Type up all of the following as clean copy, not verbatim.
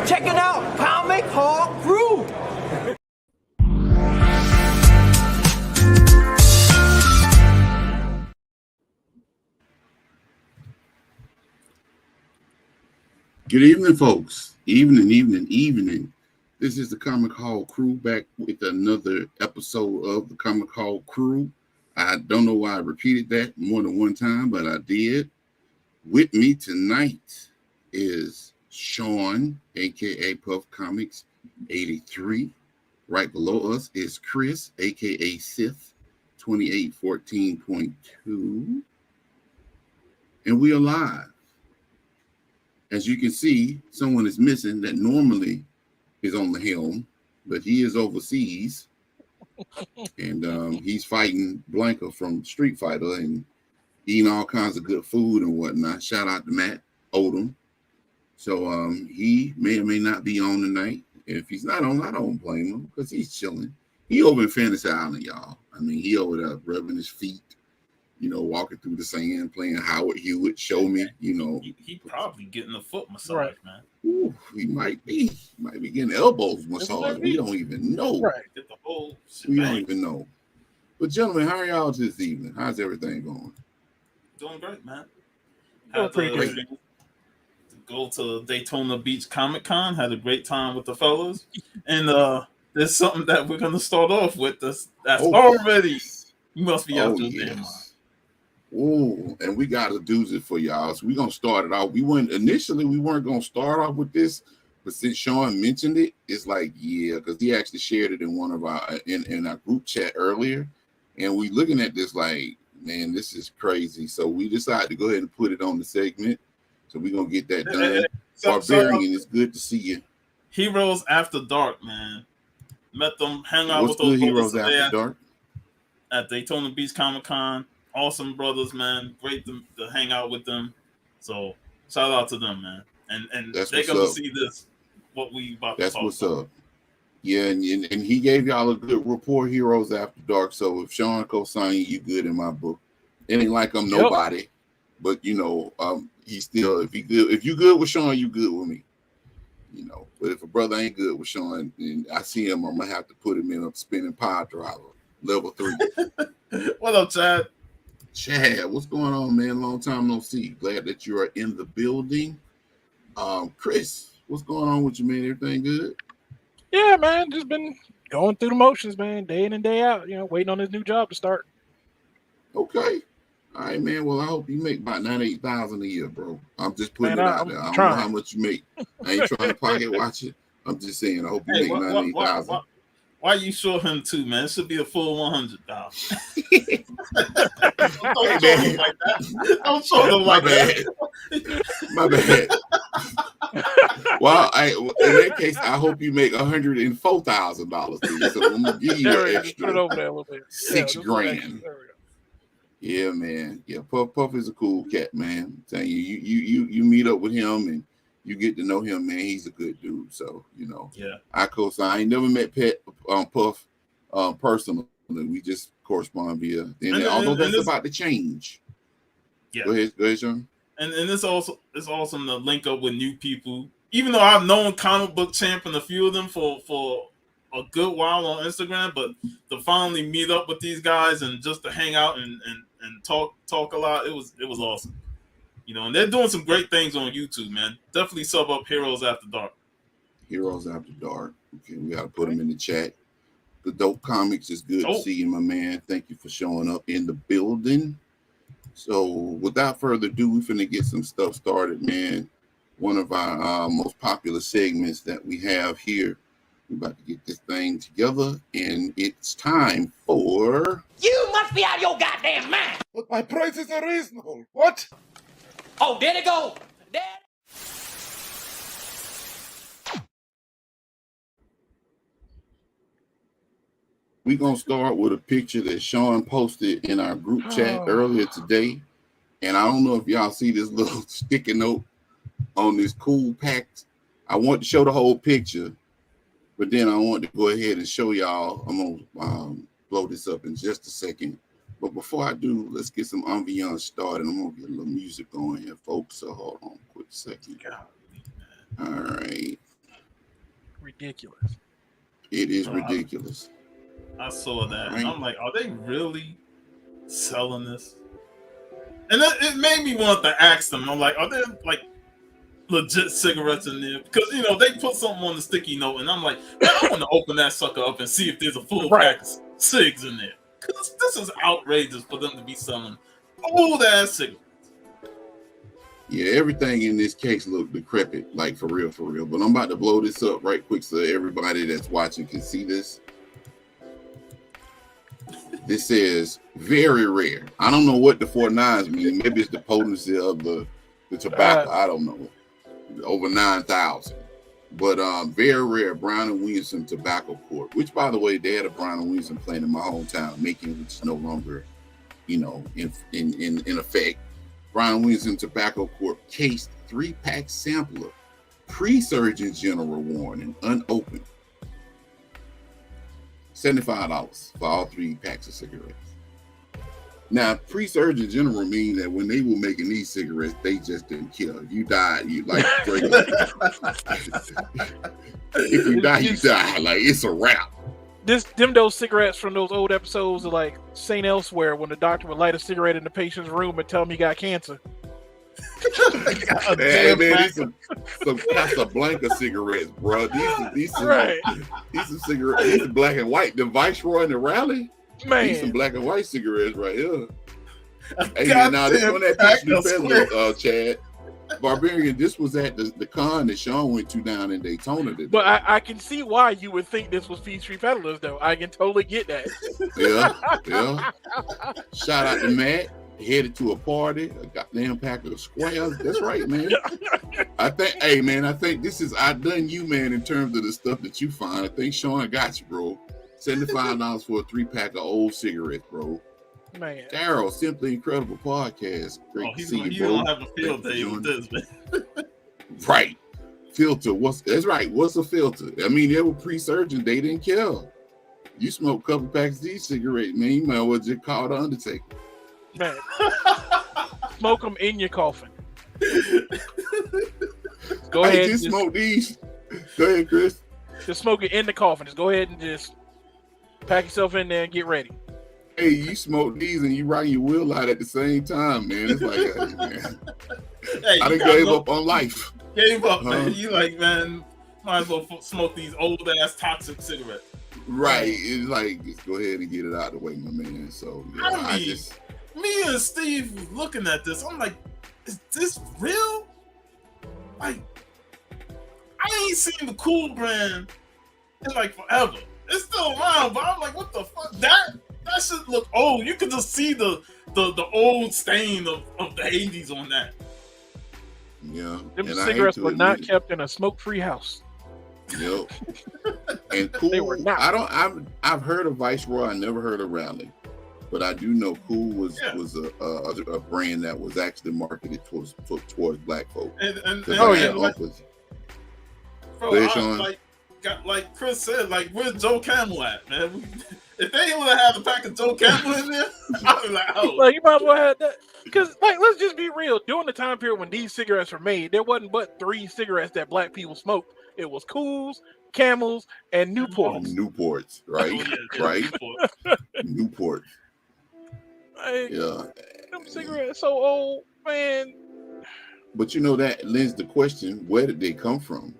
Checking out Comic Hall Crew. Good evening, folks. Evening. This is the Comic Hall Crew back with another episode of the Comic Hall Crew. I don't know why I repeated that more than one time, but I did. With me tonight is Sean, aka Puff Comics 83. Right below us is Chris, aka Sith 2814.2. And we are live. As you can see, someone is missing that normally is on the helm, but he is overseas. And he's fighting Blanca from Street Fighter and eating all kinds of good food and whatnot. Shout out to Matt Odom. So he may or may not be on tonight. If he's not on, I don't blame him because he's chilling. He over in Fantasy Island, y'all. I mean, he over there rubbing his feet, walking through the sand, playing Howard Hewitt, Show Me, He probably getting a foot massage, man. Ooh, he might be getting elbows massage. We don't even know. Right. Get the whole we don't even know. But gentlemen, how are y'all this evening? How's everything going? Doing great, man. Had to go to Daytona Beach Comic Con. Had a great time with the fellas. And there's something that we're gonna start off with. That's already. You must be out your damn mind. Oh, and we got a doozy for y'all. So we're gonna start it off. We weren't gonna start off with this, but since Sean mentioned it, it's like, yeah, because he actually shared it in one of our in our group chat earlier. And we looking at this like, man, this is crazy. So we decided to go ahead and put it on the segment. So we're gonna get that done. Barbarian, it's good to see you. Heroes After Dark, man. Met them, hang out with those Heroes After Dark at Daytona Beach Comic Con. Awesome brothers, man. Great to hang out with them. So shout out to them, man. And they're gonna see this. What we about That's to talk what's about. up. Yeah, and he gave y'all a good report, Heroes After Dark. So if Sean co-signed you good in my book. It ain't like I'm nobody, but he's still if you good with Sean, you good with me. But if a brother ain't good with Sean and I see him, I'm gonna have to put him in a spinning power driver, level 3. What up, Chad? Chad, what's going on, man? Long time no see. Glad that you are in the building. Chris, what's going on with you, man? Everything good? Yeah, man. Just been going through the motions, man, day in and day out. Waiting on this new job to start. Okay. All right, man. Well, I hope you make about $98,000 a year, bro. I'm just putting it out there. I don't know how much you make. I ain't trying to pocket watch it. I'm just saying, I hope you make $98,000. Why you short him too, man? It should be a full $100,000. Don't short him like that. Don't short him like that. My bad. Well, in that case, I hope you make $104,000. So I'm gonna give you an extra put it over there a little bit. $6,000. Yeah, man. Yeah, Puff is a cool cat, man. I'm telling you, you meet up with him and you get to know him, man. He's a good dude. So, yeah. I ain't never met Puff personally. We just correspond via. Although that's about to change. Yeah. Go ahead, Sean. And it's awesome to link up with new people. Even though I've known Comic Book Champ and a few of them for a good while on Instagram, but to finally meet up with these guys and just to hang out and talk a lot, it was awesome. And they're doing some great things on YouTube, man. Definitely sub up Heroes After Dark. Heroes After Dark. Okay, we got to put them in the chat. The Dope Comics is good to see you, my man. Thank you for showing up in the building. So without further ado, we're finna get some stuff started, man. One of our most popular segments that we have here. We're about to get this thing together, and it's time for... You must be out of your goddamn mind. But my prices are reasonable. What? Oh, there they go. There. We're going to start with a picture that Sean posted in our group chat earlier today. And I don't know if y'all see this little sticky note on this cool pack. I want to show the whole picture, but then I want to go ahead and show y'all. I'm going to blow this up in just a second. But before I do, let's get some ambiance started. I'm going to get a little music going here, folks. So hold on a quick second. All right. Ridiculous. It is ridiculous. I saw that. Right. And I'm like, are they really selling this? And it made me want to ask them. I'm like, are there like legit cigarettes in there? Because they put something on the sticky note, and I'm like, man, I want to open that sucker up and see if there's a full pack of cigs in there. Because this is outrageous for them to be selling old ass cigarettes. Yeah, everything in this case looked decrepit, like for real. But I'm about to blow this up right quick so everybody that's watching can see this. This says very rare. I don't know what the 49s mean. Maybe it's the potency of the tobacco. I don't know. Over 9,000. But very rare Brown and Williamson Tobacco Corp. Which, by the way, they had a Brown and Williamson plant in my hometown, making which is no longer, in effect. Brown and Williamson Tobacco Corp. Cased 3-pack sampler, pre-Surgeon General warning, unopened. $75 for all 3 packs of cigarettes. Now, pre-Surgeon General mean that when they were making these cigarettes, they just didn't kill. You died, you like regular. If you die, you die. Like it's a wrap. Those cigarettes from those old episodes of like St. Elsewhere when the doctor would light a cigarette in the patient's room and tell him he got cancer. Hey man, these some Casablanca cigarettes, bro. These are cigarettes. These are black and white. The Viceroy and the Rally. Man, These some black and white cigarettes right here. Hey man, now this one that Peachtree Peddler, Chad Barbarian. This was at the con that Sean went to down in Daytona today. But I can see why you would think this was Peachtree Peddlers, though. I can totally get that. Yeah. Shout out to Matt. Headed to a party, a goddamn pack of squares. That's right, man. I think this is outdone you, man, in terms of the stuff that you find. I think Sean got you, bro. $75 for a 3-pack of old cigarettes, bro. Man. Daryl, Simply Incredible Podcast. Great to see you, bro. You don't have a field day with this, man. Right. Filter. That's right. What's a filter? I mean, they were pre-surgeon. They didn't kill. You smoke a couple packs of these cigarettes, man. You might as well just call the Undertaker. Man. Smoke them in your coffin. Go ahead. Just smoke these. Go ahead, Chris. Just smoke it in the coffin. Just go ahead and just pack yourself in there and get ready. Hey, you smoke these and you ride your wheel out at the same time, man. It's like, hey, man. Hey, I done gave up on life. Gave up, man. You like, man, might as well smoke these old ass toxic cigarettes. Right. It's like, just go ahead and get it out of the way, my man. So, yeah, me and Steve looking at this, I'm like, is this real? Like, I ain't seen the Cool brand in like forever. It's still around, but I'm like, what the fuck? That should look old. You can just see the old stain of the 80s on that. Yeah. Them cigarettes were not kept in a smoke-free house. Yep. And Cool, they were not. I've heard of Viceroy, I never heard of Rally. But I do know Cool was a brand that was actually marketed towards black folk. Like Chris said, like where's Joe Camel at, man? If they would have had a pack of Joe Camel in there, I'd be like, oh. Like you might as well have that. Because like let's just be real. During the time period when these cigarettes were made, there wasn't but 3 cigarettes that black people smoked. It was Cools, Camels, and Newports. Newports, right? Right. Newport. Like, yeah. Them cigarettes so old, man. But you know that lends the question: where did they come from?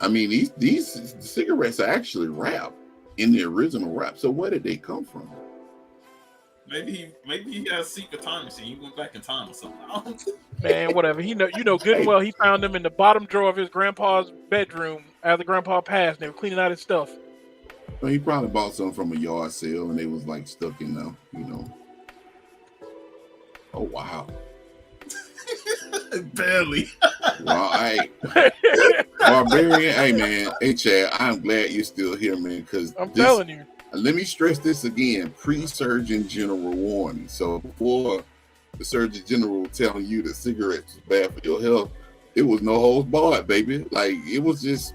I mean, these cigarettes are actually wrapped in the original wrap. So where did they come from? Maybe he has a secret time machine. He went back in time or something. Man, whatever. You know good and well he found them in the bottom drawer of his grandpa's bedroom after grandpa passed. And they were cleaning out his stuff. Well, he probably bought some from a yard sale and they was like stuck in them, Oh wow. Barely. Well, Barbarian, hey man, hey Chad, I'm glad you're still here, man, because I'm telling you. Let me stress this again, pre-Surgeon General warning. So before the Surgeon General telling you that cigarettes is bad for your health, it was no holds barred, baby. Like it was just,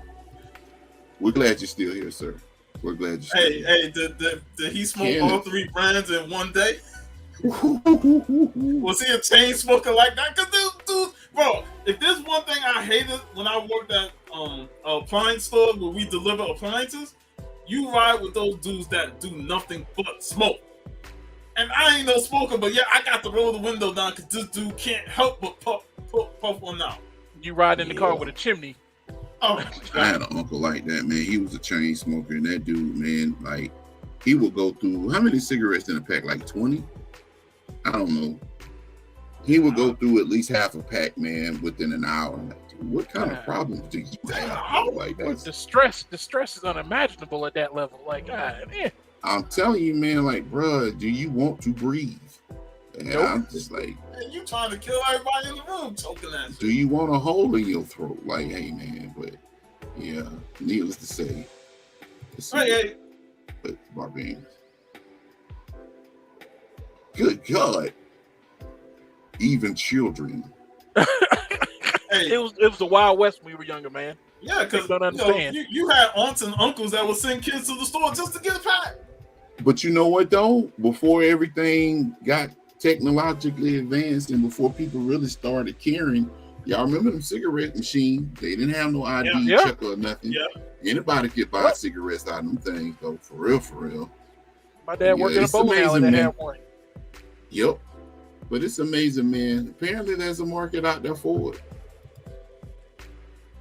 we're glad you're still here, sir. We're glad you're still here. Hey, did he smoke all 3 brands in one day? Was he a chain smoker like that? Because Bro, if there's one thing I hated when I worked at appliance store where we deliver appliances, you ride with those dudes that do nothing but smoke. And I ain't no smoker, but yeah, I got to roll the window down because this dude can't help but puff one out. You ride in the car with a chimney. Oh, I had an uncle like that, man. He was a chain smoker, and that dude, man, like, he would go through how many cigarettes in a pack? Like 20? I don't know. He would go through at least half a pack, man, within an hour. I'm like, dude, what kind of problems do you have? Like that? The stress is unimaginable at that level. Like, God, man. I'm telling you, man, like, bruh, do you want to breathe? And Nope. I'm just like, man, you trying to kill everybody in the room choking that shit. do you want a hole in your throat? Like, hey, man, but yeah, needless to say, Hey, but barbarians. Good God, even children. hey. It was the Wild West when we were younger, man. Yeah, because Don't understand. you had aunts and uncles that would send kids to the store just to get a pack. But you know what though? Before everything got technologically advanced and before people really started caring, y'all remember them cigarette machines? They didn't have no ID Yeah. checker or nothing. Yeah. Anybody could buy cigarettes out of them things though, for real. My dad worked in a it's bowling alley that amazing, had one. Yep. But it's amazing, man. Apparently there's a market out there for it.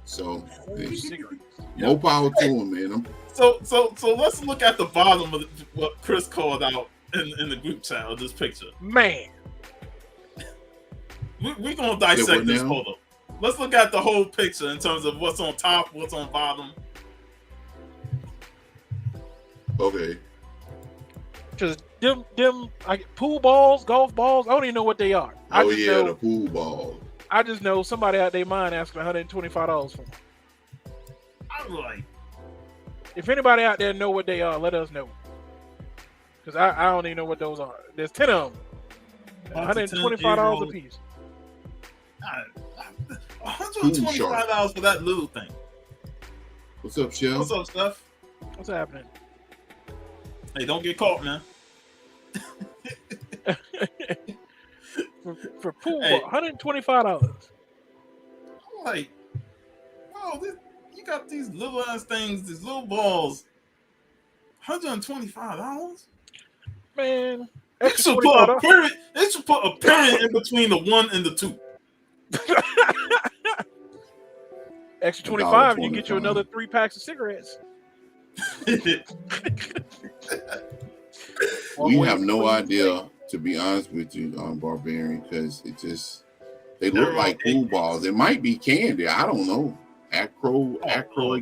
So hey, Cigarettes. more power to them, man. So let's look at the bottom of what Chris called out in the group chat of this picture. Man, We're gonna dissect this photo. Let's look at the whole picture in terms of what's on top, what's on bottom. Okay. because them pool balls, golf balls, I don't even know what they are. Oh yeah, the pool ball. I just know somebody out their mind asking $125 for them. I'm like, If anybody out there know what they are, let us know. Because I don't even know what those are. There's 10 of them. $125 a piece. $125 for that little thing. What's up, Shell? What's up, Steph? What's happening? Hey, don't get caught, man. for pool ball, $125. I'm like, oh, you got these little ass things, these little balls. $125? Man, They should put a period. They should put a period in between the 1 and the 2. extra 25, you get you another 3 packs of cigarettes. We have no idea, to be honest with you, Barbarian, because they look like pool balls. It might be candy. I don't know. Acro.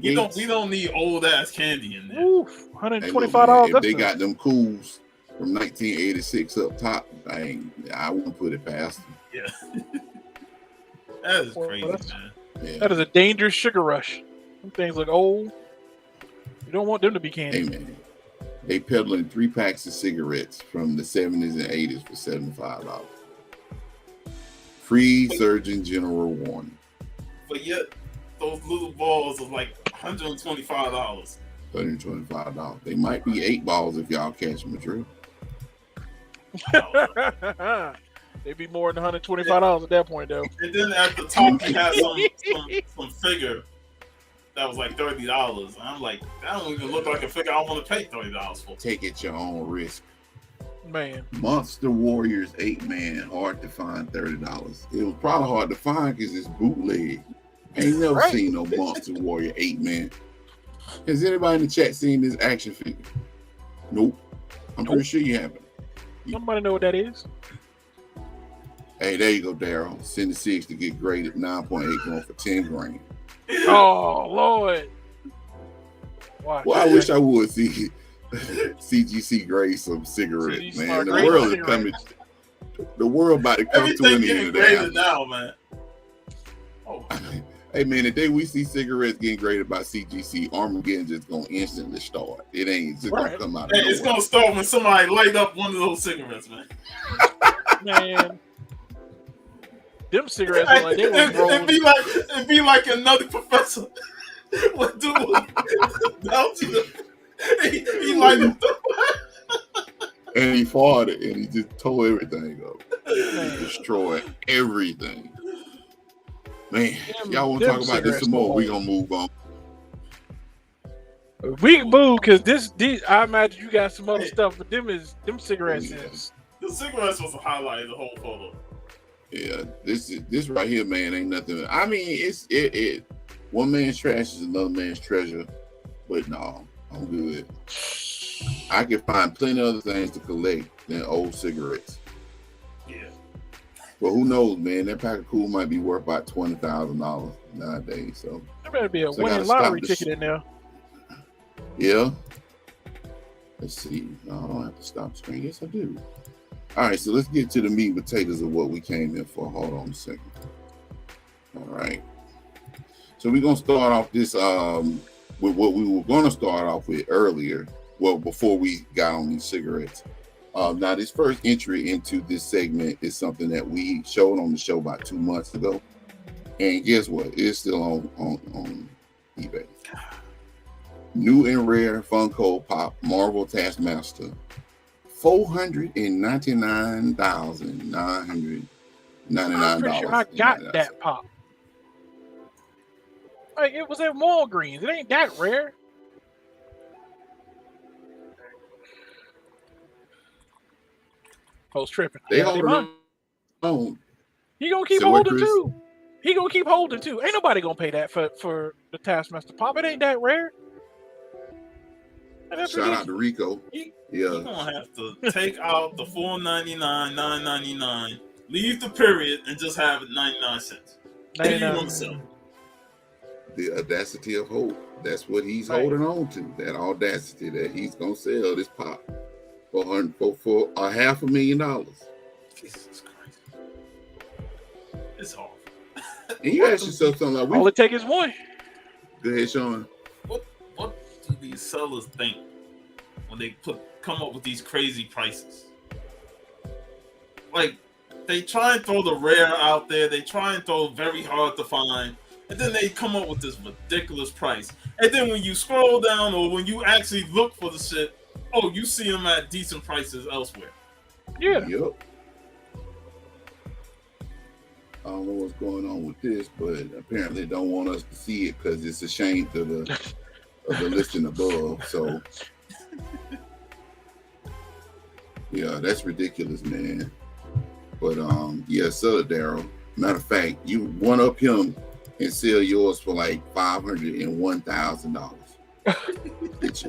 We don't need old ass candy in there. Oof, $125. If they got them cools from 1986 up top, I wouldn't put it past them. Yeah. That is crazy, man. Yeah. That is a dangerous sugar rush. Some things look old. You don't want them to be candy. Hey man, they peddling 3 packs of cigarettes from the 70s and 80s for $75. Free Surgeon General warning. But yet, those little balls are like $125. $125. They might be 8 balls if y'all catch them a drill. They'd be more than $125 at that point, though. And then at the top, you have some figure that was like $30. And I'm like, that don't even look like a figure I want to pay $30 for. Take it your own risk. Man. Monster Warriors 8-man, hard to find, $30. It was probably hard to find because it's bootleg. Ain't never seen no Monster Warrior 8-man. Has anybody in the chat seen this action figure? Nope. I'm pretty sure you haven't. Somebody know what that is? Hey, there you go, Daryl. Send the 6 to get graded 9.8 going for 10 grand. Oh, Lord. Watch. Well, I wish I would see CGC grade some cigarettes, man. The world is coming. The world about to come to an end of that now, man. Oh. Hey man, the day we see cigarettes getting graded by CGC, Armageddon just gonna instantly start. It ain't just gonna come out of nowhere. It's gonna start when somebody light up one of those cigarettes, man. Man, them cigarettes are like they were rolling. It'd be like another professor. What dude down to the he lighted up. And he farted and he just tore everything up. He destroyed everything. Man, y'all want to Them talk about this cigarettes some more? go We gonna move on. We can move because this. I imagine you got some other stuff, but them cigarettes Yeah. is. The cigarettes was the highlight of the whole photo. Yeah, this right here, man, ain't nothing. I mean, it. One man's trash is another man's treasure, but no, I'm good. I can find plenty of other things to collect than old cigarettes. Yeah. But who knows, man? That pack of Cool might be worth about $20,000 nowadays. So There better be a So I winning gotta stop lottery this ticket in there. yeah. Let's see. No, I don't have to stop the screen. Yes, I do. All right, so let's get to the meat and potatoes of what we came in for. Hold on a second. All right. So we're gonna start off this with what we were gonna start off with earlier. Well, before we got on these cigarettes. Now, this first entry into this segment is something that we showed on the show about 2 months ago. And guess what? It's still on eBay. New and rare Funko Pop Marvel Taskmaster. $499,999. I'm pretty sure I got that pop. Like it was at Walgreens. It ain't that rare. Post tripping. They hold on. He gonna keep So what, holding Chris? too. He gonna keep holding too. Ain't nobody gonna pay that for the Taskmaster pop. It ain't that rare. And that's Shout out to ridiculous. Rico. You're Yeah. gonna have to take out the $4.99, $9.99, leave the period, and just have it 99 cents. What do you want to sell? The audacity of hope. That's what he's Right. holding on to. That audacity that he's gonna sell this pop for $500,000. Jesus Christ. It's awful. And you ask yourself something like, All it take is one. go ahead, Sean. What do these sellers think when they come up with these crazy prices? Like, they try and throw the rare out there. They try and throw very hard to find. And then they come up with this ridiculous price. And then when you scroll down or when you actually look for the shit, oh, you see them at decent prices elsewhere. Yeah. Yep. I don't know what's going on with this, but apparently they don't want us to see it because it's a shame to the listing above. So yeah, that's ridiculous, man. But yeah, sell it, Daryl. Matter of fact, you one up him and sell yours for like $501,000. Get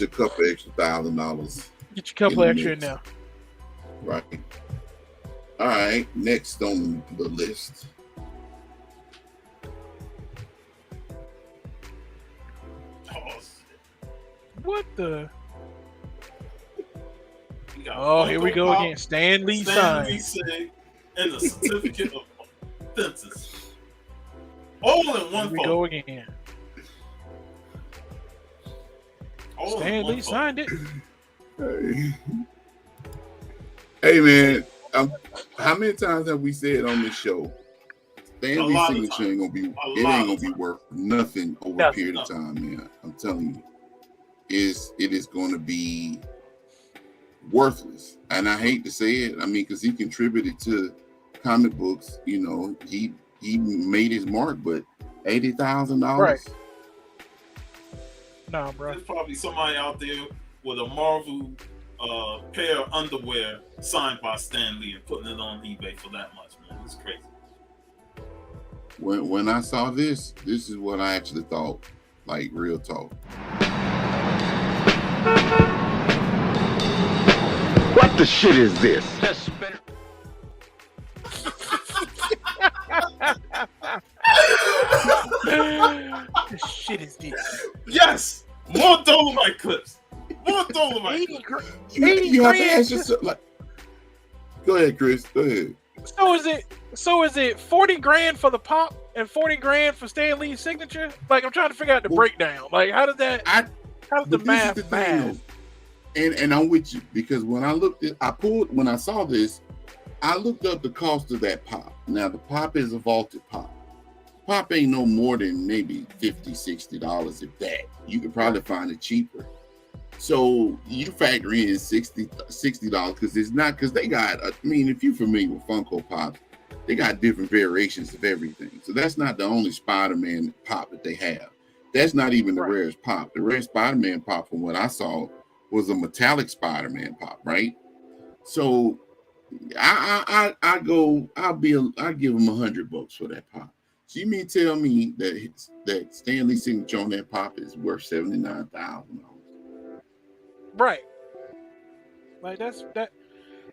your couple extra $1,000. Get your couple extra in there. Right. All right. Next on the list. What the? We got Oh, here we Funko go Pop, again. Stan Lee Stan Lee sign. sig, and the certificate of offenses. All in Here one we photo. go again. All in Stan one Lee photo. signed it. Hey man, how many times have we said on this show, Stan Lee's lot of signature ain't gonna be lot it ain't gonna of be times. worth nothing over a Nothing. period of time, man. I'm telling you, it is going to be worthless. And I hate to say it. I mean, because he contributed to comic books. You know, he made his mark, but $80,000. Right. Nah, bro. There's probably somebody out there with a Marvel pair of underwear signed by Stan Lee and putting it on eBay for that much, man. It's crazy. When I saw this is what I actually thought. Like real talk. What the shit is this? This shit is this. Yes! More Dolomite clips. More Dolomite 80 clips. grand. You have to grand. ask yourself. Like, go ahead, Chris. Go ahead. So is it 40 grand for the pop and 40 grand for Stan Lee's signature? Like I'm trying to figure out the breakdown. Like how does the But this is math the thing, math? though. And I'm with you because when I saw this, I looked up the cost of that pop. Now the pop is a vaulted pop. Pop ain't no more than maybe $50-$60 if that. You could probably find it cheaper. So you factor in $60 because it's not because they got. I mean, if you're familiar with Funko Pops, they got different variations of everything. So that's not the only Spider-Man pop that they have. That's not even the rarest pop. The rarest Spider-Man pop, from what I saw, was a metallic Spider-Man pop, right? So I give him $100 for that pop. So you mean tell me that Stan Lee's signature on that pop is worth $79,000? Right. Like that.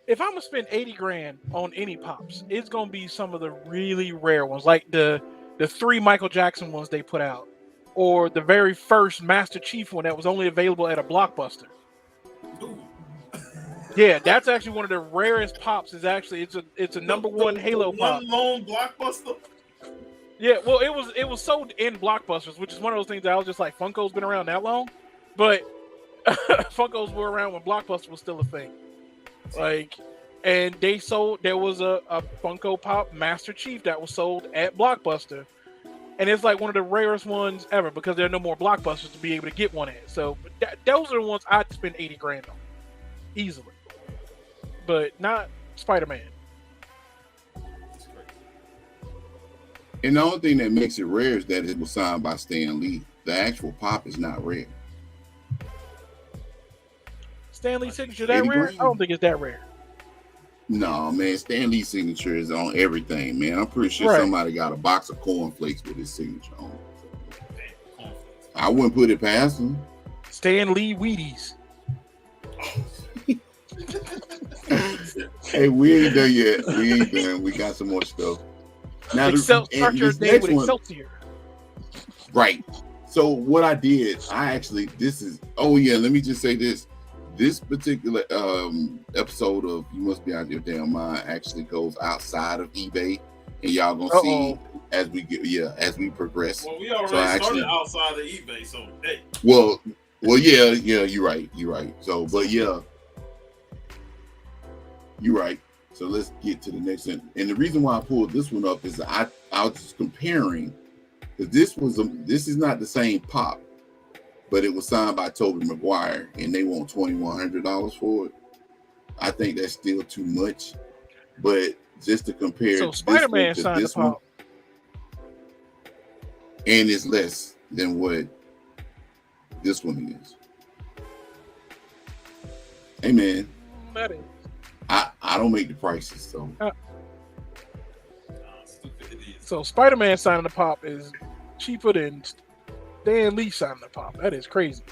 If I'm gonna spend $80,000 on any pops, it's gonna be some of the really rare ones, like the 3 Michael Jackson ones they put out, or the very first Master Chief one that was only available at a Blockbuster. Ooh. Yeah, that's actually one of the rarest pops. It's a number one Halo pop. One lone Blockbuster. Yeah, well, it was sold in Blockbusters, which is one of those things that I was just like, Funko's been around that long, but Funkos were around when Blockbuster was still a thing. Like, and there was a Funko Pop Master Chief that was sold at Blockbuster, and it's like one of the rarest ones ever because there are no more Blockbusters to be able to get one at. So those are the ones I'd spend $80,000 on easily, but not Spider-Man. And the only thing that makes it rare is that it was signed by Stan Lee. The actual pop is not rare. Stan Lee's signature that rare? I don't think it's that rare. No, man, Stan Lee's signature is on everything, man. I'm pretty sure somebody got a box of cornflakes with his signature on it. I wouldn't put it past him. Stan Lee Wheaties. Hey, we ain't done yet. We ain't done. We got some more stuff. Now, start your day with Excelsior. Right. So what I did, let me just say this. This particular episode of You Must Be Out of Your Damn Mind actually goes outside of eBay, and y'all gonna see as we progress. Well, we already started outside of eBay, so hey. Well, yeah, you're right. So, but yeah, you're right. So let's get to the next one. And the reason why I pulled this one up is I was just comparing, because this is not the same pop, but it was signed by Tobey Maguire, and they want $2,100 for it. I think that's still too much, but just to compare, so Spider-Man signed the pop, and it's less than what this one is. Hey man, that is. I don't make the prices, so. So Spider-Man signing the pop is cheaper than Stan Lee signing the pop. That is crazy.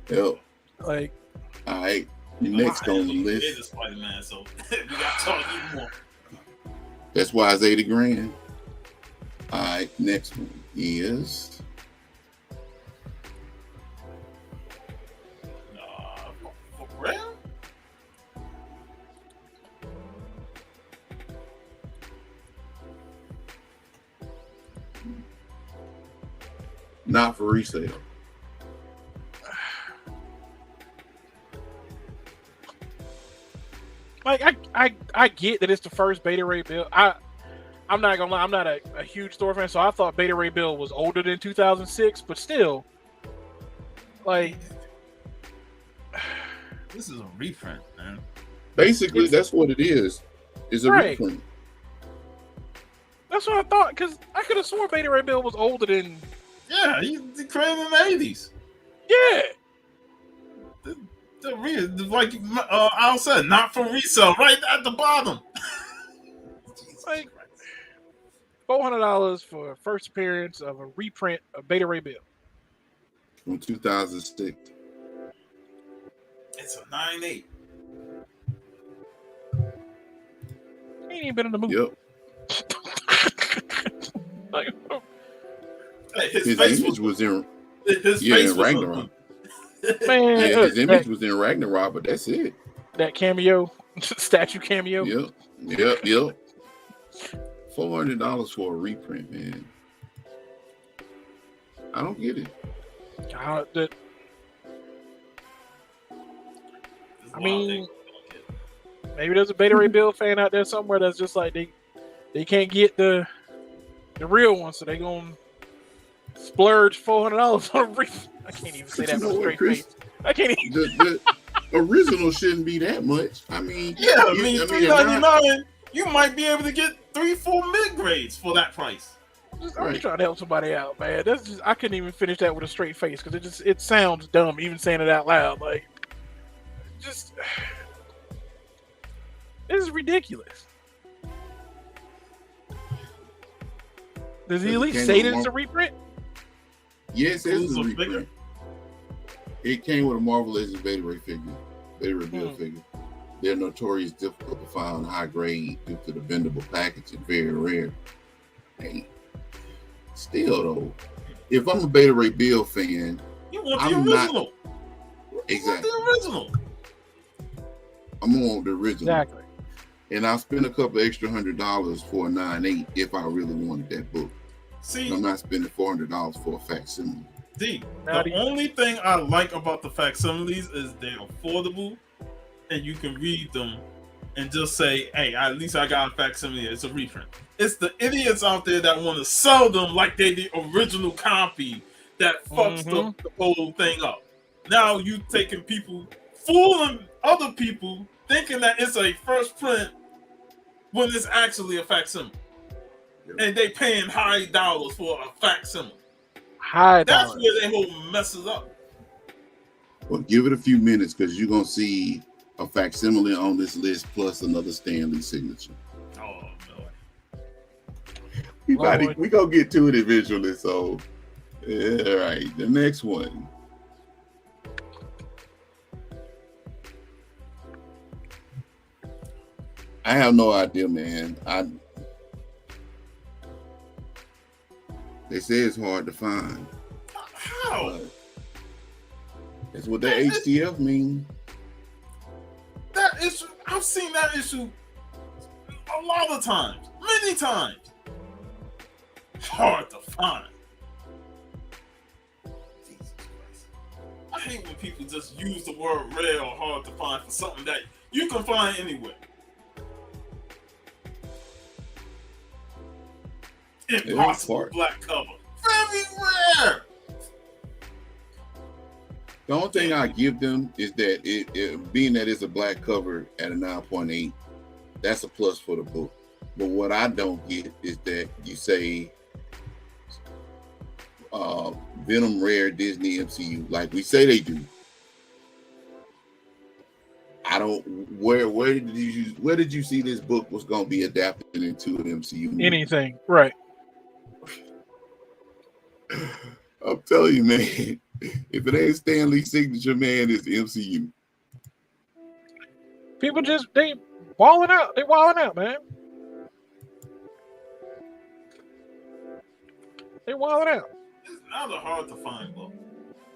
Yep. Like, all right, next on the list. It is Spider-Man, so we got to talk even more. That's why it's $80,000. All right, next one is. For real? Not for resale. Like I get that it's the first Beta Ray Bill. I'm not gonna lie, I'm not a huge Thor fan, so I thought Beta Ray Bill was older than 2006, but still, like, this is a reprint, man. Basically, that's what it is. It's a reprint. That's what I thought, because I could have sworn Beta Ray Bill was older than. Yeah, he created in the 80s. Yeah. Like Al said, not for resale, right at the bottom. Like $400 for first appearance of a reprint of Beta Ray Bill from 2006. It's a 9.8. He ain't even been in the movie. Yep. Like, his face was in Ragnarok. Man, his image was in Ragnarok, but that's it. That cameo, statue cameo. Yep. $400 for a reprint, man. I don't get it. I mean, maybe there's a Beta Ray Bill fan out there somewhere that's just like they can't get the real one, so they gonna splurge $400 on a reprint. I can't even say that with a straight face. I can't even. The original shouldn't be that much. I mean, $3.99. you might be able to get 3-4 mid grades for that price. I'm just Right. trying to help somebody out, man. That's just I couldn't even finish that with a straight face because it sounds dumb even saying it out loud. Like, just this is ridiculous. Does he at least say that it's a reprint? Yes, it is a Exclusive reprint. It came with a Marvel Legends Beta Ray figure, Beta Ray build figure. They're notorious difficult to find, high grade due to the bendable packaging, very rare. Hey, still though, if I'm a Beta Ray build fan, You want the I'm original. not exactly. You want the original. I'm gonna want the original. Exactly. And I'll spend a couple extra $100 for a 9.8 if I really wanted that book. See, I'm not spending $400 for a facsimile. D, Now, the only thing I like about the facsimiles is they're affordable and you can read them and just say, hey, at least I got a facsimile. It's a reprint. It's the idiots out there that want to sell them like they the original copy that fucks the whole thing up. Now you taking people, fooling other people, thinking that it's a first print when it's actually a facsimile. And they paying high dollars for a facsimile. High That's dollars. where they whole messes up. Well, give it a few minutes because you're gonna see a facsimile on this list plus another Stanley signature. Oh no. We gonna get to it eventually. So, yeah, all right. The next one. I have no idea, man. They say it's hard to find. How? But that's what the HTF mean. That issue, I've seen that issue a lot of times, many times. Hard to find. Jesus Christ. I hate when people just use the word rare or hard to find for something that you can find anywhere. Impossible black cover. Very rare. The only thing I give them is that it being that it's a black cover at a 9.8, that's a plus for the book. But what I don't get is that you say Venom Rare Disney MCU, like we say they do. I don't. Where did you see this book was going to be adapted into an MCU movie? Anything, right? I'm telling you, man. If it ain't Stan Lee's signature, man, it's the MCU. People just they walling out. They walling out, man. They walling out. It's not a hard to find book.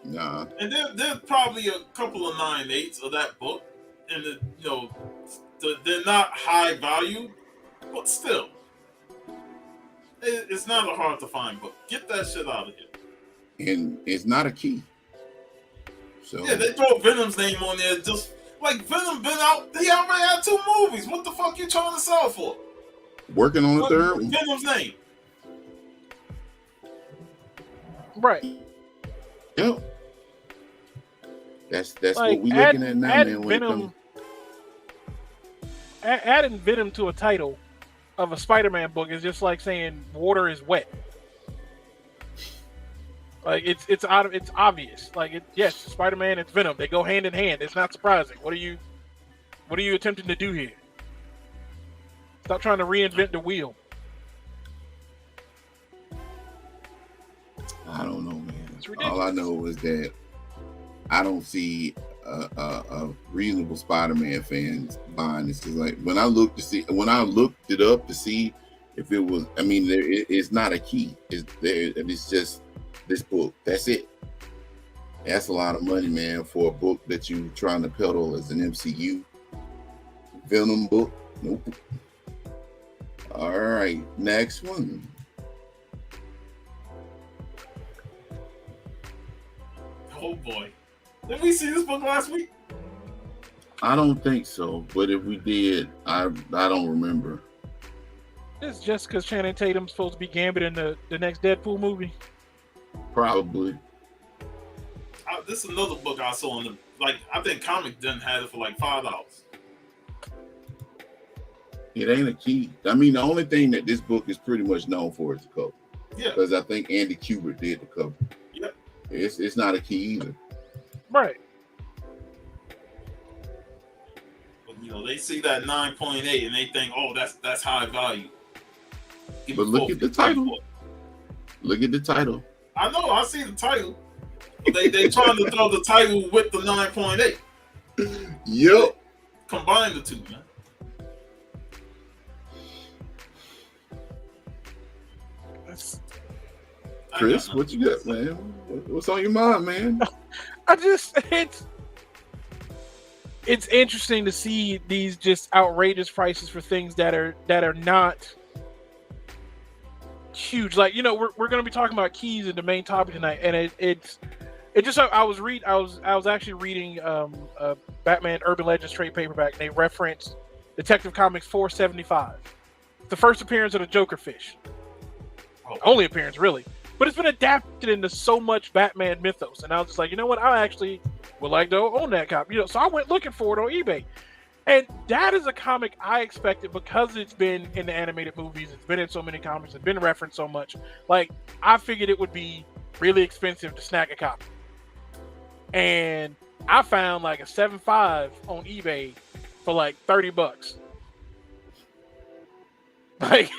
Nah. And there's probably a couple of 9.8s of that book. And they're not high value, but still. It's not a hard to find book. Get that shit out of here. And it's not a key. So Yeah, they throw Venom's name on there just like Venom been out. He already had 2 movies. What the fuck you trying to sell for? working on the third one. Venom's name. Right. Yep. That's Like, what we looking at now, adding man. When it Venom, comes, adding Venom to a title of a Spider-Man book is just like saying water is wet. Like it's obvious. Like yes, Spider-Man and Venom, they go hand in hand. It's not surprising. What are you attempting to do here? Stop trying to reinvent the wheel. I don't know, man. It's ridiculous. All I know is that I don't see a reasonable Spider-Man fans buying this. Cause like when I looked it up to see if it was, I mean, it's not a key. It's just this book. That's it. That's a lot of money, man, for a book that you trying to peddle as an MCU Venom book. Nope. All right, next one. Oh boy. Did we see this book last week? I don't think so, but if we did, I don't remember. It's just because Channing Tatum's supposed to be Gambit in the next Deadpool movie. Probably. This is another book I saw I think Comic Den had it for like $5. It ain't a key. I mean, the only thing that this book is pretty much known for is the cover. Yeah. Because I think Andy Kubert did the cover. Yeah. It's not a key either. Right. But they see that 9.8 and they think, oh, that's high value. But look at the title. Look at the title. I know, I see the title. But they trying to throw the title with the 9.8. Yep. Combine the two, man. Chris, what you got, man? What's on your mind, man? It's interesting to see these just outrageous prices for things that are not huge. Like, we're going to be talking about keys in the main topic tonight, and it just, I was actually reading a Batman Urban Legends trade paperback, and they referenced Detective Comics 475, the first appearance of the Joker fish. Only appearance, really. But it's been adapted into so much Batman mythos. And I was just like, you know what? I actually would like to own that copy. So I went looking for it on eBay. And that is a comic I expected because it's been in the animated movies. It's been in so many comics. It's been referenced so much. Like, I figured it would be really expensive to snag a copy. And I found like a 7.5 on eBay for like $30. Like...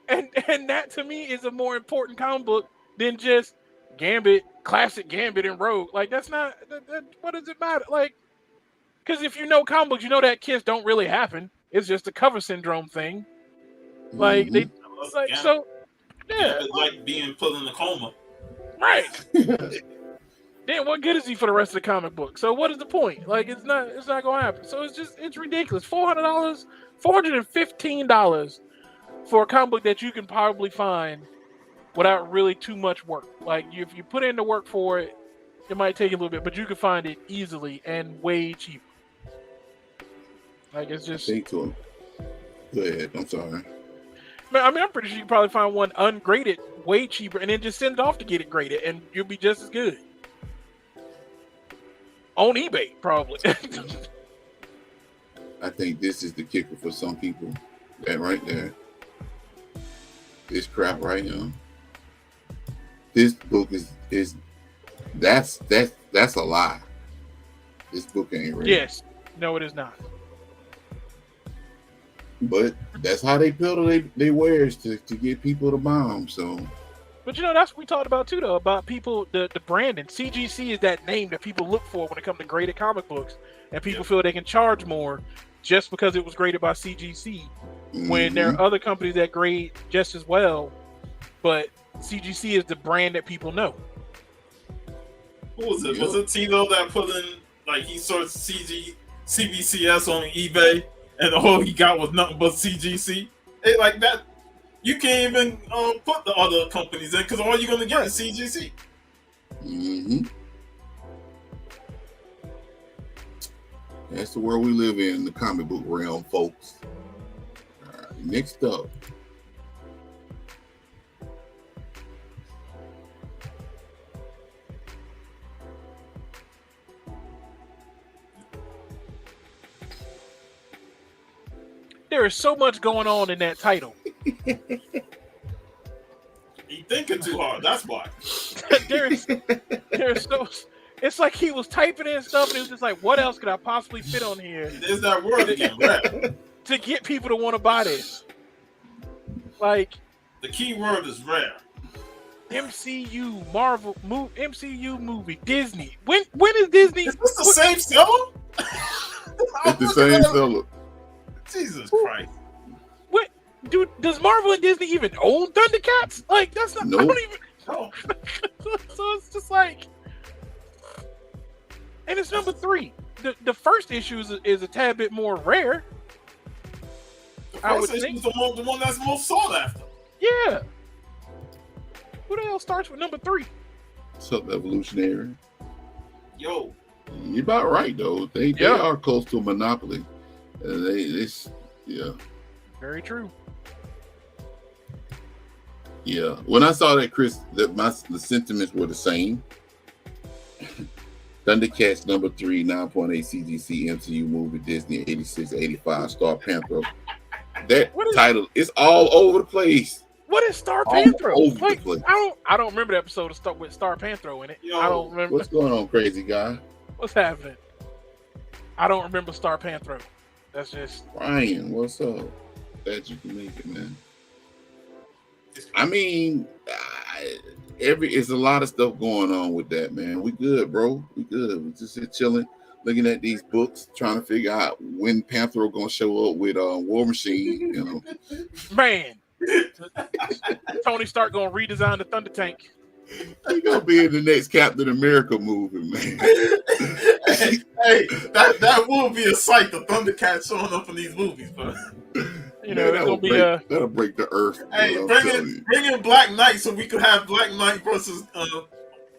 And that to me is a more important comic book than just Gambit, classic Gambit and Rogue. Like, that's not, what does it matter? Like, because if you know comic books, you know that kiss don't really happen. It's just a cover syndrome thing. Like, yeah. It's like being put in a coma. Right. Then what good is he for the rest of the comic book? So what is the point? Like, it's not going to happen. So it's ridiculous. $400, $415 for a comic book that you can probably find without really too much work. Like, if you put in the work for it, it might take a little bit, but you can find it easily and way cheaper. Like, it's just... Go ahead. I'm sorry. I mean, I'm pretty sure you can probably find one ungraded way cheaper and then just send it off to get it graded, and you'll be just as good. On eBay, probably. I think this is the kicker for some people. That right there. This crap right now. This book is that's a lie. This book ain't real. Yes. No, it is not. But that's how they build their wares to get people to buy them. So. But that's what we talked about too, though, about people, the branding. CGC is that name that people look for when it comes to graded comic books, and people feel they can charge more just because it was graded by CGC. When there are other companies that grade just as well, but CGC is the brand that people know. Who was it? Was it Tito that put in, like, he searched CBCS on eBay, and all he got was nothing but CGC? Hey, like that, you can't even put the other companies in because all you're going to get is CGC. Mm-hmm. That's the world we live in, the comic book realm, folks. Next up, there is so much going on in that title. He thinking too hard. That's why. there's so. It's like he was typing in stuff, and he was just like, "What else could I possibly fit on here?" There's that word again, rare. To get people to want to buy this. Like, the key word is rare. MCU, Marvel, MCU movie, Disney. When is Disney? Is this the same seller? It's the same seller. Jesus Christ. What, dude? Does Marvel and Disney even own Thundercats? Like, that's not. Nope. I don't even. No. So it's just like, and it's number 3. The first issue is a tad bit more rare. I would think the one that's most sought after. Yeah. Who the hell starts with number 3? Sub Evolutionary. Yo. You're about right though. They are close to a monopoly. Yeah. Very true. Yeah. When I saw that, Chris, the sentiments were the same. Thundercats number 3, 9.8 CGC MCU movie, Disney 86, 85, Star Panther, That What is- title is all over the place. What is Star All Panthro? over the Like, place. I don't remember the episode with Star Panthro in it. Yo, I don't remember What's going on, crazy guy? what's happening. I don't remember Star Panthro. That's just Ryan, what's up? That you can make it, man. I mean, it's a lot of stuff going on with that, man. We good, bro. We good. We just here chilling, looking at these books, trying to figure out when Panthro gonna show up with War Machine. You know, man. Tony Stark gonna redesign the Thunder Tank. he gonna be in the next Captain America movie, man. hey, that will be a sight. The Thundercats showing up in these movies, but You know, it's gonna be that'll break the earth. hey, bro, bring in Black Knight so we could have Black Knight versus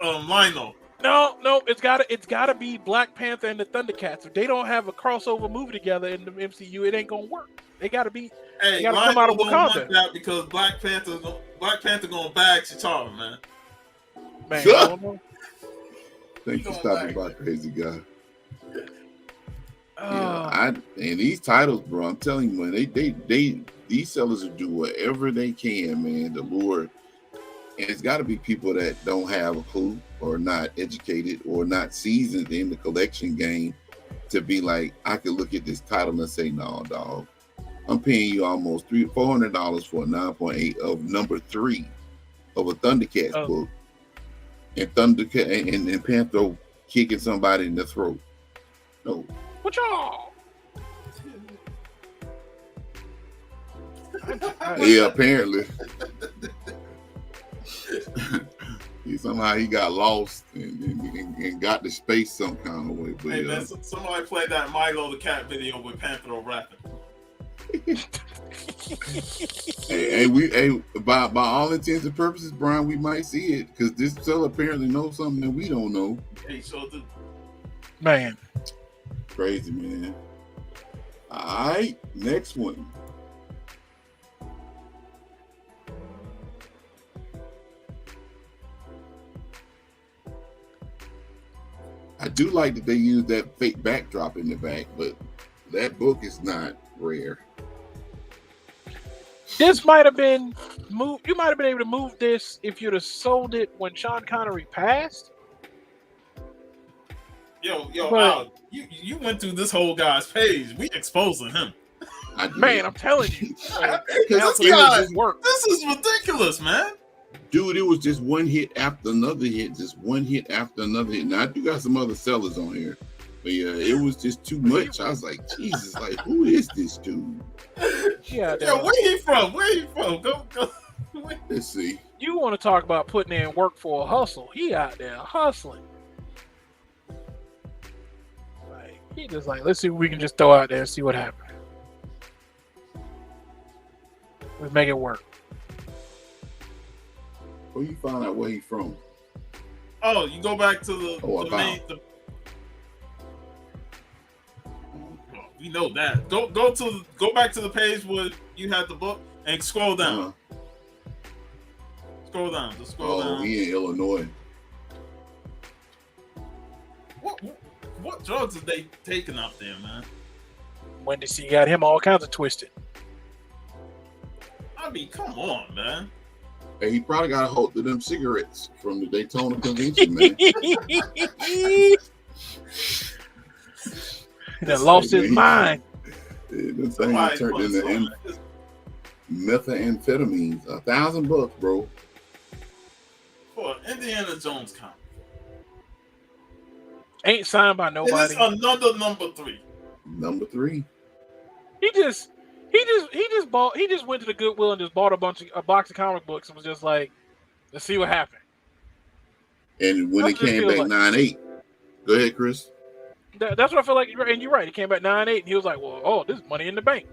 Lionel. No, it's gotta be Black Panther and the Thundercats. If they don't have a crossover movie together in the MCU, it ain't gonna work. They gotta be. Hey, they gotta come out of Lionel don't Wakanda. want that because Black Panther gonna bag T'Challa, man. Man, Sure. I don't know. Thanks for Going stopping back. by, crazy guy. Uh, And these titles, bro, I'm telling you, man, they these sellers will do whatever they can, man, to lure. And it's got to be people that don't have a clue or not educated or not seasoned in the collection game to be like, I could look at this title and say, no, dog, I'm paying you almost $400 for a 9.8 of number 3 of a Thundercats book, and Thundercat and Panther kicking somebody in the throat. No. what y'all? Yeah, apparently. Somehow he got lost and got to space some kind of way. But Hey man, somebody played that Milo the Cat video with Panther rapping. hey, by all intents and purposes, Brian, we might see it because this seller apparently knows something that we don't know. Hey, so do. Man, Crazy, man. All right, next one. I do like that they use that fake backdrop in the back, but that book is not rare. this might have been moved. You might have been able to move this if you'd have sold it when Sean Connery passed. Yo, But- Al, you went through this whole guy's page. We exposing him. I do. Man, I'm telling you, This it guy, just worked. this is ridiculous, man. Dude, it was just one hit after another hit, just one hit after another hit. Now I do got some other sellers on here, but yeah, it was just too much. I was like, Jesus, like who is this dude? Yeah, Yo, where he from? Where he from? Go. Let's see. you want to talk about putting in work for a hustle? He out there hustling. Like he just like, let's see what we can just throw out there and see what happens. Let's make it work. Where you find out where he's from? Oh, you go back to the Oh, main. We know that. Go back to the page where you had the book and scroll down. Scroll down. Just scroll Oh, down. he in Illinois. What drugs are they taking up there, man? Wendy C got him all kinds of twisted. I mean, come on, man. Hey, he probably got a hold of them cigarettes from the Daytona convention, man. He done lost his mind. Them things Somebody turned put into some- methamphetamines. $1,000, bro. for Indiana Jones comic. Ain't signed by And nobody. it's another number 3. Number 3. He just went to the Goodwill and just bought a box of comic books and was just like, let's see what happened. And when That's it came what it back feels 9-8. Go ahead, Chris. That's what I feel like. And you're right. He came back 9-8 and he was like, well, this is money in the bank.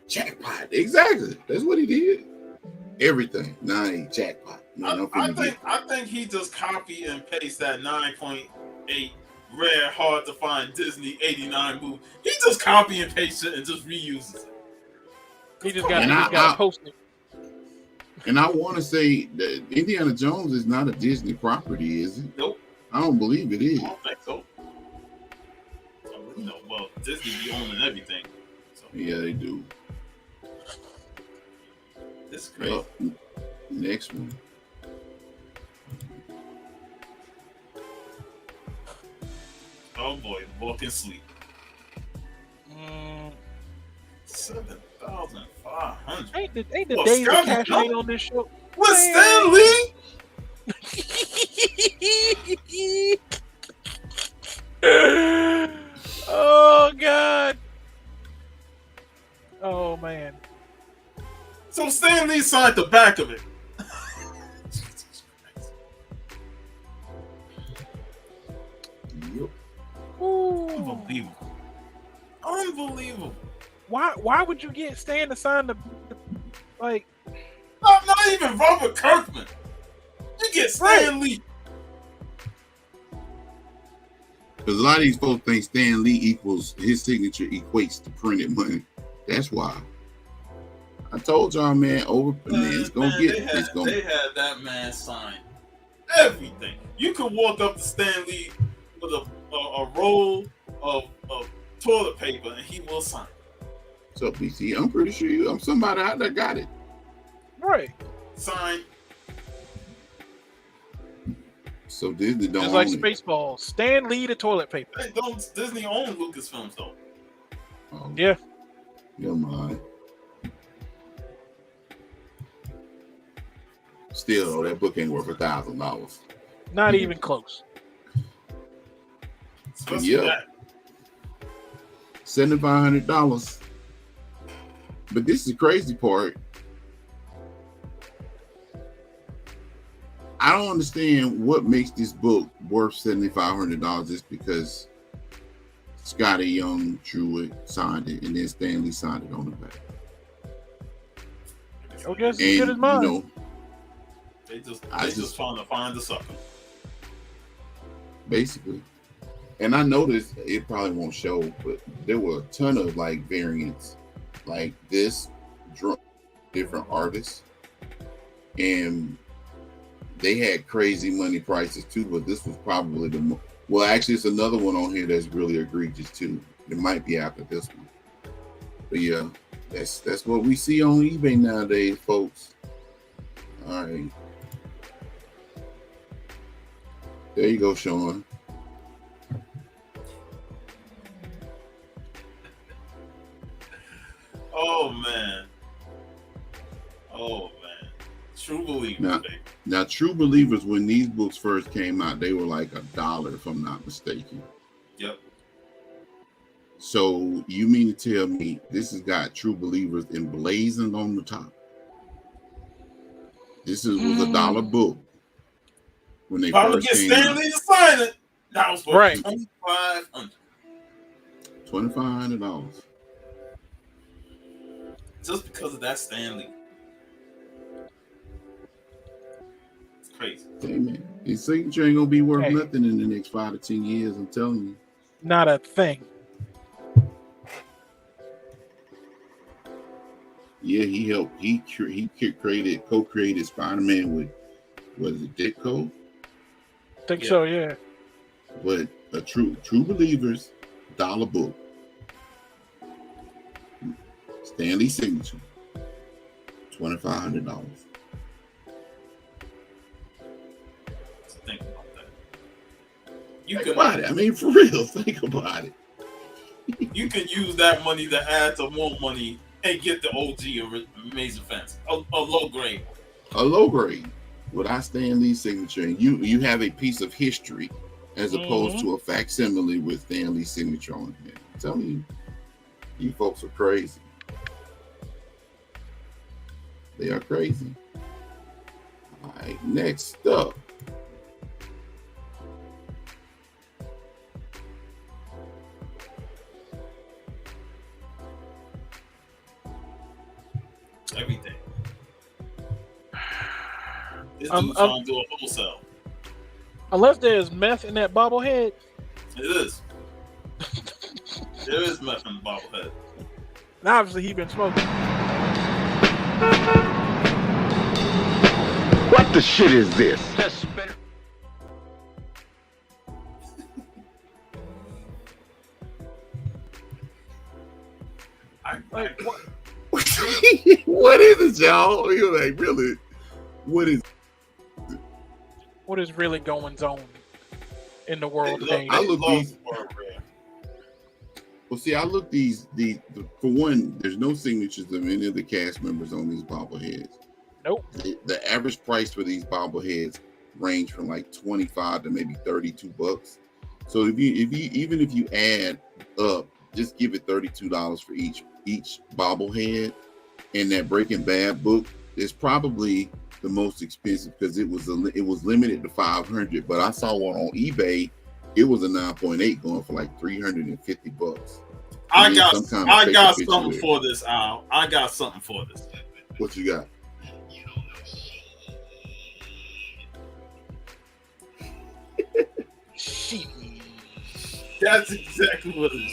Jackpot. Exactly. That's what he did. Everything. 9-8 jackpot. Man, I think he just copy and paste that 9.8 rare, hard to find Disney 89 movie. He just copy and paste it and just reuses it. He just got And to post it. And I want to say that Indiana Jones is not a Disney property, is it? Nope. I don't believe it is. I don't think so. No, well, Disney be owning everything. So. Yeah, they do. This is crazy. Well, next one. Oh boy, walk in sleep. Mm, 7,500. ain't the Oh, days of Scotty cash Pippen? made on this show? With Man. Stan Lee? Oh God. Oh man. So Stan Lee signed the back of it. Yep. Ooh. Unbelievable. Unbelievable. Why would you get Stan to sign the like? Not even Robert Kirkman. You get Stan Lee. Because a lot of these folks think Stan Lee equals his signature equates to printed money. That's why. I told y'all, man, it's gonna They get. had that man sign everything. You could walk up to Stan Lee with a roll of toilet paper and he will sign. So BC, I'm pretty sure I'm somebody out there got it. Right. Sign. So Disney don't It's like own it. Spaceballs. Stan Lee the toilet paper. Hey, don't Disney own Lucasfilms though? Oh, Yeah. never mind. Still, though, that book ain't worth $1,000. Not even close. Especially Yep. that. $7,500. But this is the crazy part. I don't understand what makes this book worth $7,500 just because Scotty Young drew it, signed it, and then Stanley signed it on the back. Your guess is And good as mine. you know, They just just trying to find the sucker. basically. And I noticed it probably won't show, but there were a ton of like variants, like this, different artists, and they had crazy money prices too. But this was probably the most. Well, actually, it's another one on here that's really egregious too. It might be after this one, but yeah, that's what we see on eBay nowadays, folks. All right, there you go, Sean. Oh man. True Believers, baby. Now, True Believers, when these books first came out, they were like $1, if I'm not mistaken. Yep. So you mean to tell me this has got True Believers emblazoned on the top? This was $1 book when they If I would first get came Stanley out. to sign it, that was for Right. $2,500. $2,500. Just because of that Stanley. It's crazy. Hey man, his signature ain't gonna be worth Hey. nothing in the next 5 to 10 years. I'm telling you. Not a thing. Yeah, he helped. He co-created Spider-Man with, was it Ditko? Think Yeah. so, yeah. But a True Believers $1 book. Stanley signature. $2,500. Think about that. You Think can about it. I mean, for real, think about it. you can use that money to add to more money and get the OG Amazing Fence, a low grade. A low grade without Stanley's signature, and you have a piece of history as opposed to a facsimile with Stanley's signature on it. I'm telling you, you folks are crazy. They are crazy. All right, next up. Everything. This Um, dude's trying to do a wholesale. Unless there's meth in that bobblehead. It is. There is meth in the bobblehead. And obviously he been smoking. What the shit is this? I Like what? What is it, y'all? You're like, really? What is? What is really going on in the world today? I look these. Well, see, I look these. For one, there's no signatures of any of the cast members on these bobbleheads. Nope. The average price for these bobbleheads range from like 25 to maybe $32. So if you add up, just give it $32 for each bobblehead. And that Breaking Bad book is probably the most expensive because it was limited to 500. But I saw one on eBay. It was a 9.8 going for like $350. I got something for this, Al. I got something for this. What you got? Shit. That's exactly what it is.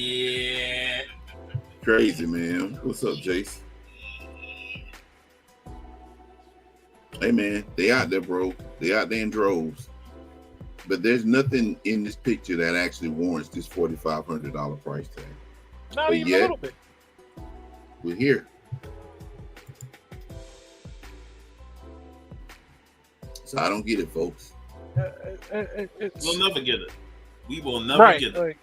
Shit. Crazy, man. What's up, Jace? Hey, man, they out there, bro. They out there in droves. But there's nothing in this picture that actually warrants this $4,500 price tag. Not even a little bit. We're here. So I don't get it, folks. We'll never get it. We will never get it. Like,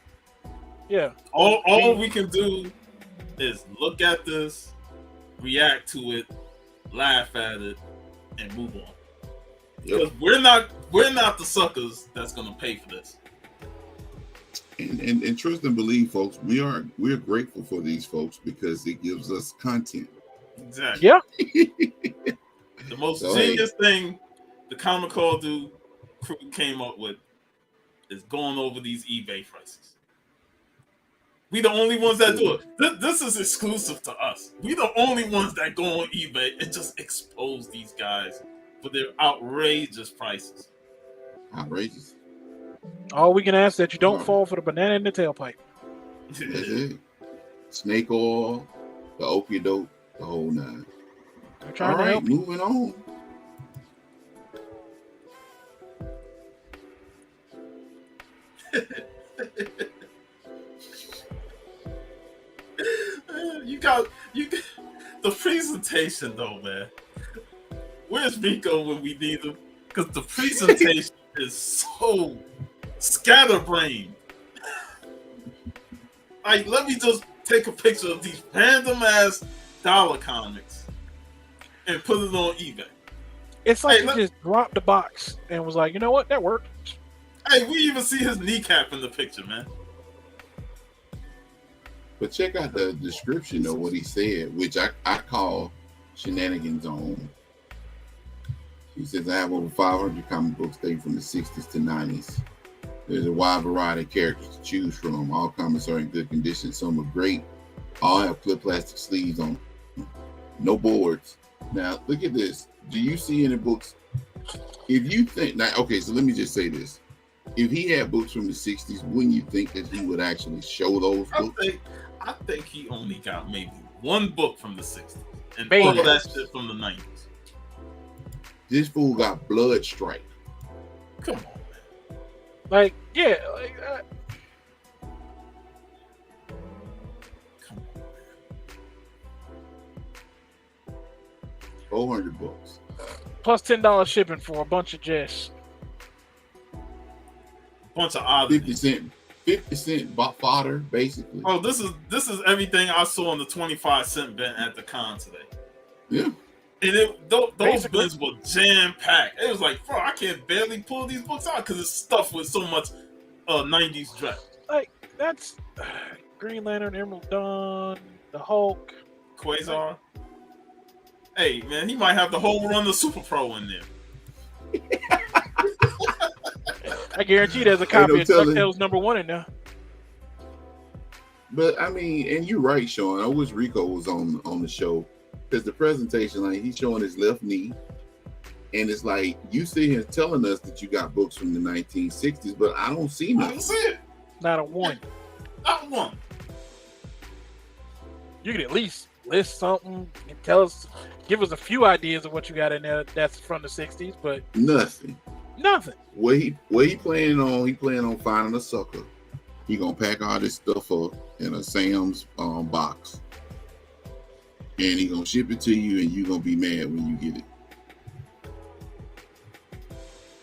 yeah. All we can do is look at this, react to it, laugh at it, and move on. Because we're not the suckers that's gonna pay for this. And trust and believe, folks, we're grateful for these folks because it gives us content. Exactly. Yeah. The most genius thing the Comic Call crew came up with is going over these eBay prices. We the only ones that do it. This is exclusive to us. We the only ones that go on eBay and just expose these guys for their outrageous prices. Outrageous. All we can ask that you don't fall for the banana in the tailpipe. That's it. Snake oil, the opiate dope, the whole nine. All right, moving on. You got the presentation though, man. Where's Rico when we need him? Because the presentation is so scatterbrained. Like, let me just take a picture of these random ass dollar comics and put it on eBay. It's like he just dropped the box and was like, you know what, that worked. Hey, we even see his kneecap in the picture, man. But check out the description of what he said, which I call shenanigans on. He says, I have over 500 comic books dating from the 60s to 90s. There's a wide variety of characters to choose from. All comics are in good condition. Some are great. All have flip plastic sleeves on. No boards. Now, look at this. Do you see any books? If you think, now, okay, so let me just say this. If he had books from the 60s, wouldn't you think that he would actually show those books? I think he only got maybe one book from the 60s and Baby. all of that shit from the 90s. This fool got blood strike. Come on, man. Like, yeah, like Come on, man. 400 books. plus $10 shipping for a bunch of Jess. Bunch of oddities. 50 cent fodder, basically. Oh, this is everything I saw on the 25-cent bin at the con today. Yeah. And those bins were jam-packed. It was like, bro, I can't barely pull these books out because it's stuffed with so much 90s dress. Like, that's Green Lantern, Emerald Dawn, the Hulk. Quasar. Hey, man, he might have the whole run of Super Pro in there. I guarantee there's a copy of DuckTales #1 in there. But I mean, and you're right, Sean. I wish Rico was on the show because the presentation, like he's showing his left knee, and it's like you sit here telling us that you got books from the 1960s, but I don't see nothing. I don't see it. Not a one. Not one. You could at least list something and tell us, give us a few ideas of what you got in there that's from the 60s, but Nothing. What he planning on? He planning on finding a sucker. He gonna pack all this stuff up in a Sam's box and he gonna ship it to you, and you gonna be mad when you get it.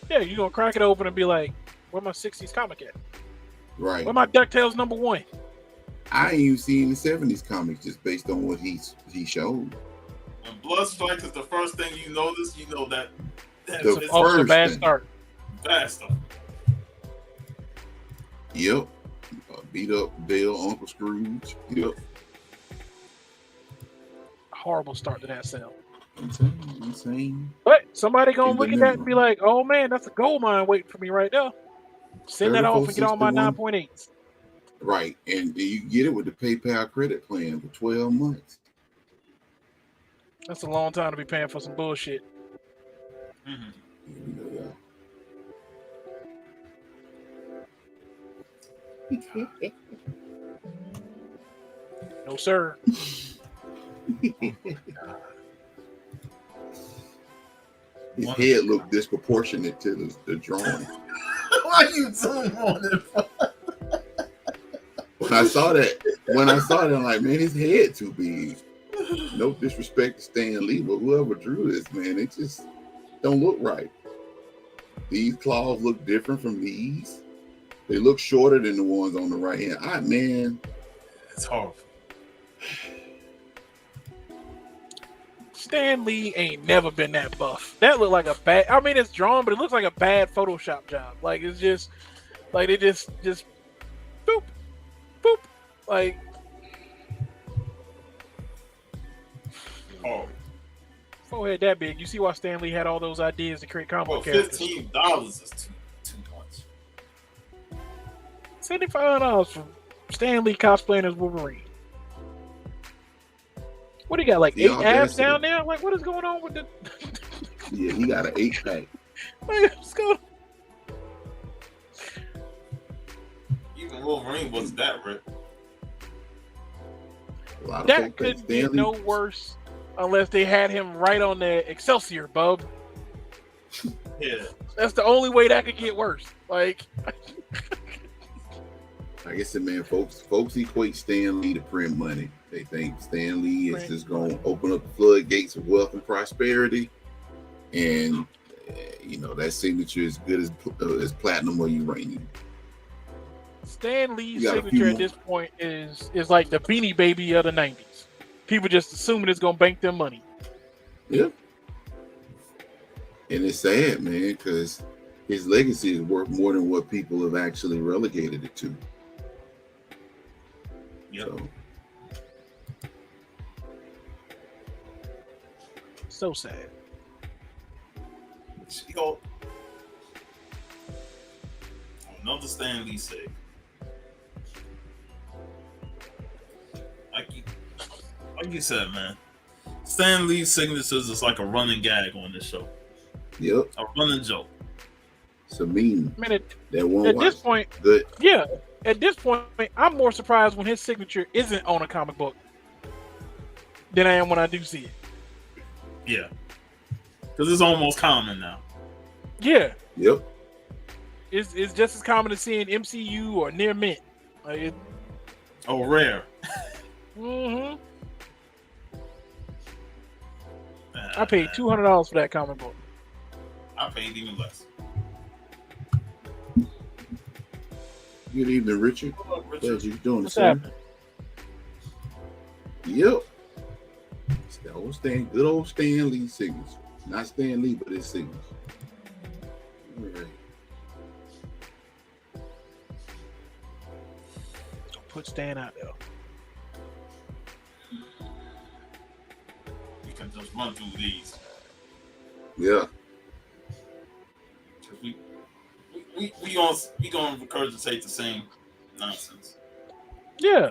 Yeah, you're gonna crack it open and be like, "Where my '60s comic at? Right. Where my DuckTales #1?" I ain't even seen the '70s comics just based on what he showed. When blood strikes is the first thing you notice, you know that's The Off to a first bad thing. start. bad stuff. Yep. Beat up Bill, Uncle Scrooge. Yep. Horrible start to that sale. Insane. But somebody gonna In the look at that and be memory. like, "Oh man, that's a gold mine waiting for me right there. Send that off and get all my 34.61. 9.8s." Right. And you get it with the PayPal credit plan for 12 months. That's a long time to be paying for some bullshit. Mm-hmm. Here we go, y'all. No sir. His head looked disproportionate to the drawing. Why you zoom on it? When I saw that, I'm like, man, his head too big. No disrespect to Stan Lee, but whoever drew this, man, it just don't look right. These claws look different from these. They look shorter than the ones on the right hand. Man, It's horrible. Stan Lee ain't never been that buff. That looked like a bad. I mean, it's drawn, but it looks like a bad Photoshop job. Like it's just, like they just boop, boop, like. Oh, Forehead that big. You see why Stan Lee had all those ideas to create comic well, book characters. $15 is too much. $75 for Stan Lee cosplaying as Wolverine. What do you got? Like Yeah, 8 abs down there? Like what is going on with the? yeah, he got an 8-pack. Like, what's going? Even Wolverine wasn't that ripped. A lot of That folk think could Stan get Lee- no worse unless they had him right on the Excelsior, bub. Yeah. That's the only way that could get worse. Like, Like I said, man, folks equate Stan Lee to print money. They think Stan Lee is just going to open up the floodgates of wealth and prosperity, and that signature is good as platinum or uranium. Stan Lee's You got a signature few at more. this point is like the Beanie Baby of the '90s. People just assuming it's gonna bank them money. Yep. And it's sad, man, because his legacy is worth more than what people have actually relegated it to. Yep. So sad. Yo, another Stan Lee sake. Like you said, man, Stan Lee's signatures is like a running gag on this show. Yep. A running joke. It's a meme. I mean, That one at watch. this point, Good. yeah. At this point, I'm more surprised when his signature isn't on a comic book than I am when I do see it. Yeah. Because it's almost common now. Yeah, Yep. it's just as common as seeing MCU or near mint. Like Oh, rare. mm-hmm. I paid $200 for that comic book. I paid even less. Good evening, Richard. What up, Richard? Glad you're doing What's the same. happening? Yep. It's the good old Stan Lee signature. Not Stan Lee, but his signature. All right. Put Stan out there. We can just run through these. Yeah. We gonna regurgitate the same nonsense. Yeah.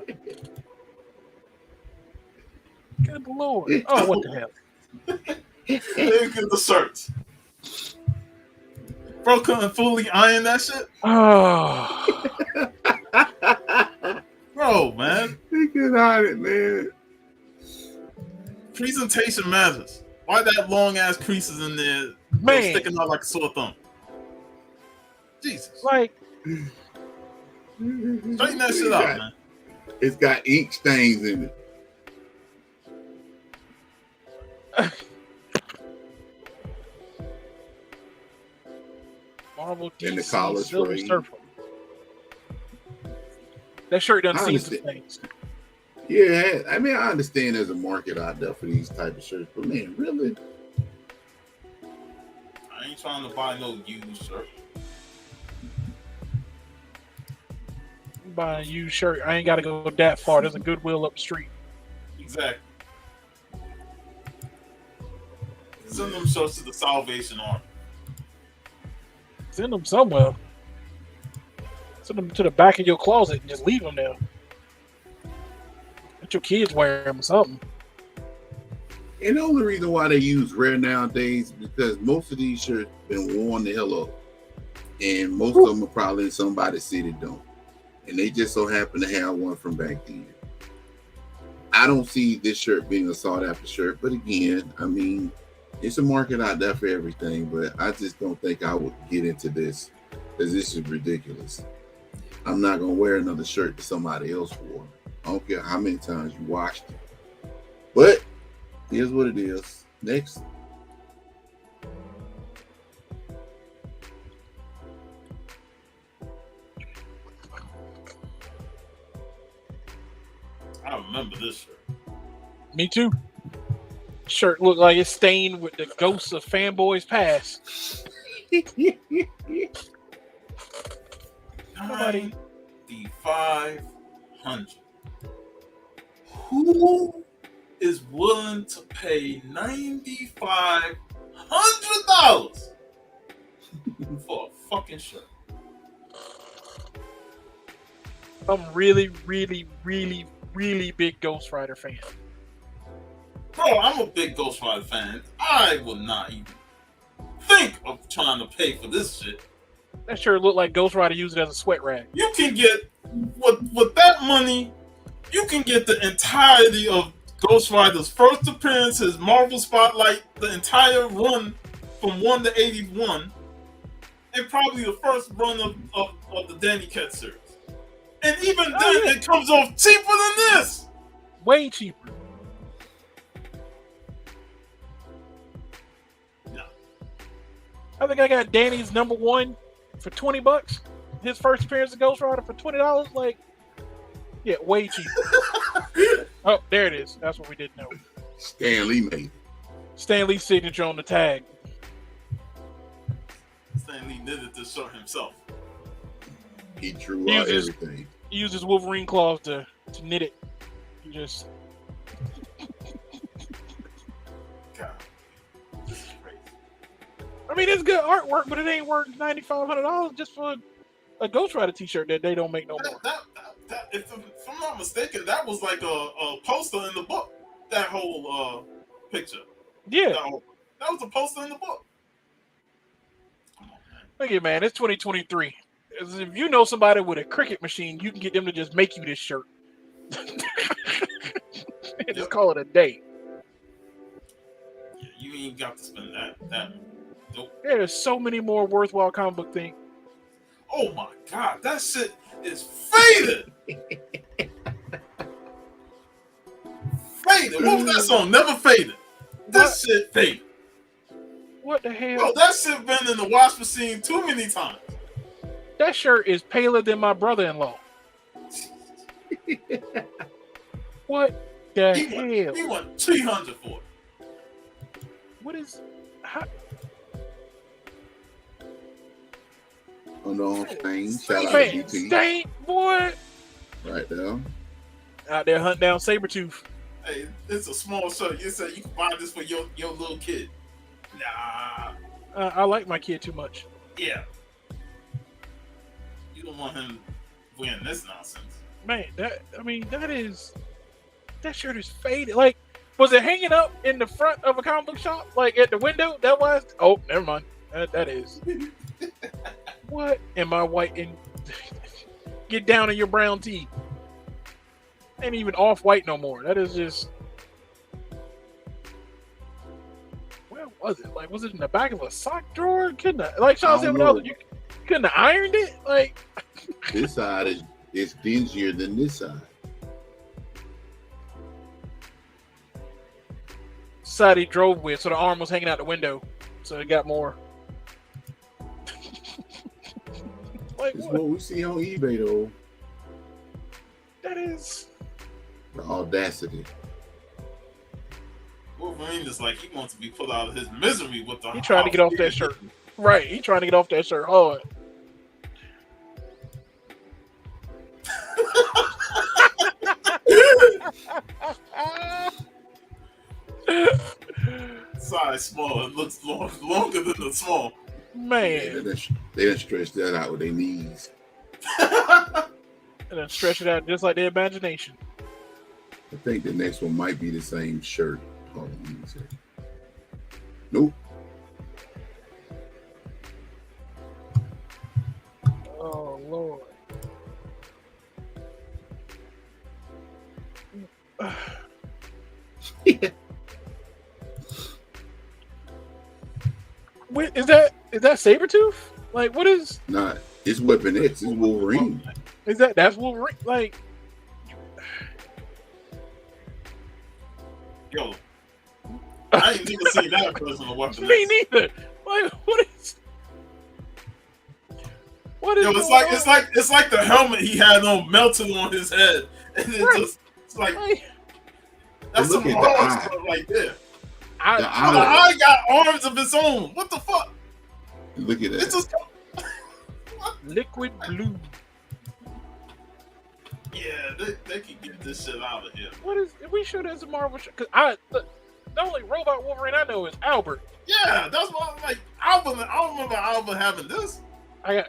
Good Lord. Oh, what the hell? Look at the shirts. Bro couldn't fully iron that shit. Oh. Bro, man. He can hide it, man. Presentation matters. Why that long ass creases in there Man. sticking out like a sore thumb? Jesus. Like, Straighten that shit out, man. It's got ink stains in it. Marvel, And the DC, collar Silver trade. Surfer. That shirt doesn't I seem some understand. things. Yeah, I mean, I understand there's a market out there for these type of shirts, but man, really? I ain't trying to buy no used shirt. Buy a used shirt. I ain't got to go that far. There's a Goodwill up the street. Exactly. Send them shirts to the Salvation Army. Send them somewhere. Send them to the back of your closet and just leave them there. Let your kids wear them or something. And the only reason why they use rare nowadays is because most of these shirts been worn the hell up. And most of them are probably in somebody's city don't. And they just so happen to have one from back then. I don't see this shirt being a sought after shirt, but again, I mean, it's a market out there for everything, but I just don't think I would get into this because this is ridiculous. I'm not gonna wear another shirt that somebody else wore. I don't care how many times you washed it. But here's what it is. Next. I remember this shirt. Me too. Shirt looked like it's stained with the ghosts of fanboys past. Nobody. 9,500. Who is willing to pay $9,500 for a fucking shirt? I'm really, really, really, really big Ghost Rider fan. Bro, I'm a big Ghost Rider fan. I would not even think of trying to pay for this shit. That shirt looked like Ghost Rider used it as a sweat rag. You can get, with that money, you can get the entirety of Ghost Rider's first appearance, his Marvel Spotlight, the entire run from 1 to 81, and probably the first run of the Danny Cat series. And even then, it comes off cheaper than this. Way cheaper. No. I think I got Danny's #1 for $20. His first appearance of Ghost Rider for $20. Like, yeah, way cheaper. Oh, there it is. That's what we didn't know. Stan Lee made it. Stan Lee's signature on the tag. Stan Lee did it to show himself. He drew He out uses- everything. He used his Wolverine claws to knit it. He just God, this is crazy. I mean, it's good artwork, but it ain't worth $9,500 just for a Ghost Rider T-shirt that they don't make no more. If I'm not mistaken, that was like a poster in the book. That whole picture. Yeah, That was a poster in the book. Come on, man. look at man, it's 2023. If you know somebody with a Cricut machine, you can get them to just make you this shirt. Just call it a day. Yeah, you ain't got to spend that. Nope. There's so many more worthwhile comic book things. Oh my god, that shit is faded. Faded. What was that song? Never faded. This shit faded. What the hell? Bro, that shit been in the wash machine too many times. That shirt is paler than my brother-in-law. What the hell? He went 300 for it. What is? How, On the own thing. Shout out to man, DT. Stain, boy. Right there. Out there hunting down Sabretooth. Hey, it's a small shirt. You said you can buy this for your little kid. Nah. I like my kid too much. Yeah. You don't want him wearing this nonsense. Man, that shirt is faded. Like, was it hanging up in the front of a comic book shop? Like at the window? That was never mind. That is. What am I white and get down in your brown tee? Ain't even off white no more. That is just. Where was it? Like, was it in the back of a sock drawer? Couldn't I, like Sean said, you couldn't have ironed it? Like, This side is dingier than this side. side he drove with, so the arm was hanging out the window, so it got more. This is what we see on eBay, though. That is The audacity. Wolverine is like he wants to be put out of his misery with the. he trying to get off that shirt. Right, he trying to get off that shirt hard. Size small. It looks longer than the small. Man, They done stretched that out with their knees. and then stretch it out just like their imagination. I think the next one might be the same shirt. Hold on, let me see. Nope. Oh Lord. Wait, is that Sabretooth? Like, what is? Nah, it's Weapon X. It's Wolverine. Is that's Wolverine? Like, Yo, I ain't never seen that person on Weapon me X. neither. Like, what is? What is? Yo, it's like the helmet he had on melted on his head, and it's like that's Look some at the hard eye. stuff right there. The The eye. eye got arms of its own. What the fuck? Look at It's that. just liquid blue? yeah, they can get this shit out of here. What is? We sure there's a Marvel show? Because the only robot Wolverine I know is Albert. Yeah, that's why I'm like Albert. I don't remember Albert having this. Man,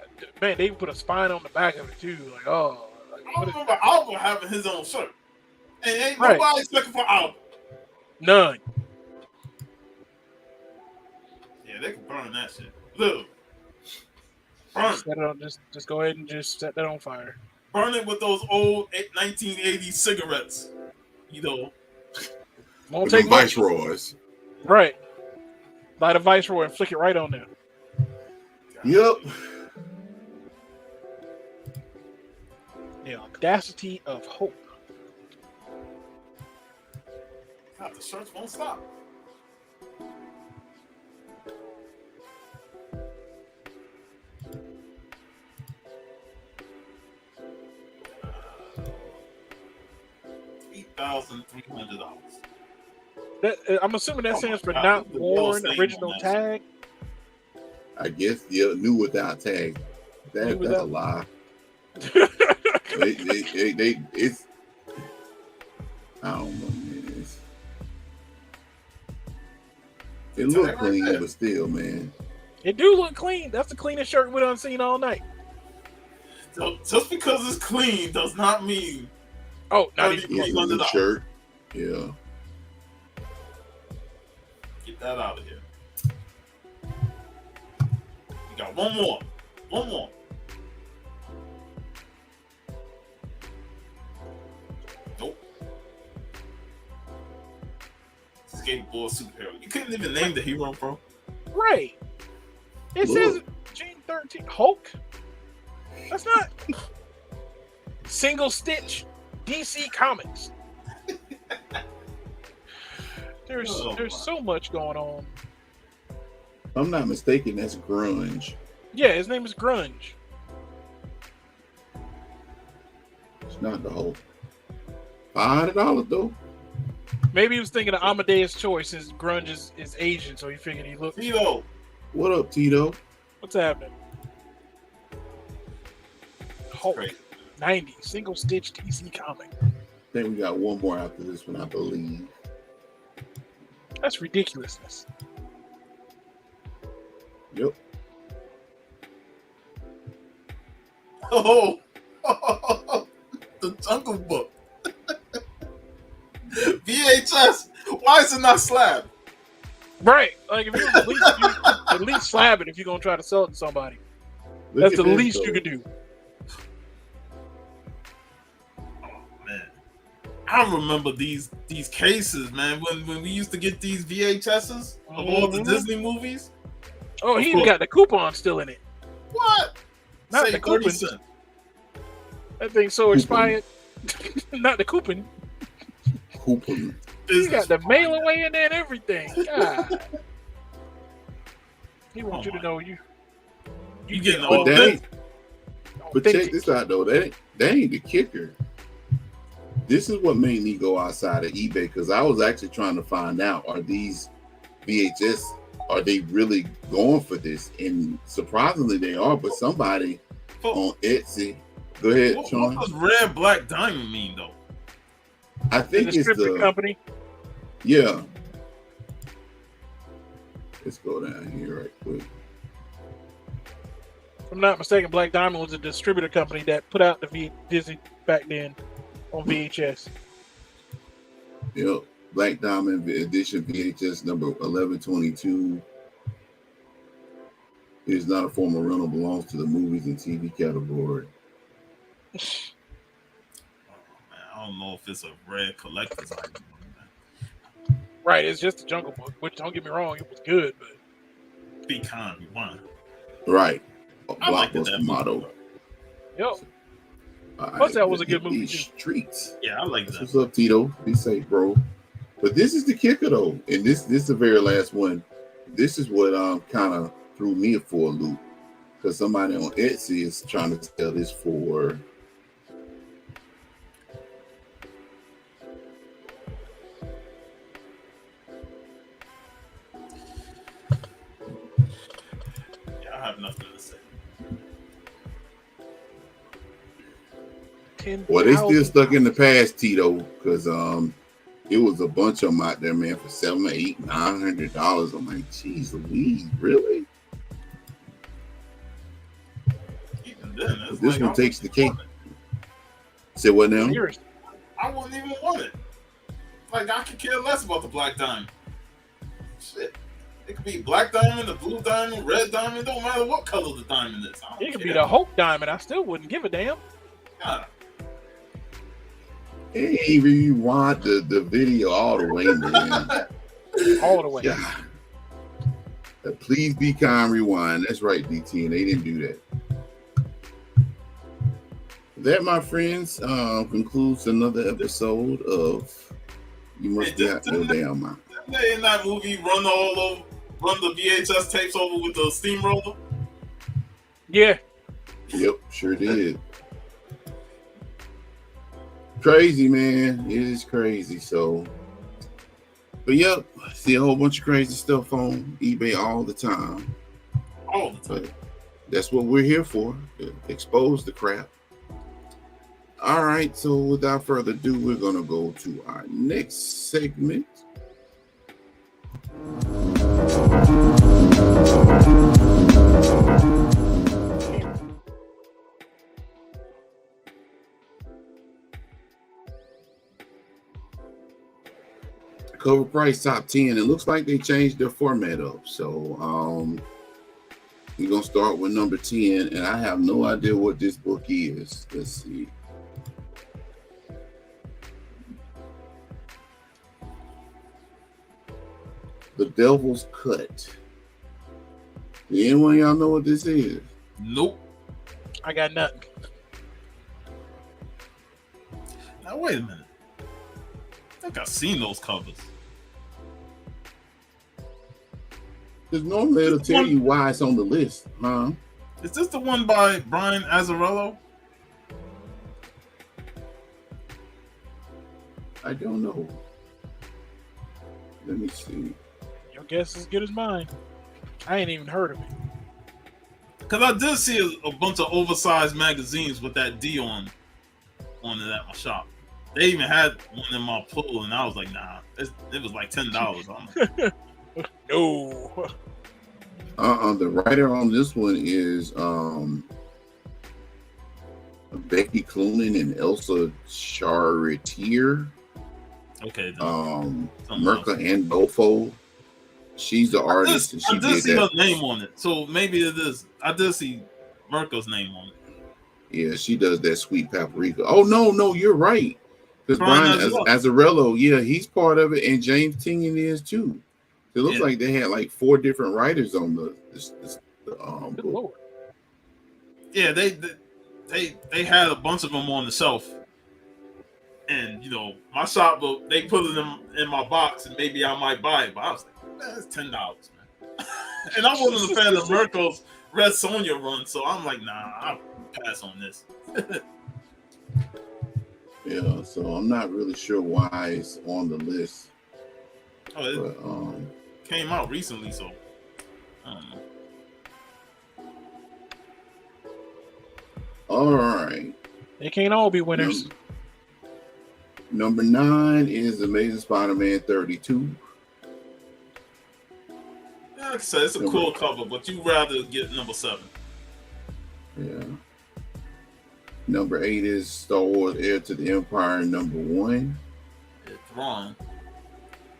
they even put a spine on the back of it too. Like, oh, like, I don't remember Albert having his own shirt. And ain't Right. nobody's looking for Albert. none. Yeah, they can burn that shit. Look. Burn. Set it on, just go ahead and just set that on fire. Burn it with those old 1980s cigarettes. You know. Won't With take the much. Viceroys. Right. Light a Viceroy and flick it right on there. Yep. The audacity of hope. God, the shirts won't stop. $8,300. I'm assuming that stands for God, not the worn yellow original stain on that tag. I guess new without tag. New That's a without- lie. It's I don't know, man. It It's look right clean, there. but still, man. It do look clean. That's the cleanest shirt we done seen all night. So just because it's clean does not mean Oh, not Oh, even yeah. It's close. a new shirt. Yeah. get that out of here. You got one more. One more. Nope. Skateboard superhero. You couldn't even name the hero, bro. Right. It Look. says June 13th. Hulk? That's not single stitch DC Comics. There's Oh, my. so much going on. If I'm not mistaken, that's grunge. Yeah, his name is Grunge. It's not the whole. $500 though. Maybe he was thinking of Amadeus Choice since Grunge is Asian, so he figured he looked. Tito. What up, Tito? What's happening? Hulk Crazy. 90 single stitch DC comic. I think we got one more after this one, I believe. That's ridiculousness. Yep. Oh, the Jungle Book. VHS. Why is it not slab? Right. Like if you at least slab it if you're gonna try to sell it to somebody. Look That's at the this, least though. you could do. Oh man, I remember these cases, man. When we used to get these VHSs of all the Mhm. Disney movies. Oh, he even got the coupon still in it. What? Not Say the 30 coupon. cents. That thing's so expired. Not the coupon. Coupon. He got the mail away in there and everything. God. He wants Oh you to my. know you You getting But all that this? ain't, But check this out though. That ain't the kicker. This is what made me go outside of eBay because I was actually trying to find out, are these VHS, are they really going for this? And surprisingly they are, but somebody on Etsy. Go ahead, Sean. What does red black diamond mean though? I think it's the company. Yeah. Let's go down here right quick. If I'm not mistaken, Black Diamond was a distributor company that put out the Disney back then on VHS. Yep. Black Diamond edition VHS number 1122 is not a form of rental, belongs to the movies and TV category. I don't know if it's a red collector's item. Right, it's just a Jungle Book, which don't get me wrong, it was good, but Be kind, one. Right. I like that motto. Yo. Plus, that was a good movie. Streets. Yeah, I like that. What's up, Tito? Be safe, bro. But this is the kicker, though, and this is the very last one. This is what kind of threw me for a loop because somebody on Etsy is trying to sell this for. I have nothing to say. Well, they still stuck in the past, Tito, because it was a bunch of them out there, man, for $700, $800, $900. I'm like, geez, Louise, really? Even then, this one takes the cake. Say what now? I wouldn't even want it. Like, I could care less about the black diamond. Shit. It could be black diamond, the blue diamond, red diamond. Don't matter what color the diamond is. It could be the Hope diamond. I still wouldn't give a damn. God. Hey, rewind the video all the way, man. All the way. Yeah. Please be kind, rewind. That's right, DT, and they didn't do that. That, my friends, concludes another episode of You Must Be Out Your Damn Mind. In that movie, run the VHS tapes over with the steamroller. Yeah. Yep, sure did. Crazy, man. It is crazy. So, but yep, see a whole bunch of crazy stuff on eBay all the time. All the time. But that's what we're here for, to expose the crap. All right, so without further ado, we're going to go to our next segment. Cover price top 10. It looks like they changed their format up. So we're going to start with number 10, and I have no idea what this book is. Let's see. The Devil's Cut. Do anyone of y'all know what this is? Nope. I got nothing. Now, wait a minute. I think I've seen those covers. Because normally it'll tell you why it's on the list, huh? Is this the one by Brian Azzarello? I don't know. Let me see. Your guess is as good as mine. I ain't even heard of it. Because I did see a bunch of oversized magazines with that D on it at my shop. They even had one in my pull, and I was like, nah. It was like $10 on it. No. The writer on this one is Becky Cloonan and Elsa Charretier. Okay. Merca Andolfo. She's the artist. I did see her name on it, so maybe it is. I did see Merca's name on it. Yeah, she does that Sweet Paprika. Oh no, you're right. Because Brian Azzarello, yeah, he's part of it, and James Tinian is too. It looks like they had like 4 different writers on the book. Yeah, they had a bunch of them on the shelf, and my shop, they put them in my box, and maybe I might buy it, but I was like, man, it's $10, man. And I wasn't a fan of Merkel's Red Sonja run, so I'm like, nah, pass on this. Yeah, so I'm not really sure why it's on the list. Oh, it But came out recently, so I don't know. all right. They can't all be winners. Number 9 is Amazing Spider-Man 32. Yeah, like I said, it's a cool cover, but you'd rather get number 7. Yeah. Number 8 is Star Wars Heir to the Empire, number 1. It's wrong.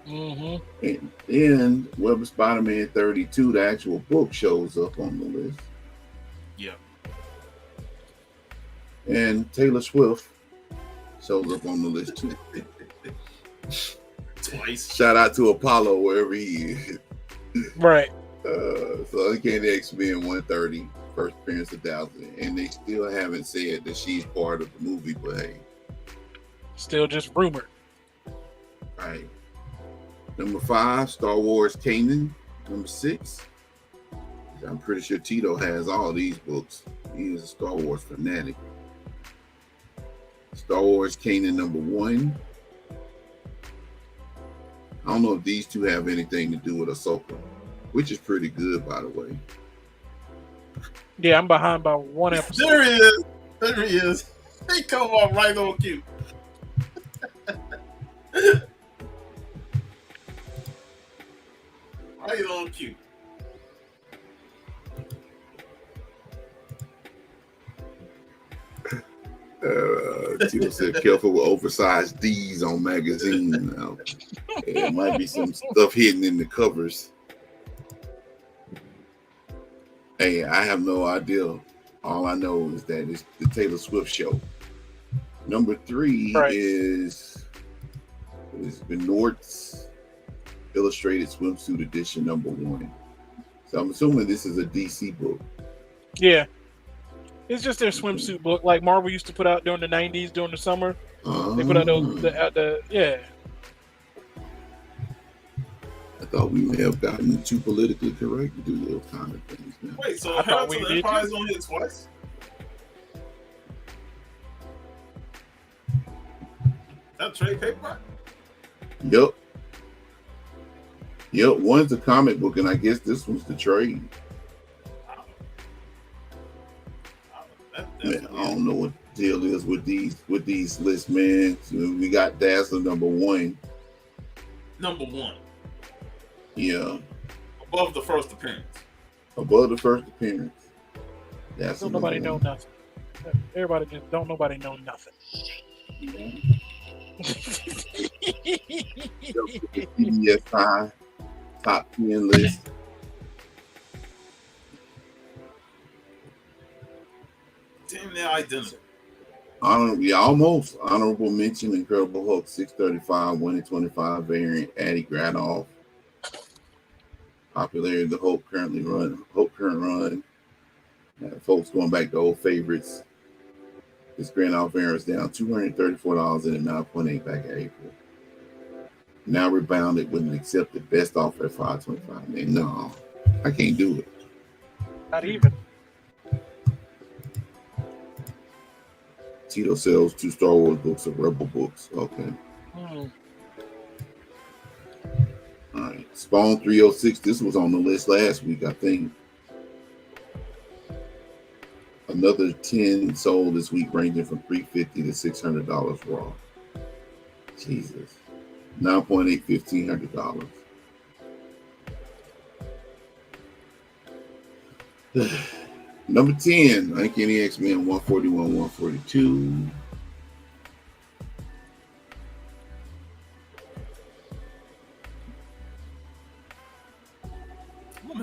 Mm-hmm. And then Web of Spider-Man 32, the actual book, shows up on the list. Yeah. And Taylor Swift shows up on the list too. Twice. Shout out to Apollo wherever he is. Right. So Uncanny X-Men 130, first appearance of Thousand, and they still haven't said that she's part of the movie, but hey. Still just rumored. Right. Number 5, Star Wars Kanan. Number 6. I'm pretty sure Tito has all these books. He is a Star Wars fanatic. Star Wars Kanan number 1. I don't know if these two have anything to do with Ahsoka, which is pretty good, by the way. Yeah, I'm behind by one episode. There he is. There he is. He come up right on cue. Right on cue. Tito said, careful with oversized D's on magazine. Now, there might be some stuff hidden in the covers. Hey, I have no idea. All I know is that it's the Taylor Swift show. Number 3 is Benoit's Illustrated Swimsuit Edition number 1. So I'm assuming this is a DC book. Yeah. It's just their swimsuit book, like Marvel used to put out during the 90s, during the summer. They put out those, yeah. I thought we may have gotten too politically correct to do those kind of things now. Wait, so I Hair thought to we the did Empire too. is on here twice? That trade paperback? Yep. One's a comic book, and I guess this one's the trade. Man, I don't know what the deal is with these lists, man. So we got Dazzler number 1. Number 1. Yeah. Above the first appearance. Above the first appearance. That's Don't nobody know nothing. Everybody just don't nobody know nothing. CBS top 10 list. Damn, they're identical. Almost honorable mention: Incredible Hulk 635 1/25 variant, Addy Gradoff. Popularity of the Hulk current run. Folks going back to old favorites. This Gradoff variant is down $234 in a 9.8 back in April. Now rebounded with an accepted best offer at $525. Man, no, I can't do it. Not even. Tito sells 2 Star Wars books of Rebel books. Okay. All right. Spawn 306. This was on the list last week, I think. Another 10 sold this week, ranging from $350 to $600 raw. Jesus. 9.8, $1,500. Number 10, Uncanny X-Men 141, 142.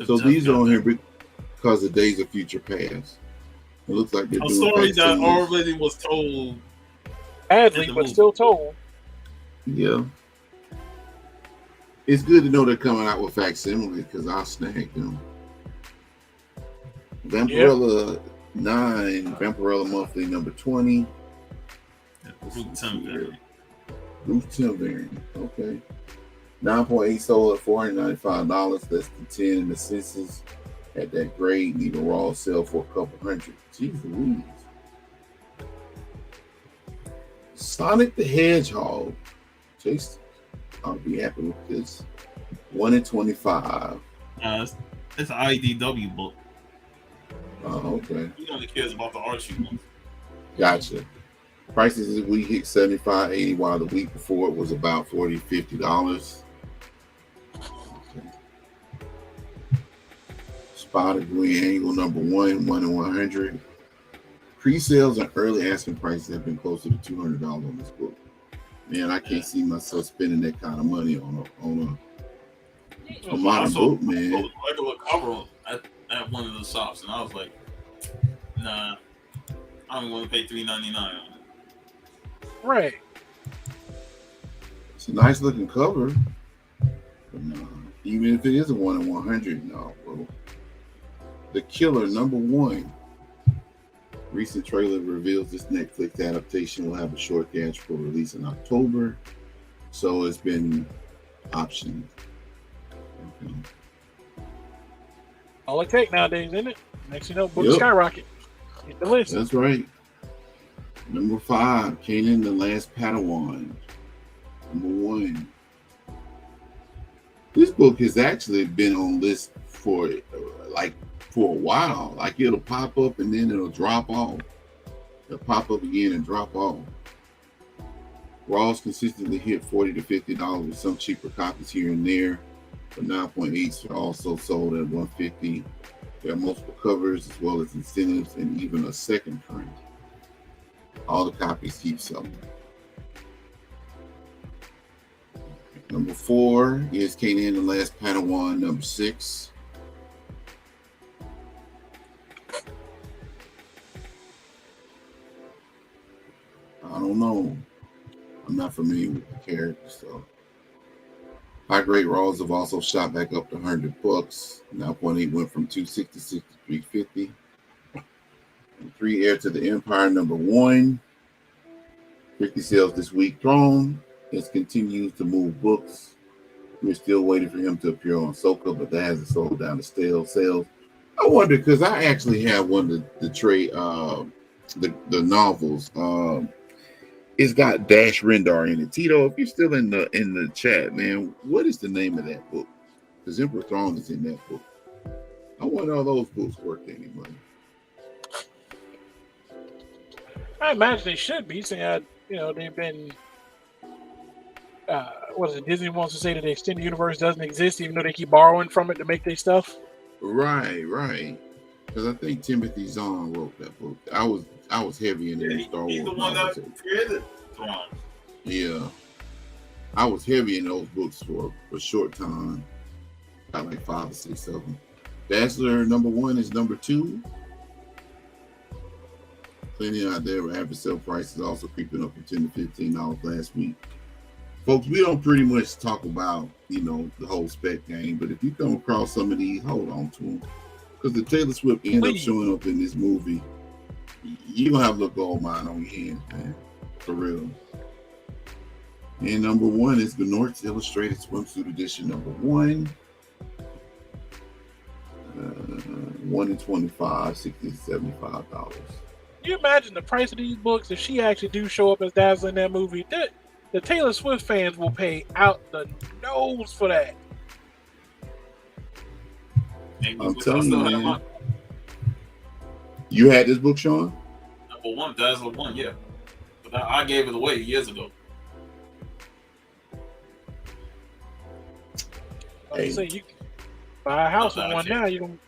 So these are on here because of Days of Future Past. It looks like they're A doing story that facsimiles. already was told. Badly, in the but movie. still told. Yeah. It's good to know they're coming out with facsimiles because I'll snag them. Vampirella 9, Vampirella Monthly number 20. Root 10 variant. Root 10 variant. Okay. 9.8 sold at $495, less than 10 in the census. At that grade, need a raw sale for a couple hundred. Jeez Louise. Sonic the Hedgehog. Chase, I'll be happy with this. 1 in 25. It's an IDW book. Oh, okay. He only cares about the Archie ones. Gotcha. Prices this week hit $75.80, while the week before it was about $40, $50. Okay. Spotted Green Angle number 1, 1 in 100. Pre-sales and early asking prices have been closer to $200 on this book. Man, I can't see myself spending that kind of money on a modern book, man. I saw a regular cover at one of the shops, and I was like, nah, I'm going to pay $3.99 on it. Right. It's a nice looking cover. But no, even if it is a 1 in 100, no, bro. The Killer number 1. Recent trailer reveals this Netflix adaptation will have a short theatrical release in October. So it's been optioned. Okay. All it takes nowadays, isn't it? Next you know, book skyrocket. Hit the list. That's right. Number 5, Kanan the Last Padawan. Number 1. This book has actually been on list for a while. Like it'll pop up and then it'll drop off. It'll pop up again and drop off. Raws consistently hit $40 to $50 with some cheaper copies here and there. But 9.8s are also sold at $150. There are multiple covers as well as incentives and even a second print. All the copies keep selling. Number 4 is Kanan the Last Padawan, number 6. I don't know. I'm not familiar with the character, so. High grade Raws have also shot back up to $100. 9.8 went from $266 to $350. And 3 Heir to the Empire, number 1. 50 sales this week. Throne has continued to move books. We're still waiting for him to appear on Soka, but that hasn't sold down to stale sales. I wonder, because I actually have one of the trade, the novels. It's got Dash Rendar in it. Tito, if you're still in the chat, man, what is the name of that book? Because Emperor Throne is in that book. I wonder how those books work anyway. I imagine they should be, saying they've been. What is it? Disney wants to say that the extended universe doesn't exist, even though they keep borrowing from it to make their stuff. Right. Because I think Timothy Zahn wrote that book. I was heavy in the Star Wars. He's the one that created Thrawn. Yeah. I was heavy in those books for a short time. Got like 5 or 6 of them. Bachelor number 1 is number 2. Plenty out there. Average sale prices also creeping up from $10 to $15 last week. Folks, we don't pretty much talk about, the whole spec game, but if you come across some of these, hold on to them. Because the Taylor Swift end up showing up in this movie, you're going to have a little gold mine on your hands, man. For real. And number 1 is the North Illustrated Swimsuit Edition number 1. 1 in 25, $60 to $75. Can you imagine the price of these books if she actually do show up as Dazzler in that movie? The Taylor Swift fans will pay out the nose for that. I'm telling you, man. You had this book, Sean? Number 1, Dazzler 1, yeah. But I gave it away years ago. Hey. So you can buy a house with one now. You don't.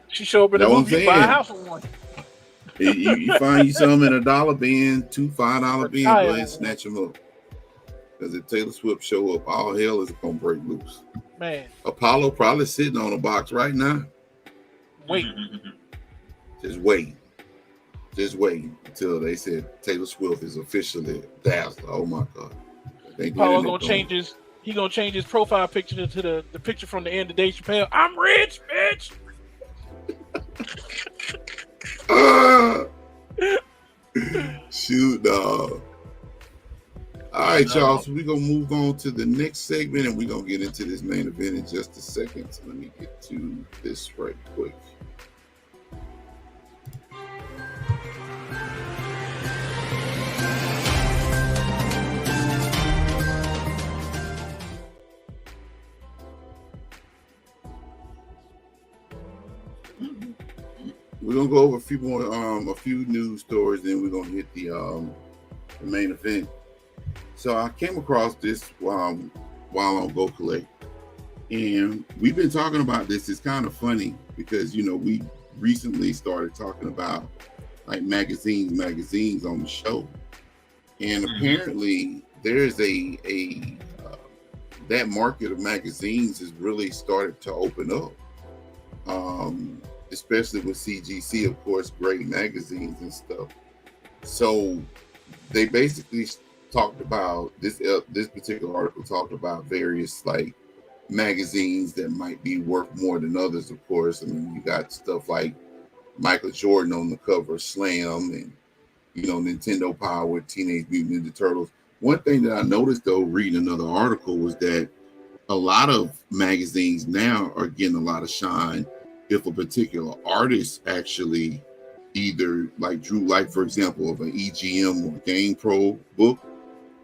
She show up in the movie, you buy a house with one. You find you some in a dollar bin, 2 $5 bins, go ahead and snatch them up. Because if Taylor Swift show up, all hell is gonna break loose. Man, Apollo probably sitting on a box right now. Wait. Just wait until they said Taylor Swift is officially Dazzler. Oh my God. Apollo gonna change his. He gonna change his profile picture to the picture from the end of Dave Chappelle. I'm rich, bitch. Shoot, dog. All right, y'all. So we're gonna move on to the next segment, and we're gonna get into this main event in just a second. So let me get to this right quick. we're gonna go over a few more, a few news stories, then we're gonna hit the main event. So I came across this while on Go Collect, and we've been talking about this. It's kind of funny because we recently started talking about like magazines on the show, and apparently there's a that market of magazines has really started to open up, especially with CGC, of course, great magazines and stuff. So they basically talked about this particular article talked about various like magazines that might be worth more than others. Of course, I mean, you got stuff like Michael Jordan on the cover of Slam, and Nintendo Power with Teenage Mutant Ninja Turtles. One thing that I noticed though, reading another article, was that a lot of magazines now are getting a lot of shine if a particular artist actually either like drew, like for example, of an EGM or Game Pro book.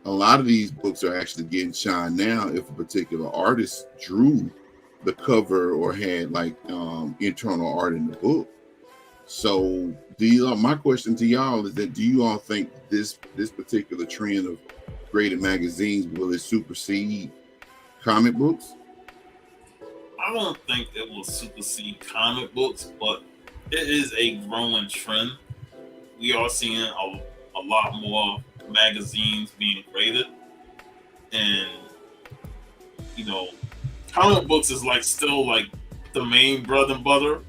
A lot of these books are actually getting shine now if a particular artist drew the cover or had like internal art in the book. So my question to y'all is that, do you all think this particular trend of graded magazines, will it supersede comic books? I don't think it will supersede comic books, but it is a growing trend. We are seeing a lot more magazines being graded, and comic books is like still like the main bread and butter,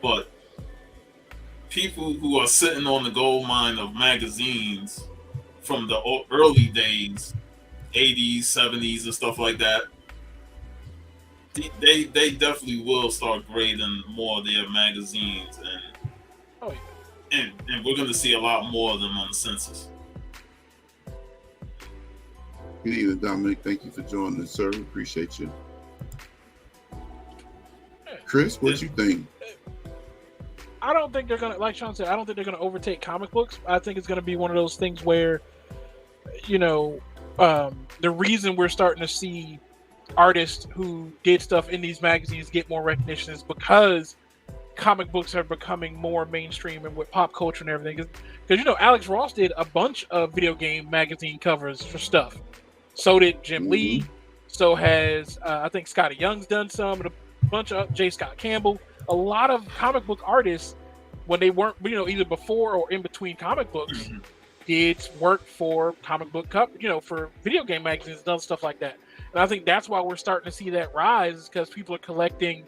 but people who are sitting on the gold mine of magazines from the early days, 80s, 70s, and stuff like that, they definitely will start grading more of their magazines, and we're going to see a lot more of them on the census. Good evening, Dominic. Thank you for joining us, sir. Appreciate you. Chris, what you think? I don't think they're gonna, like Sean said, I don't think they're gonna overtake comic books. I think it's gonna be one of those things where, the reason we're starting to see artists who did stuff in these magazines get more recognition is because comic books are becoming more mainstream and with pop culture and everything. Because Alex Ross did a bunch of video game magazine covers for stuff. So did Jim Lee. So has I think Scotty Young's done some, and a bunch of J. Scott Campbell. A lot of comic book artists, when they weren't, either before or in between comic books, did work for comic book for video game magazines and other stuff like that. And I think that's why we're starting to see that rise, because people are collecting.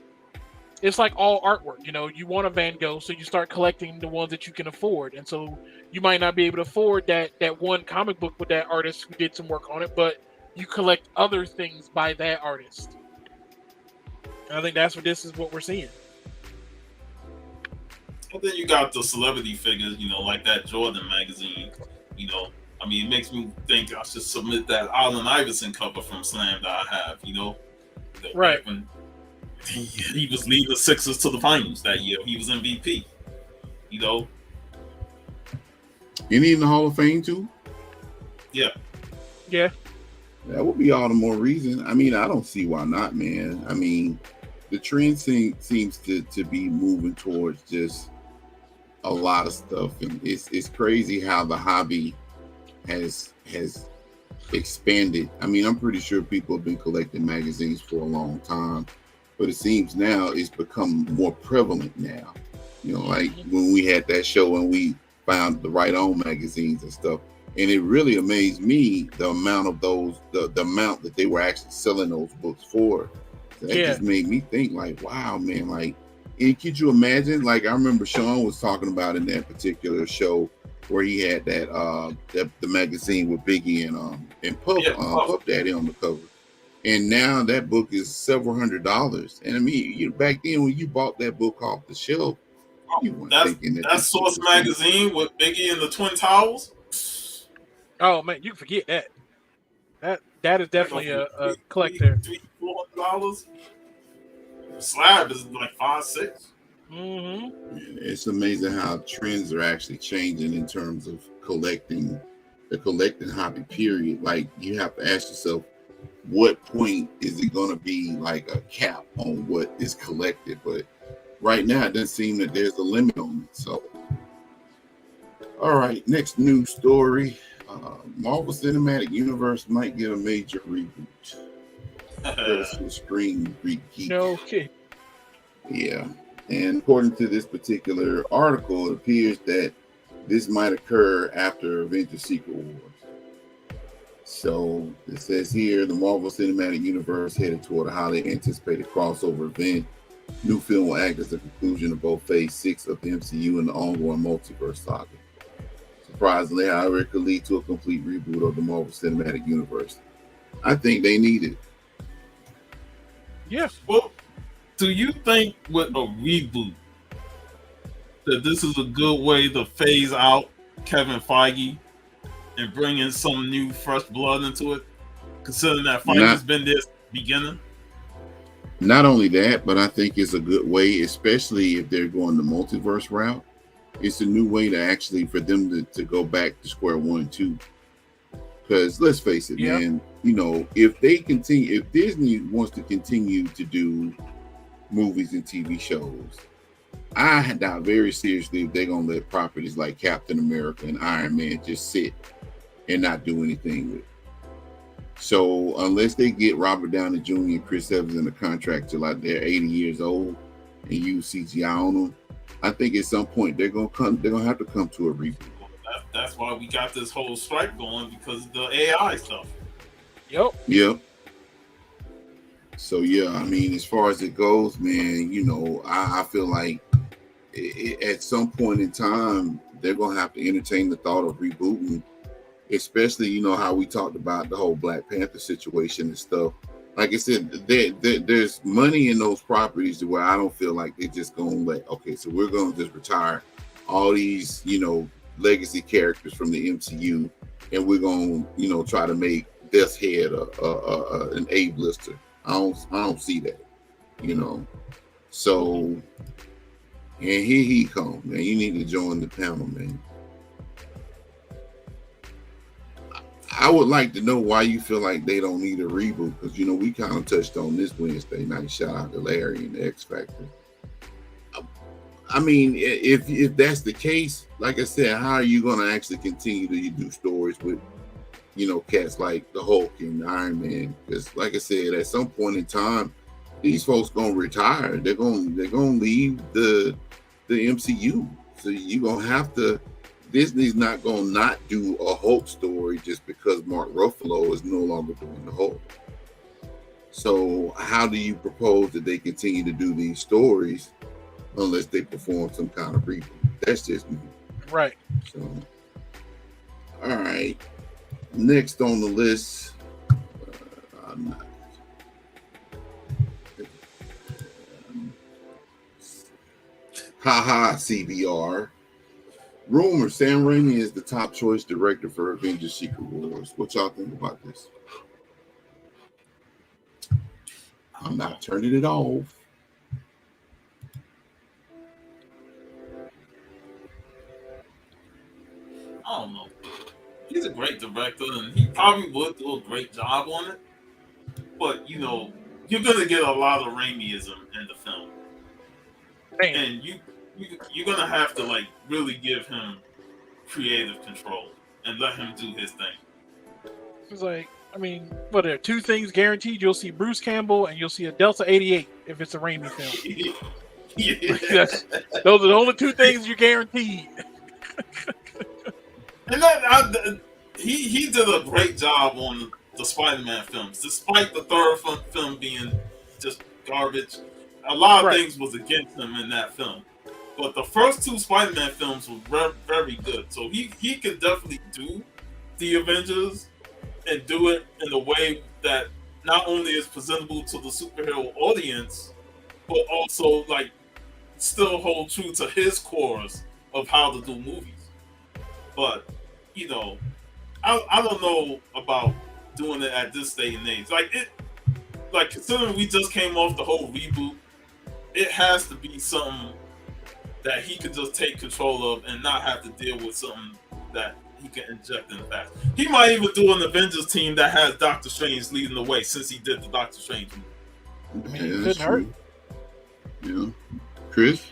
It's like all artwork, you want a Van Gogh, so you start collecting the ones that you can afford. And so you might not be able to afford that one comic book with that artist who did some work on it, but you collect other things by that artist. And I think that's what we're seeing. And then you got the celebrity figures, like that Jordan magazine. It makes me think I should submit that Allen Iverson cover from Slam that I have, Right. When he was leading the Sixers to the finals that year. He was MVP, Isn't he in the Hall of Fame too? Yeah. Yeah. That would be all the more reason. I mean, I don't see why not, man. I mean, the trend seems to be moving towards just a lot of stuff, and it's crazy how the hobby has expanded. I mean, I'm pretty sure people have been collecting magazines for a long time, but it seems now it's become more prevalent now. Like when we had that show and we found the Right On magazines and stuff, and it really amazed me the amount of those, the amount that they were actually selling those books for. That just made me think, like, wow, man, like, and could you imagine? Like, I remember Sean was talking about in that particular show where he had that the magazine with Biggie and Puff Daddy on the cover, and now that book is several $100s. And I mean, back then when you bought that book off the shelf, you weren't thinking that Source magazine with Biggie and the Twin Towers. Oh man, you can forget that. That is definitely a collector. $400. Slab is like $5-6. It's amazing how trends are actually changing in terms of collecting, the collecting hobby, period. Like, you have to ask yourself, what point is it going to be like a cap on what is collected? But right now it doesn't seem that there's a limit on it. So, all right, next news story. Marvel Cinematic Universe might get a major reboot. Versus Screen Geek. No kidding. Yeah. And according to this particular article, it appears that this might occur after Avengers Secret Wars. So it says here the Marvel Cinematic Universe headed toward a highly anticipated crossover event. New film will act as the conclusion of both Phase 6 of the MCU and the ongoing multiverse saga. Surprisingly, however, it could lead to a complete reboot of the Marvel Cinematic Universe. I think they need it. Yeah. Well, do you think with a reboot that this is a good way to phase out Kevin Feige and bring in some new fresh blood into it, considering that Feige's been there beginning? Not only that, but I think it's a good way, especially if they're going the multiverse route. It's a new way to actually for them to go back to square one too. Because let's face it, man, you know, if Disney wants to continue to do movies and TV shows, I doubt very seriously if they're gonna let properties like Captain America and Iron Man just sit and not do anything with it. So unless they get Robert Downey Jr. and Chris Evans in a contract till like they're 80 years old and use CGI on them, I think at some point they're gonna have to come to a reboot. That's why we got this whole strike going, because of the AI stuff. Yep. So yeah, I mean, as far as it goes, man, you know, I feel like at some point in time they're gonna have to entertain the thought of rebooting, especially, you know, how we talked about the whole Black Panther situation and stuff. Like I said, there's money in those properties to where I don't feel like they're just gonna let, okay, so we're gonna just retire all these, you know, legacy characters from the MCU, and we're gonna, you know, try to make this head an A-lister. I don't see that, you know. So, and here he comes, man. You need to join the panel, man. I would like to know why you feel like they don't need a reboot, because, you know, we kind of touched on this Wednesday night. Shout out to Larry and the X Factor. I mean, if that's the case, like I said, how are you going to actually continue to do stories with, you know, cats like the Hulk and Iron Man? Because, like I said, at some point in time, these folks going to retire. They're going to leave the MCU. So you're going to have to. Disney's not going to not do a Hulk story just because Mark Ruffalo is no longer doing the Hulk. So how do you propose that they continue to do these stories unless they perform some kind of reboot? That's just me. Right. So, all right. Next on the list, haha, CBR. Rumor: Sam Raimi is the top choice director for Avengers Secret Wars. What y'all think about this? I'm not turning it off. I don't know. He's a great director, and he probably would do a great job on it. But, you know, you're gonna get a lot of Raimiism in the film, and you're gonna have to like really give him creative control and let him do his thing. It's like, I mean, what are two things guaranteed? You'll see Bruce Campbell and you'll see a Delta 88 if it's a Raimi film. Yeah. Those are the only two things you're guaranteed. And he did a great job on the Spider-Man films, despite the third film being just garbage. A lot of things was against him in that film, but the first two Spider-Man films were very good. So he could definitely do the Avengers and do it in a way that not only is presentable to the superhero audience, but also like still hold true to his cores of how to do movies. But you know, I don't know about doing it at this day and age. Like considering we just came off the whole reboot, it has to be something that he could just take control of and not have to deal with something that he can inject in the past. He might even do an Avengers team that has Doctor Strange leading the way, since he did the Doctor Strange movie. I mean, it couldn't hurt. Yeah. Chris?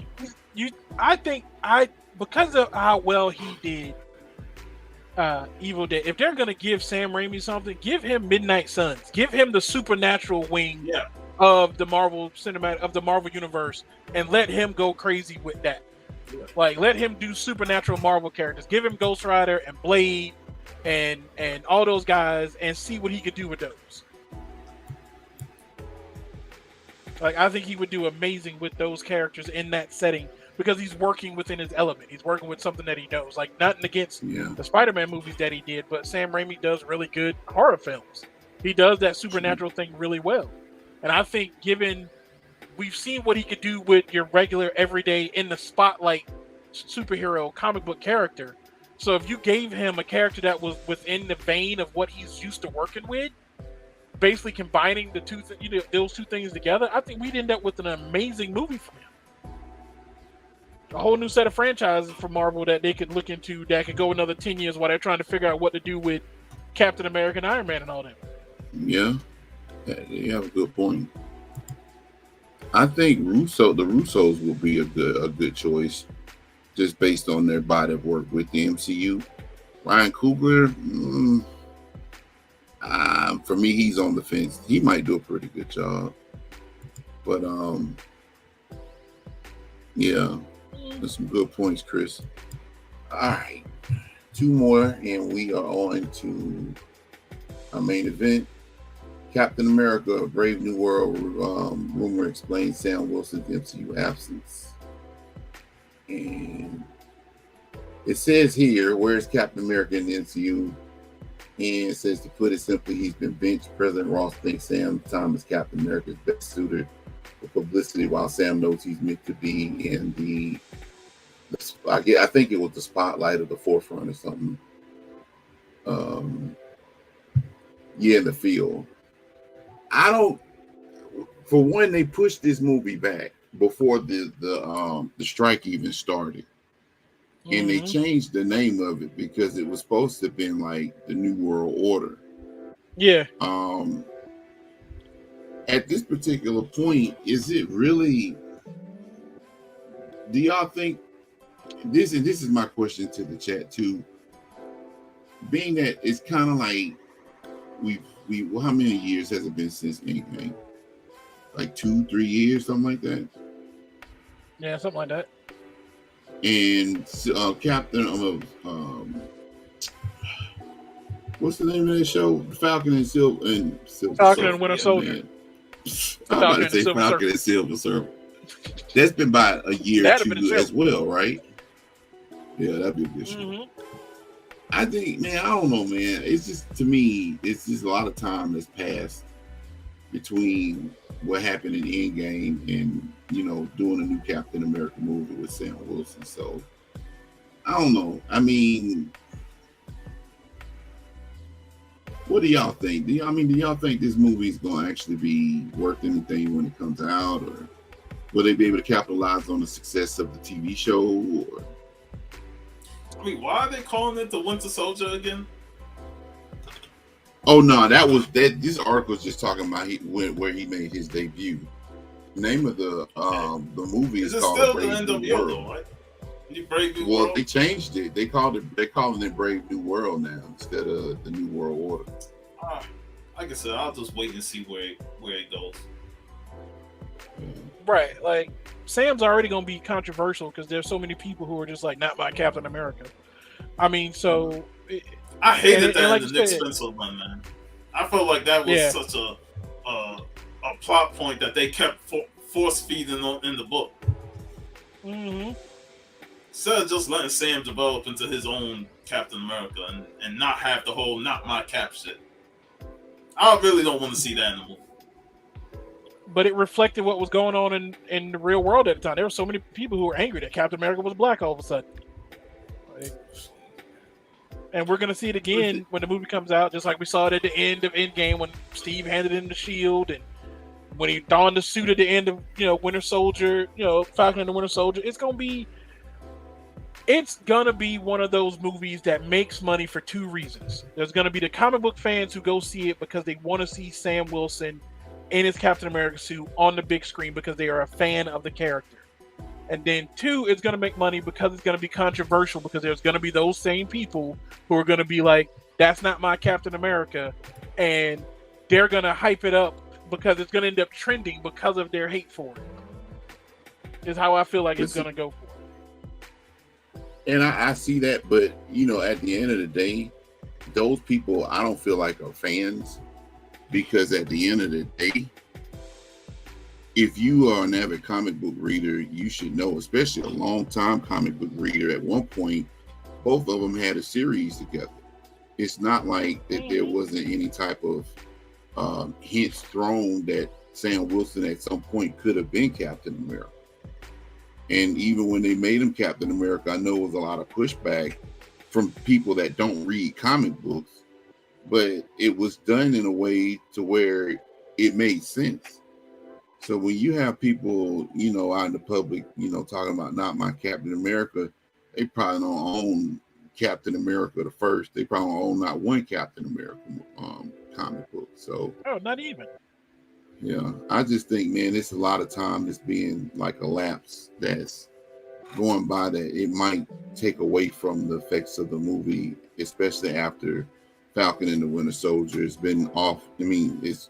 I think because of how well he did Evil Dead, if they're gonna give Sam Raimi something, give him Midnight Suns, give him the supernatural wing of the Marvel cinematic of the Marvel universe, and let him go crazy with that. Like, let him do supernatural Marvel characters. Give him Ghost Rider and Blade and all those guys, and see what he could do with those. Like, I think he would do amazing with those characters in that setting because he's working within his element. He's working with something that he knows. Like, nothing against the Spider-Man movies that he did, but Sam Raimi does really good horror films. He does that supernatural thing really well. And I think we've seen what he could do with your regular, everyday, in the spotlight superhero comic book character. So if you gave him a character that was within the vein of what he's used to working with, basically combining the those two things together, I think we'd end up with an amazing movie for him. A whole new set of franchises for Marvel that they could look into that could go another 10 years while they're trying to figure out what to do with Captain America and Iron Man and all that. Yeah, you have a good point. I think the Russos will be a good choice, just based on their body of work with the MCU. Ryan Coogler, for me, he's on the fence. He might do a pretty good job, but yeah, there's some good points, Chris. All right, 2 more, and we are on to our main event. Captain America: Brave New World rumor explains Sam Wilson's MCU absence. And it says here, where's Captain America in the MCU? And it says, to put it simply, he's been benched. President Ross thinks Sam Thomas Captain America is best suited for publicity, while Sam knows he's meant to be in the I think it was the spotlight or the forefront or something. In the field. For one, they pushed this movie back before the strike even started. And they changed the name of it because it was supposed to have been like the New World Order. Yeah. At this particular point, is it really? Do y'all think this? And this is my question to the chat too. Being that it's kind of like how many years has it been since Endgame? Like 2-3 years, something like that. Yeah, something like that. And Captain what's the name of that show? Falcon and Silver Falcon and Winter Soldier. I'm about to say Falcon and Silver Surfer. That's been about a year or 2 as well, right? Yeah, that'd be a good show. I think, man, I don't know, man. It's just, to me, it's just a lot of time that's passed between what happened in Endgame and, doing a new Captain America movie with Sam Wilson. So, I don't know. I mean, what do y'all think? Do y'all think this movie is going to actually be worth anything when it comes out? Or will they be able to capitalize on the success of the TV show? Or why are they calling it the Winter Soldier again? Oh no, this article is just talking about where he made his debut. The name of the movie is called still Brave the New World. Right? Brave New World? They changed it. They're calling it Brave New World now instead of the New World Order. Like I said, I'll just wait and see where it goes. Right, like Sam's already gonna be controversial because there's so many people who are just like, not my Captain America. I mean, so I hated that in the Nick Spencer one, man. I felt like that was such a plot point that they kept force feeding in the book. Instead of just letting Sam develop into his own Captain America and not have the whole not my Cap shit. I really don't want to see that in the movie. But it reflected what was going on in the real world at the time. There were so many people who were angry that Captain America was black all of a sudden. And we're going to see it again when the movie comes out, just like we saw it at the end of Endgame when Steve handed him the shield and when he donned the suit at the end of, Winter Soldier, Falcon and the Winter Soldier. It's going to be one of those movies that makes money for 2 reasons. There's going to be the comic book fans who go see it because they want to see Sam Wilson in his Captain America suit on the big screen because they are a fan of the character. And then 2, it's going to make money because it's going to be controversial because there's going to be those same people who are going to be like, that's not my Captain America. And they're going to hype it up because it's going to end up trending because of their hate for it. Is how I feel like it's going to go for. And I see that, but you know, at the end of the day, those people I don't feel like are fans, because at the end of the day, if you are an avid comic book reader, you should know, especially a long-time comic book reader, at one point, both of them had a series together. It's not like that there wasn't any type of hints thrown that Sam Wilson at some point could have been Captain America. And even when they made him Captain America, I know it was a lot of pushback from people that don't read comic books, but it was done in a way to where it made sense. So when you have people, you know, out in the public, you know, talking about not my Captain America, they probably don't own Captain America the first. They probably don't own not one Captain America comic book. So not even. Yeah, I just think, man, it's a lot of time that's being like a lapse that's going by that it might take away from the effects of the movie, especially after Falcon and the Winter Soldier has been off. I mean, it's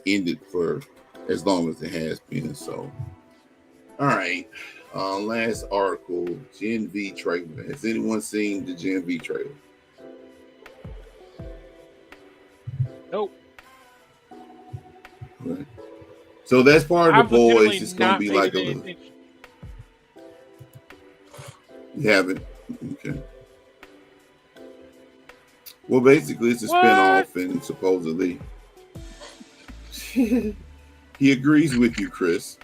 ended for as long as it has been. So, all right. Last article, Gen V trailer. Has anyone seen the Gen V trailer? Nope. Right. So that's part of the boys. It's going to be like a little. You haven't? Okay. Well, basically, it's a spinoff, and supposedly he agrees with you, Chris.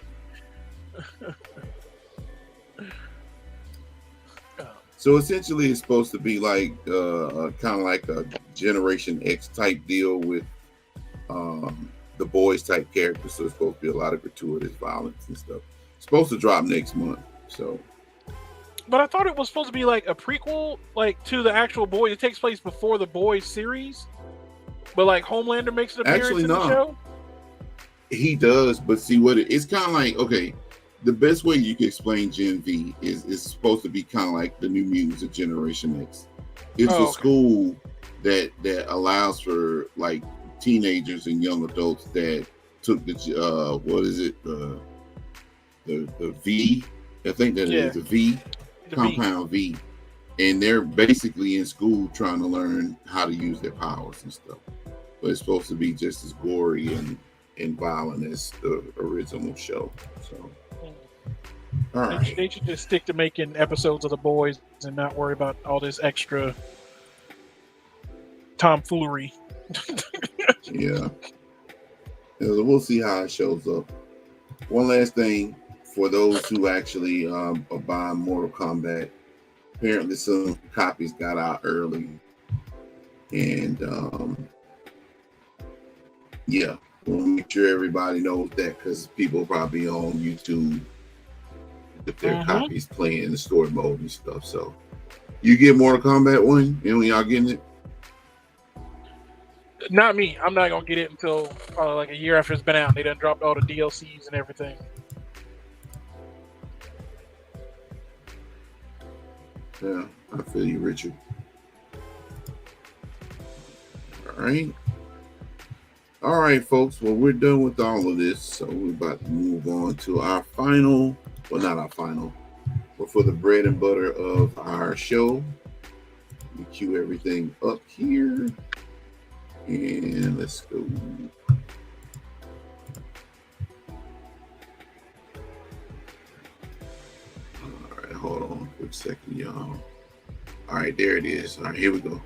So essentially, it's supposed to be like kind of like a Generation X type deal with the boys type characters. So it's supposed to be a lot of gratuitous violence and stuff. It's supposed to drop next month. So. But I thought it was supposed to be like a prequel, like to the actual Boys. It takes place before the Boys series, but like Homelander makes an appearance in the show. He does, but see what it's kind of like. Okay, the best way you can explain Gen V is supposed to be kind of like the New Mutants of Generation X. It's a school that allows for like teenagers and young adults that took the what is it the V? I think that is the V. Compound V, and they're basically in school trying to learn how to use their powers and stuff. But it's supposed to be just as gory and violent as the original show. So, all right, they should just stick to making episodes of the Boys and not worry about all this extra tomfoolery. Yeah, we'll see how it shows up. One last thing. For those who actually are buying Mortal Kombat, apparently some copies got out early. And yeah, we'll make sure everybody knows that, because people probably on YouTube with their copies playing in the story mode and stuff. So you get Mortal Kombat 1? And y'all getting it? Not me. I'm not going to get it until probably like a year after it's been out. They done dropped all the DLCs and everything. Yeah, I feel you, Richard. All right, folks. Well, we're done with all of this, so we're about to move on to our final. Well, not our final, but for the bread and butter of our show. We cue everything up here, and let's go. Hold on a quick second, y'all. All right, there it is. All right, here we go.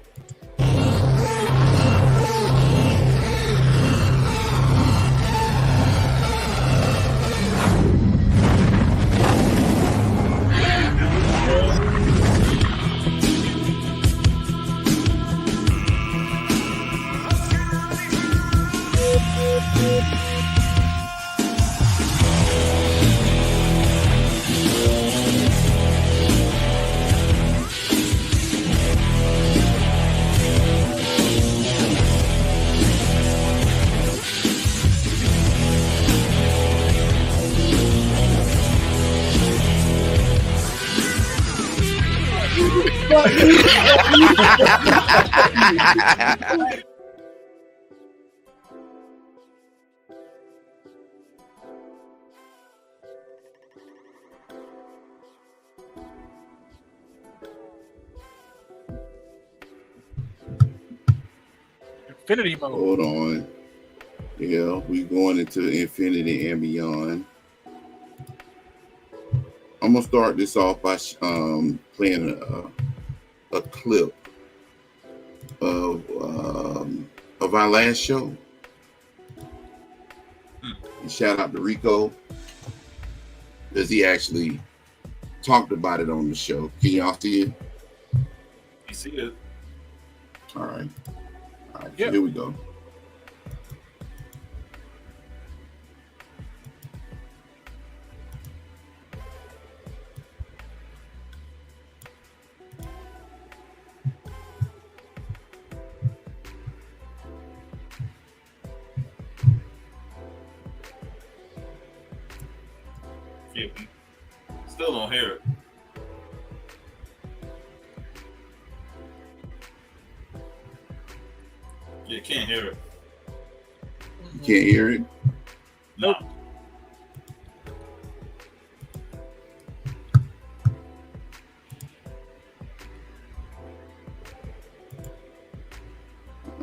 Infinity mode. Hold on. Yeah, we going into infinity and beyond. I'm gonna start this off by playing a clip of our last show. And shout out to Rico, because he actually talked about it on the show. Can y'all see it? You see it? All right. Yeah. So here we go. Yeah. Still don't hear it. Yeah, can't hear it. You can't hear it? No. All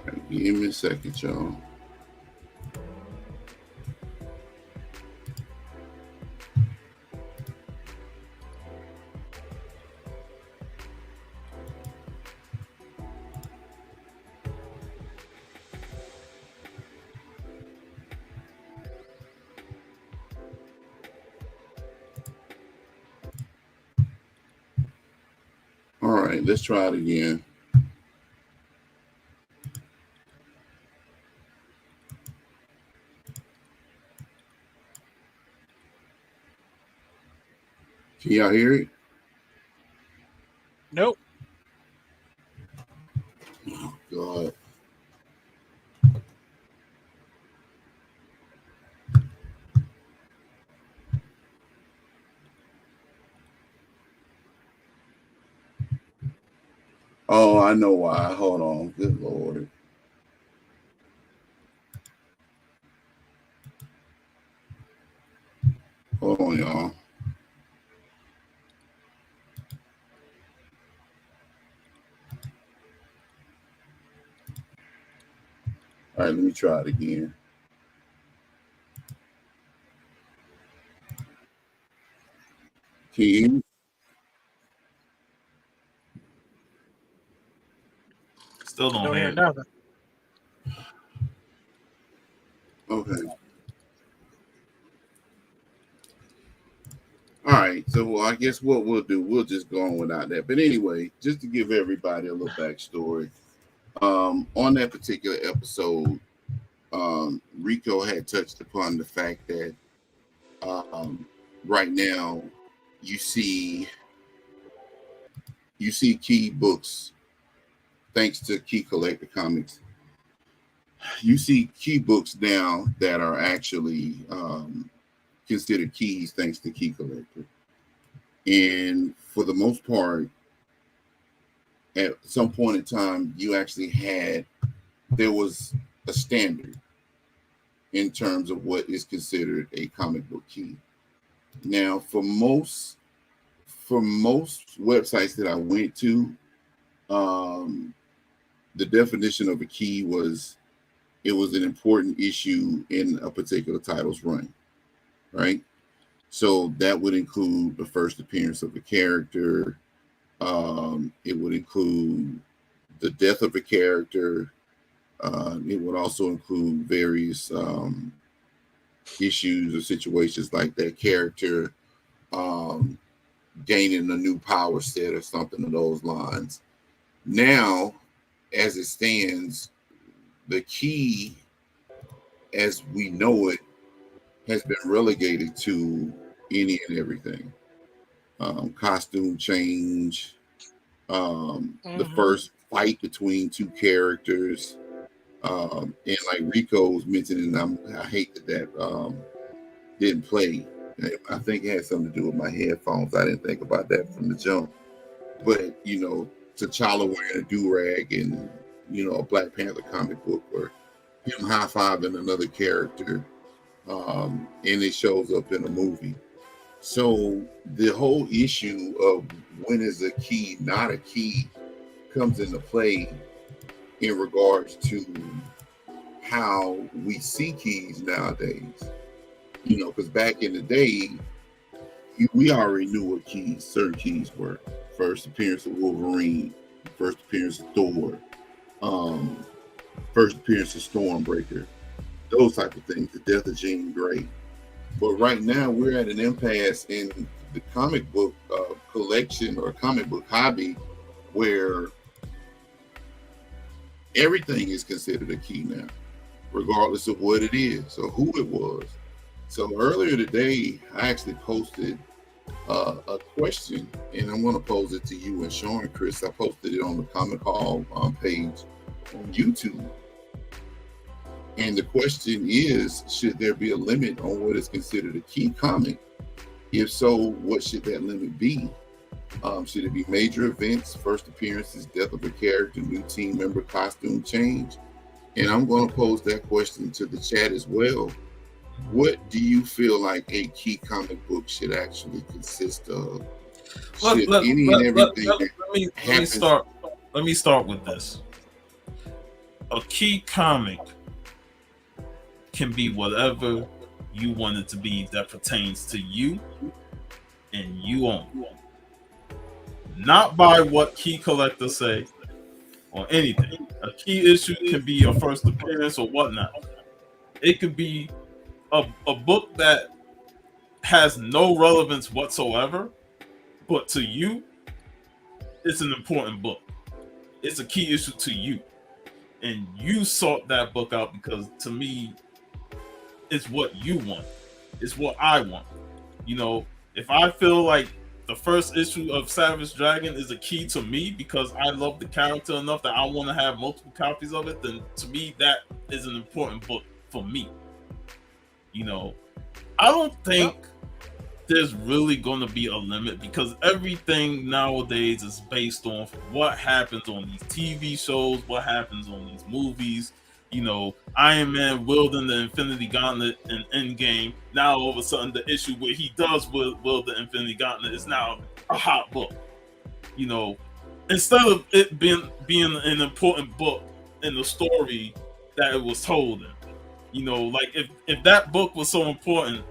right, give me a second, y'all. All right, let's try it again. Can y'all hear it? Nope. Oh, God. Oh, I know why. Hold on. Good Lord. Hold on, y'all. All right, let me try it again. Can you hear me? Still don't Don't hear hear it. nothing. Okay. All right. So well, I guess what we'll do, we'll just go on without that. But anyway, just to give everybody a little backstory, on that particular episode, Rico had touched upon the fact that right now you see key books, thanks to Key Collector Comics. You see key books now that are actually considered keys thanks to Key Collector. And for the most part, at some point in time, there was a standard in terms of what is considered a comic book key. Now, for most websites that I went to, the definition of a key was it was an important issue in a particular title's run, right? So that would include the first appearance of a character. It would include the death of a character. It would also include various issues or situations like that character gaining a new power set or something of those lines. Now, as it stands, the key, as we know it, has been relegated to any and everything. Costume change, the first fight between two characters, and like Rico was mentioning, I hate that didn't play. I think it had something to do with my headphones. I didn't think about that from the jump. But, you know, T'Challa wearing a do-rag and, a Black Panther comic book, or him high-fiving another character, and it shows up in a movie. So the whole issue of when is a key not a key comes into play in regards to how we see keys nowadays. Because back in the day, we already knew what certain keys were. First appearance of Wolverine, first appearance of Thor, first appearance of Stormbreaker, those type of things, the death of Jean Grey. But right now we're at an impasse in the comic book collection or comic book hobby where everything is considered a key now, regardless of what it is or who it was. So earlier today, I actually posted a question, and I'm going to pose it to you and Sean, Chris. I posted it on the Comic Hall page on YouTube. And the question is, should there be a limit on what is considered a key comic? If so, what should that limit be? Should it be major events, first appearances, death of a character, new team member, costume change? And I'm going to pose that question to the chat as well. What do you feel like a key comic book should actually consist of? Let me start with this. A key comic can be whatever you want it to be that pertains to you and you own. Not by what key collectors say or anything. A key issue can be your first appearance or whatnot. It could be a book that has no relevance whatsoever, but to you, it's an important book. It's a key issue to you. And you sought that book out because, to me, it's what you want. It's what I want. If I feel like the first issue of Savage Dragon is a key to me because I love the character enough that I want to have multiple copies of it, then to me, that is an important book for me. I don't think there's really going to be a limit because everything nowadays is based on what happens on these TV shows, what happens on these movies. Iron Man wielding the Infinity Gauntlet in Endgame. Now all of a sudden the issue where he does wield the Infinity Gauntlet is now a hot book. Instead of it being an important book in the story that it was told in. Like if that book was so important,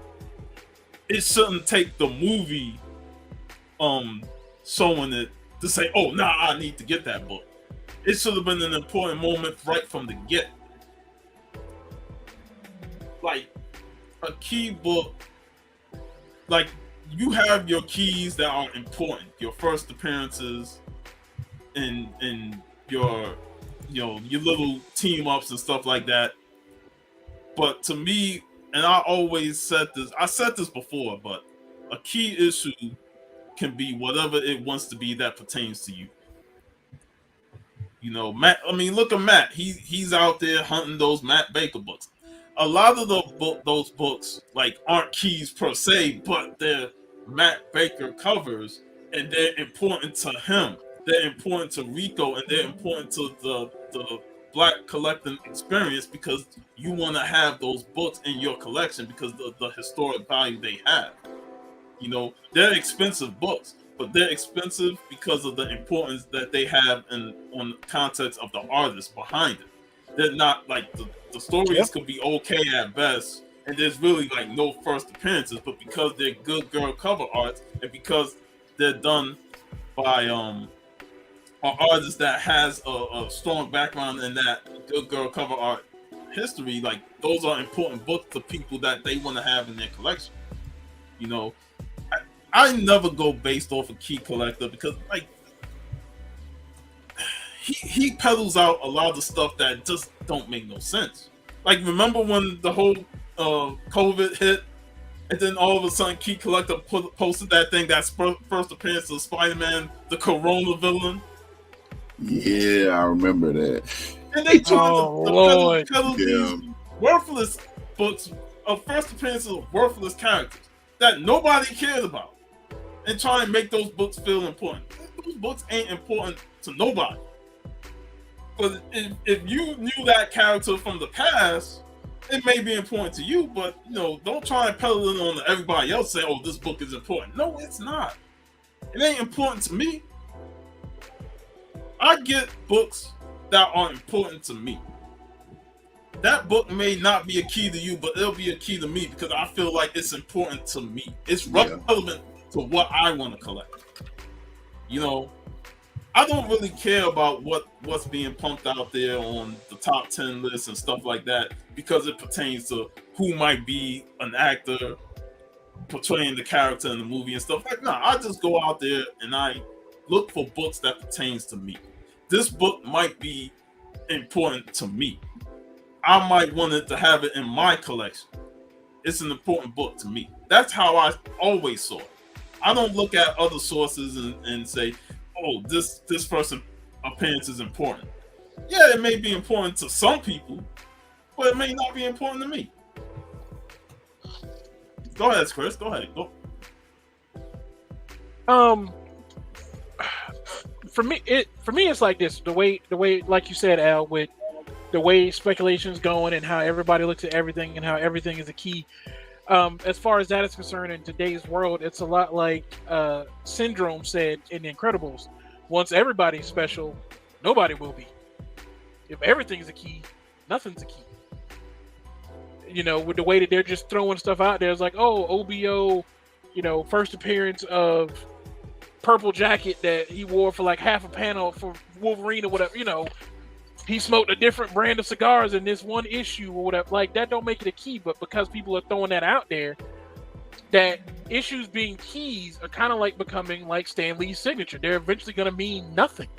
it shouldn't take the movie showing it to say, oh, nah, I need to get that book. It should have been an important moment right from the get. Like a key book, like you have your keys that are important, your first appearances and your little team ups and stuff like that. But to me, and I said this before, but a key issue can be whatever it wants to be that pertains to you. Matt, look at Matt. He's out there hunting those Matt Baker books. A lot of those books aren't keys per se, but they're Matt Baker covers, and they're important to him. They're important to Rico, and they're important to the Black collecting experience because you want to have those books in your collection because the historic value they have. They're expensive books, but they're expensive because of the importance that they have on the context of the artist behind it. They're not the stories could be okay at best, and there's really no first appearances, but because they're good girl cover arts and because they're done by an artist that has a strong background in that good girl cover art history, those are important books to people that they want to have in their collection. I never go based off a key collector because he peddles out a lot of the stuff that just don't make no sense. Remember when the whole COVID hit, and then all of a sudden Key Collector posted that thing, that first appearance of Spider-Man, the Corona villain. Yeah, I remember that. And they tried to peddle these worthless books of first appearances of worthless characters that nobody cared about, and try and make those books feel important. Those books ain't important to nobody. But if you knew that character from the past, it may be important to you, but don't try and peddle it on to everybody else saying, oh, this book is important. No, it's not. It ain't important to me. I get books that are important to me. That book may not be a key to you, but it'll be a key to me because I feel like it's important to me. It's relevant to what I want to collect. I don't really care about what's being pumped out there on the top 10 lists and stuff like that because it pertains to who might be an actor portraying the character in the movie and stuff like that. Nah, I just go out there and I look for books that pertains to me. This book might be important to me. I might want it to have it in my collection. It's an important book to me. That's how I always saw it. I don't look at other sources and say, oh, this person's appearance is important. Yeah, it may be important to some people, but it may not be important to me. Go ahead, Chris. Go ahead. Go. For me, it's like this. The way, like you said, Al, with the way speculation's going and how everybody looks at everything and how everything is a key. As far as that is concerned, in today's world, it's a lot like Syndrome said in The Incredibles. Once everybody's special, nobody will be. If everything's a key, nothing's a key. With the way that they're just throwing stuff out there, it's like, oh, OBO, first appearance of Purple Jacket that he wore for like half a panel for Wolverine or whatever, he smoked a different brand of cigars in this one issue or whatever. Like, that don't make it a key, but because people are throwing that out there, that issues being keys are kind of like becoming like Stan Lee's signature. They're eventually going to mean nothing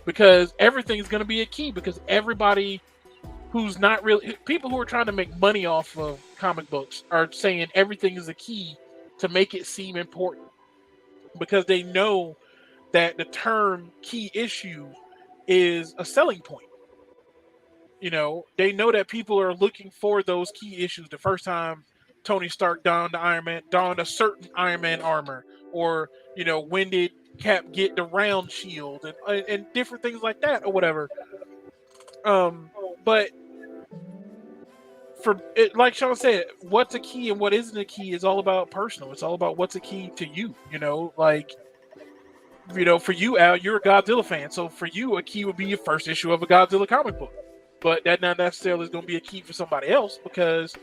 because everything's going to be a key because everybody who's not really... People who are trying to make money off of comic books are saying everything is a key to make it seem important because they know that the term key issue is a selling point. They know that people are looking for those key issues. The first time Tony Stark donned a certain Iron Man armor, or when did Cap get the round shield, and different things like that, or whatever. But for it, like Sean said, what's a key and what isn't a key is all about personal. It's all about what's a key to you. For you, Al, you're a Godzilla fan, so for you, a key would be your first issue of a Godzilla comic book. But that not necessarily is going to be a key for somebody else because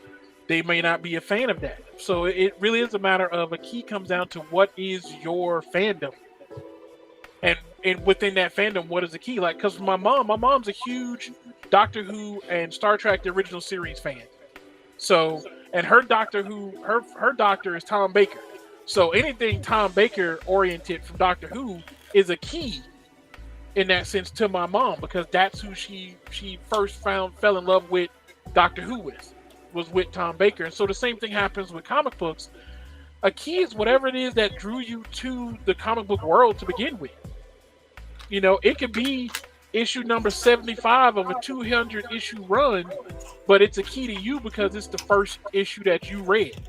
they may not be a fan of that. So it really is a matter of a key comes down to what is your fandom. And within that fandom, what is the key? Like, because my mom's a huge Doctor Who and Star Trek, the original series fan. So, and her Doctor Who, her doctor is Tom Baker. So anything Tom Baker oriented from Doctor Who is a key in that sense to my mom because that's who she first fell in love with Doctor Who was with Tom Baker. And so the same thing happens with comic books. A key is whatever it is that drew you to the comic book world to begin with. It could be issue number 75 of a 200 issue run, but it's a key to you because it's the first issue that you read.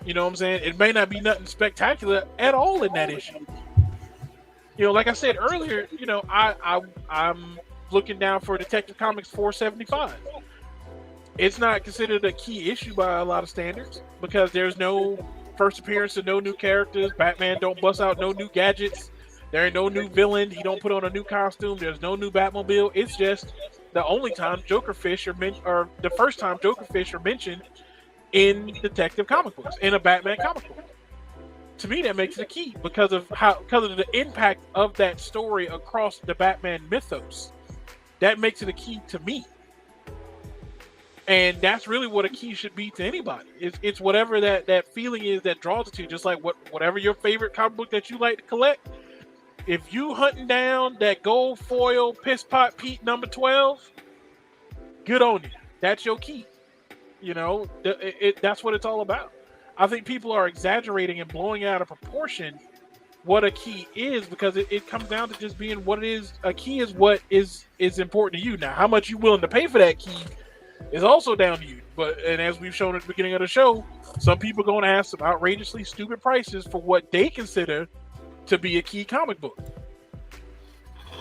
You know what I'm saying? It may not be nothing spectacular at all in that issue. Like I said earlier, I'm looking down for Detective Comics 475. It's not considered a key issue by a lot of standards because there's no first appearance of no new characters. Batman don't bust out no new gadgets. There ain't no new villain. He don't put on a new costume. There's no new Batmobile. It's just the only time Jokerfish or the first time Jokerfish are mentioned in Detective comic books, in a Batman comic book. To me, that makes it a key because of the impact of that story across the Batman mythos. That makes it a key to me. And that's really what a key should be to anybody. It's whatever that feeling is that draws it to you. Just like whatever your favorite comic book that you like to collect. If you hunting down that gold foil Piss Pot Pete number 12, good on you. That's your key. That's what it's all about. I think people are exaggerating and blowing out of proportion what a key is because it comes down to just being what it is. A key is what is important to you. Now, how much you willing to pay for that key is also down to you. And as we've shown at the beginning of the show, some people are going to have some outrageously stupid prices for what they consider to be a key comic book.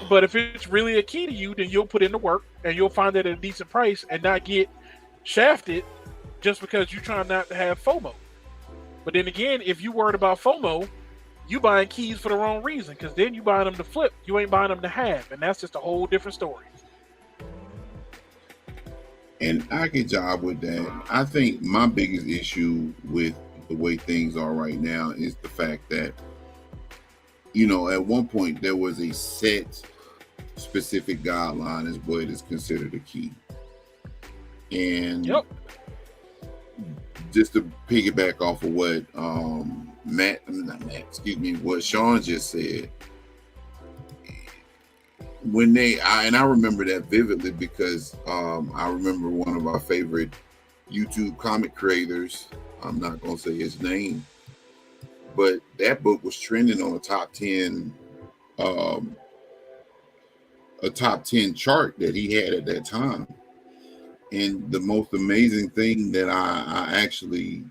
But if it's really a key to you, then you'll put in the work and you'll find it at a decent price and not get shafted just because you're trying not to have FOMO. But then again, if you worried about FOMO, you buying keys for the wrong reason, because then you buying them to flip. You ain't buying them to have, and that's just a whole different story. And I get job with that. I think my biggest issue with the way things are right now is the fact that, you know, at one point there was a set specific guideline as what is considered a key. And Yep. just to piggyback off of what what Sean just said, when I remember that vividly because I remember one of our favorite YouTube comic creators, I'm not going to say his name, but that book was trending on a top 10 chart that he had at that time. And the most amazing thing that I actually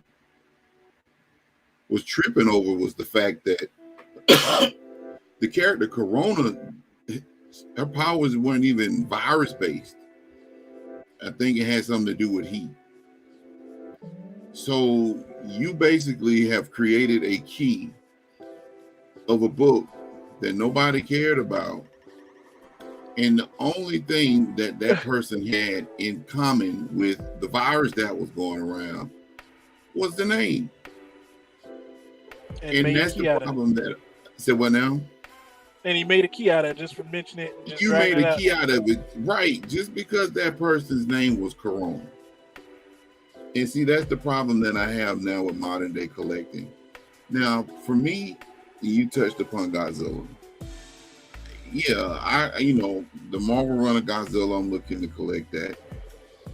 was tripping over was the fact that the character Corona, her powers weren't even virus based. I think it had something to do with heat. So you basically have created a key of a book that nobody cared about. And the only thing that person had in common with the virus that was going around was the name. And that's the problem that I said, what now? And he made a key out of it just for mentioning it. You made a key out of it, right? Just because that person's name was Corona. And see, that's the problem that I have now with modern day collecting. Now, for me, you touched upon Godzilla. Yeah, the Marvel run of Godzilla, I'm looking to collect that.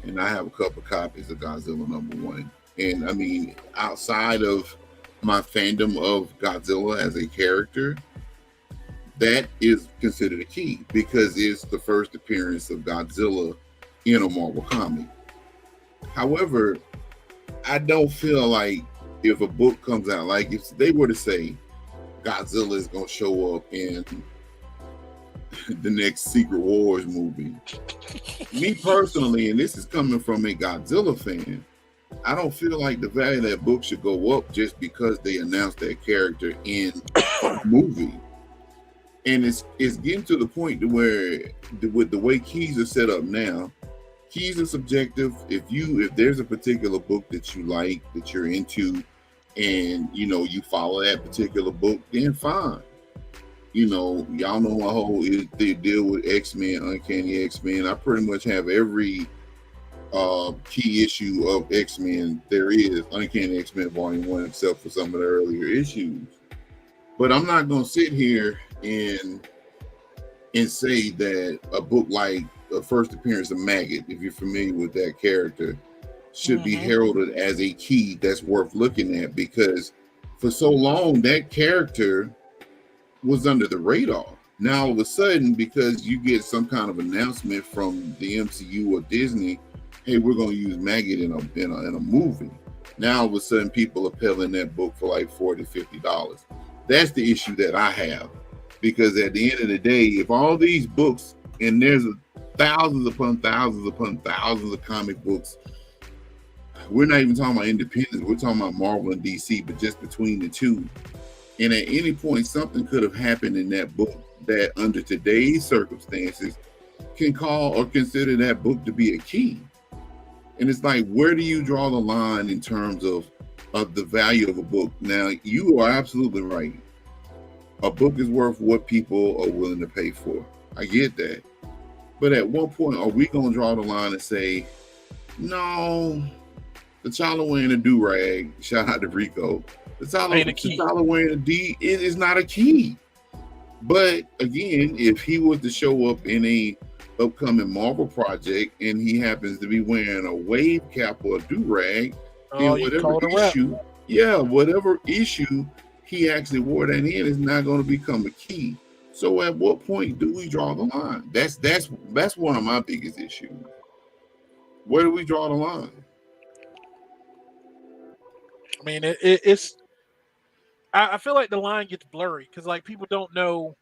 And I have a couple copies of Godzilla #1. And I mean, outside of my fandom of Godzilla as a character, that is considered a key because it's the first appearance of Godzilla in a Marvel comic. However, I don't feel like if a book comes out, like if they were to say Godzilla is going to show up in the next Secret Wars movie, me personally, and this is coming from a Godzilla fan, I don't feel like the value of that book should go up just because they announced that character in a movie. And it's getting to the point to where with the way keys are set up now, keys are subjective. If there's a particular book that you like, that you're into, and you follow that particular book, then fine. Y'all know my whole they deal with X-Men, Uncanny X-Men. I pretty much have every key issue of X-Men there is, Uncanny X-Men Volume 1, except for some of the earlier issues. But I'm not going to sit here and say that a book like the first appearance of Maggot, if you're familiar with that character, should be heralded as a key that's worth looking at, because for so long that character was under the radar. Now all of a sudden, because you get some kind of announcement from the MCU or Disney, hey, we're going to use Maggot in a movie. Now all of a sudden people are peddling that book for like $40, $50. That's the issue that I have, because at the end of the day, if all these books, and there's thousands upon thousands upon thousands of comic books, we're not even talking about independents, we're talking about Marvel and DC, but just between the two. And at any point, something could have happened in that book that under today's circumstances can call or consider that book to be a key. And it's like, where do you draw the line in terms of the value of a book? Now, you are absolutely right. A book is worth what people are willing to pay for. I get that. But at what point are we going to draw the line and say, no, T'Challa wearing a do-rag, shout out to Rico, T'Challa wearing a D, it is not a key. But again, if he was to show up in a upcoming Marvel project and he happens to be wearing a wave cap or a do-rag, then whatever issue he actually wore that in is not going to become a key. So at what point do we draw the line? That's one of my biggest issues. Where do we draw the line? I mean, it's. I feel like the line gets blurry because like people don't know.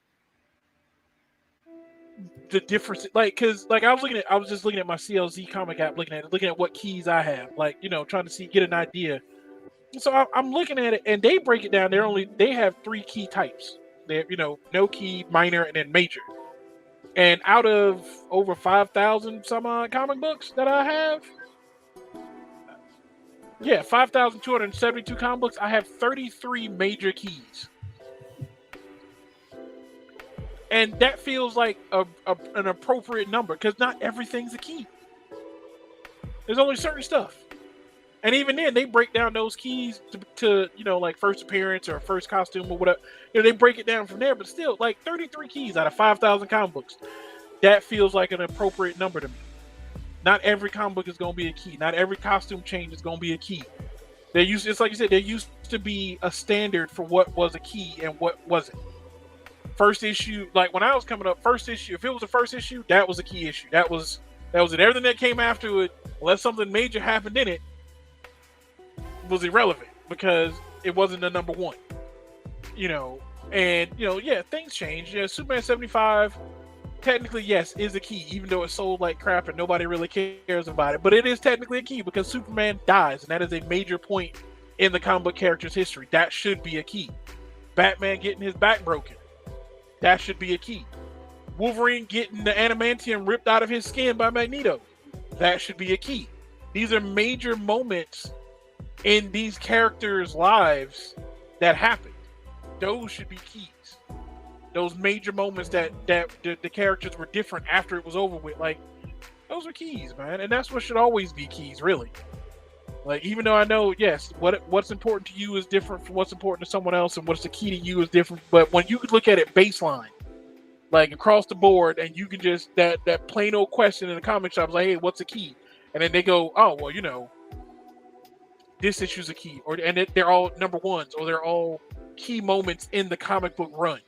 the difference, like, because like I was just looking at my CLZ comic app, looking at what keys I have, like, trying to get an idea. So I'm looking at it, and they break it down. They have 3 key types. They have, no key, minor, and then major. And out of over 5,000 some odd comic books that I have, 5,272 comic books, I have 33 major keys. And that feels like an appropriate number, because not everything's a key. There's only certain stuff. And even then, they break down those keys to like first appearance or first costume or whatever. They break it down from there, but still, like 33 keys out of 5,000 comic books. That feels like an appropriate number to me. Not every comic book is going to be a key. Not every costume change is going to be a key. It's like you said, there used to be a standard for what was a key and what wasn't. First issue, like when I was coming up, first issue, if it was a first issue, that was a key issue. That was it. Everything that came after it, unless something major happened in it, was irrelevant because it wasn't the number one. Things change. Superman 75, technically, yes, is a key, even though it's sold like crap and nobody really cares about it. But it is technically a key because Superman dies, and that is a major point in the comic book character's history. That should be a key. Batman getting his back broken, that should be a key. Wolverine getting the adamantium ripped out of his skin by Magneto, that should be a key. These are major moments in these characters' lives that happened. Those should be keys. Those major moments that the characters were different after it was over with, like, those are keys, man. And that's what should always be keys, really. Like, even though I know, yes, what's important to you is different from what's important to someone else, and what's the key to you is different. But when you could look at it baseline, like across the board, and you can just that plain old question in the comic shop is like, hey, what's a key? And then they go, oh, well, this issue's a key, and they're all number ones, or they're all key moments in the comic book run.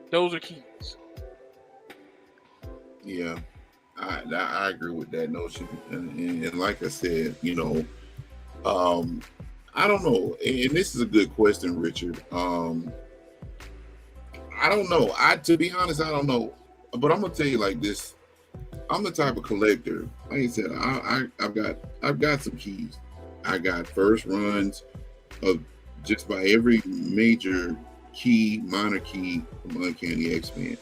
Those are keys. Yeah, I agree with that notion, and like I said, I don't know, and this is a good question, Richard. I don't know. To be honest, I don't know, but I'm gonna tell you like this: I'm the type of collector. Like I said, I've got some keys. I got first runs of just by every major key, minor key from Uncanny X-Men.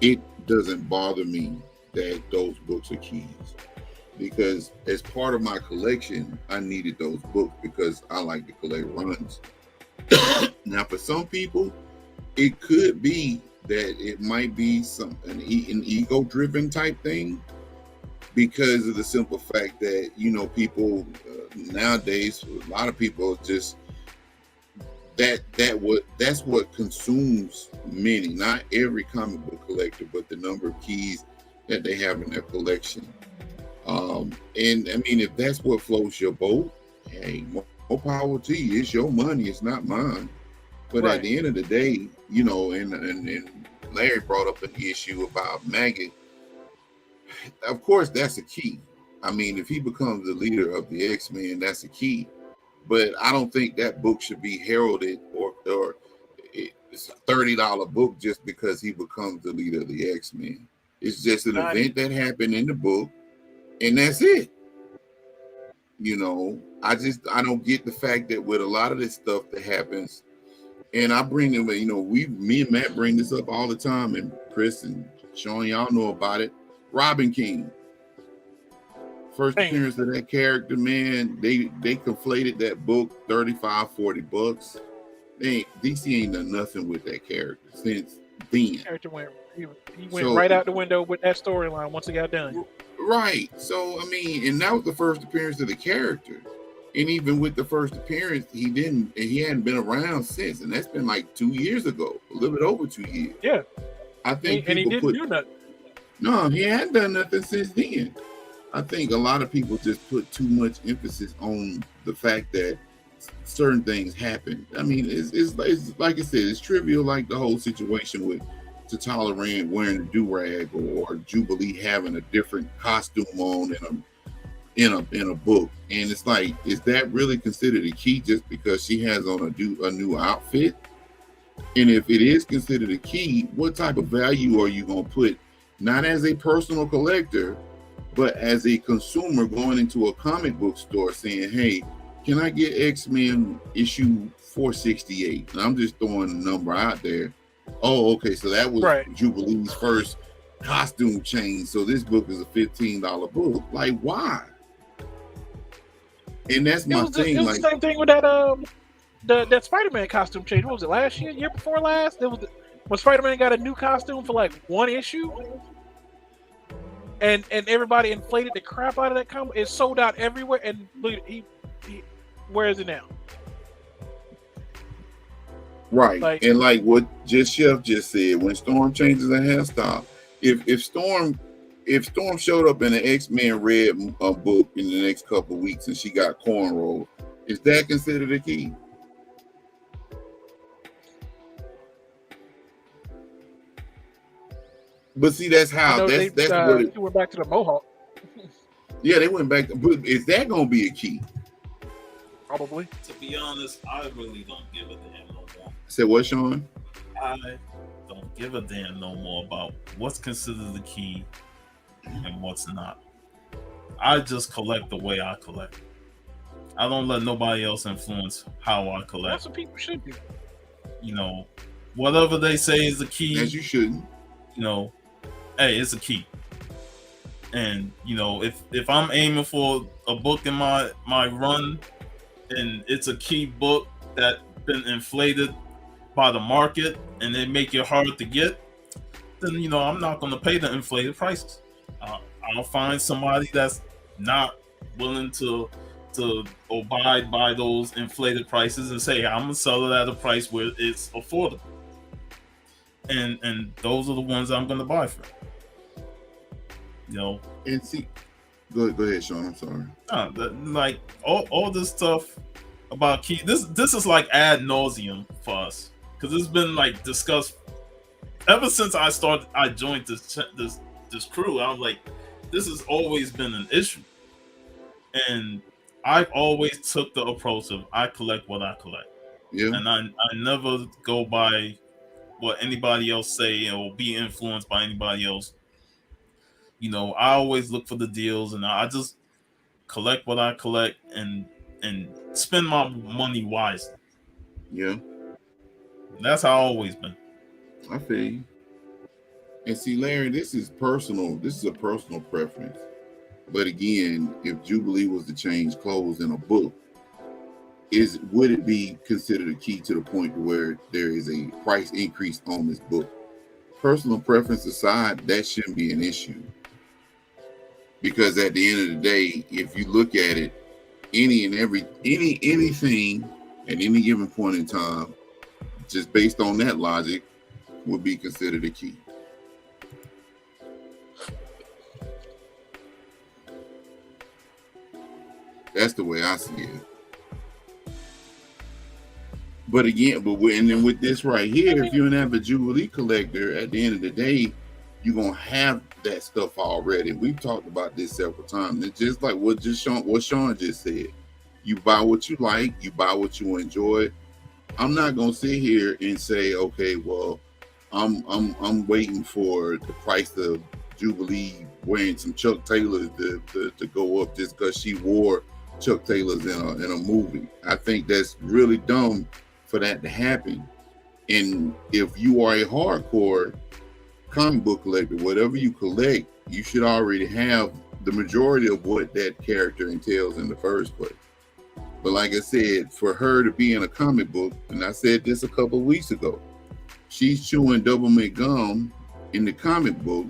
It doesn't bother me that those books are keys, because as part of my collection, I needed those books because I like to collect runs. Now, for some people, it could be that it might be an ego-driven type thing, because of the simple fact that people nowadays, a lot of people just that's what consumes many, not every comic book collector, but the number of keys that they have in their collection. And I mean, if that's what floats your boat, hey, more power to you. It's your money, it's not mine. But Right. At the end of the day, and Larry brought up an issue about Maggot. Of course, that's a key. I mean, if he becomes the leader of the X-Men, that's a key. But I don't think that book should be heralded or it's a $30 book just because he becomes the leader of the X-Men. It's just an event that happened in the book, and that's it. I don't get the fact that with a lot of this stuff that happens, and I bring them, me and Matt bring this up all the time, and Chris and Sean, y'all know about it. Robin King. First appearance of that character, man, they conflated that book, $35-$40. DC ain't done nothing with that character since then. Character went right out the window with that storyline once it got done. Right. So I mean, and that was the first appearance of the character. And even with the first appearance, he hadn't been around since, and that's been like 2 years ago, a little bit over 2 years. Yeah. I think he didn't do nothing. No, he hadn't done nothing since then. I think a lot of people just put too much emphasis on the fact that certain things happen. I mean, it's like I said, it's trivial, like the whole situation with T'Challa Rand wearing a do-rag, or Jubilee having a different costume on in a book. And it's like, is that really considered a key just because she has on a new outfit? And if it is considered a key, what type of value are you going to put, not as a personal collector, but as a consumer going into a comic book store saying, hey, can I get X-Men issue 468? And I'm just throwing a number out there. Oh, okay, so that was Right. Jubilee's first costume change. So this book is a $15 book. Like, why? And that's my thing. It was Like, the same thing with that Spider-Man costume change. What was it, last year? Year before last? It was when Spider-Man got a new costume for like one issue. And everybody inflated the crap out of that comic. It sold out everywhere. And look, he where is it now? right. Like- and like what Chef just said, when Storm changes her hairstyle, if Storm showed up in an X-Men Red book in the next couple of weeks and she got cornrows, is that considered a key? But see, that's how that's what he went back to the Mohawk. Yeah, they went back. But is that gonna be a key? Probably. To be honest, I really don't give a damn no more. Said what, Sean? I don't give a damn no more about what's considered the key and what's not. I just collect the way I collect. I don't let nobody else influence how I collect. That's what people should do. You know, whatever they say is the key. As you shouldn't. You know, hey, it's a key. And you know, if I'm aiming for a book in my run, and it's a key book that been inflated by the market, and they make it hard to get, then you know I'm not going to pay the inflated prices. I'll find somebody that's not willing to abide by those inflated prices and say, I'm gonna sell it at a price where it's affordable. And those are the ones I'm gonna buy from. You know, And see, go ahead, Sean. I'm sorry. like all this stuff about key. This is like ad nauseum for us because it's been like discussed ever since I joined this crew. I was like, this has always been an issue, and I've always took the approach of I collect what I collect. Yeah. And I never go by what anybody else say or be influenced by anybody else. You know, I always look for the deals, and I just collect what I collect and spend my money wisely. Yeah. That's how I've always been. I feel you. And see, Larry, this is personal. This is a personal preference. But again, if Jubilee was to change clothes in a book, would it be considered a key to the point where there is a price increase on this book? Personal preference aside, that shouldn't be an issue. Because at the end of the day, if you look at it, anything at any given point in time, just based on that logic, would be considered a key. That's the way I see it. But again, and then with this right here, if you're an avid Jubilee collector, at the end of the day, you're gonna have that stuff already. We've talked about this several times. It's just like what Sean just said. You buy what you like, you buy what you enjoy. I'm not gonna sit here and say, okay, well, I'm waiting for the price of Jubilee wearing some Chuck Taylors to go up just because she wore Chuck Taylors in a movie. I think that's really dumb for that to happen. And if you are a hardcore comic book collector, whatever you collect, you should already have the majority of what that character entails in the first place. But like I said, for her to be in a comic book, and I said this a couple of weeks ago, she's chewing double mint gum in the comic book,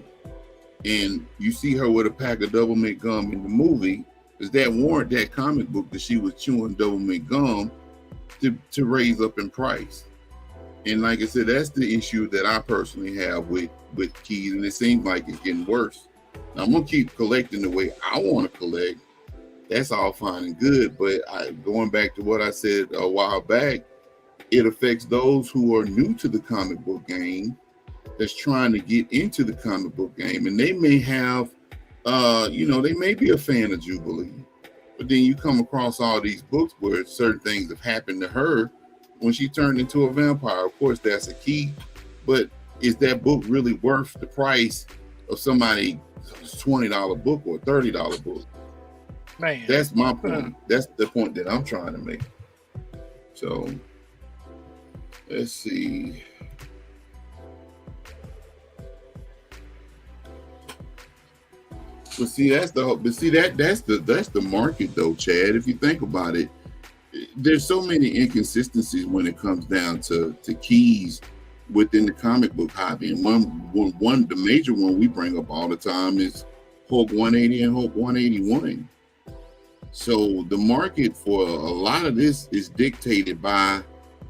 and you see her with a pack of double mint gum in the movie. Does that warrant that comic book that she was chewing double mint gum to raise up in price? And like I said, that's the issue that I personally have with keys, and it seems like it's getting worse. Now, I'm gonna keep collecting the way I want to collect. That's all fine and good, but going back to what I said a while back, it affects those who are new to the comic book game, that's trying to get into the comic book game, and they may have, they may be a fan of Jubilee, but then you come across all these books where certain things have happened to her. when she turned into a vampire. Of course, that's a key, but is that book really worth the price of somebody's $20 book or $30 book? Man, That's my point. That's the point that I'm trying to make. So let's see. But see, that's the market though, Chad. If you think about it, there's so many inconsistencies when it comes down to keys within the comic book hobby. And one the major one we bring up all the time is Hulk 180 and Hulk 181. So the market for a lot of this is dictated by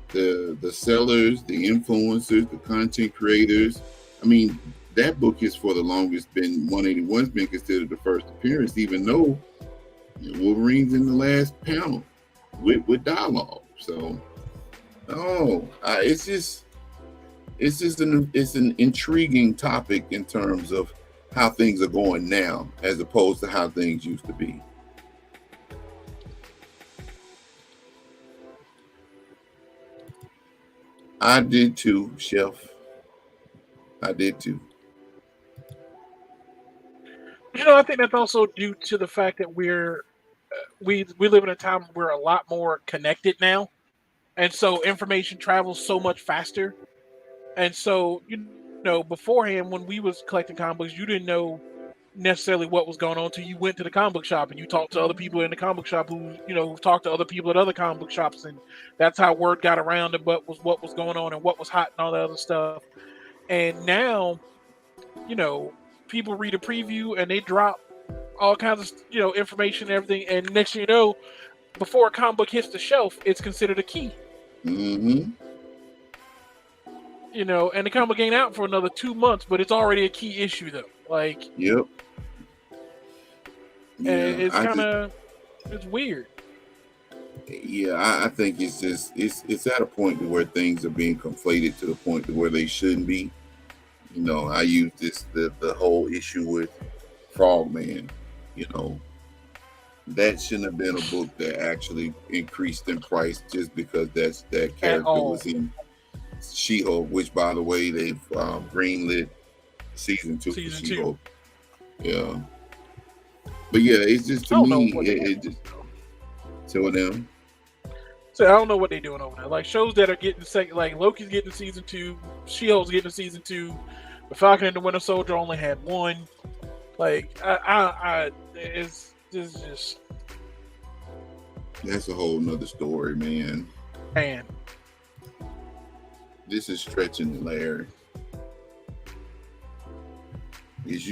the sellers, the influencers, the content creators. I mean, that book is for the longest been 181's been considered the first appearance, even though Wolverine's in the last panel with dialogue. So it's an intriguing topic in terms of how things are going now as opposed to how things used to be. I did too, Chef. I did too. I think that's also due to the fact that we live in a time where we're a lot more connected now, and so information travels so much faster. And so beforehand, when we was collecting comic books, you didn't know necessarily what was going on until you went to the comic book shop and you talked to other people in the comic book shop who talked to other people at other comic book shops, and that's how word got around and what was going on and what was hot and all that other stuff. And now, people read a preview and they drop all kinds of information and everything, and next thing you know, before a comic book hits the shelf, it's considered a key. Mm-hmm. And the comic book ain't out for another 2 months, but it's already a key issue though. Like, yep. Yeah, and it's weird. Yeah, I think it's just it's at a point to where things are being conflated to the point to where they shouldn't be. I use the whole issue with Frogman. That shouldn't have been a book that actually increased in price just because that character was in She-Hulk, which by the way they've greenlit season 2 for She-Hulk. Yeah, but yeah, it's just to me it just tell them. So I don't know what they're doing over there. Like shows that are getting like Loki's getting season 2, She-Hulk's getting season 2, the Falcon and the Winter Soldier only had 1. Like it's just that's a whole nother story, man. Man, this is stretching the lair. As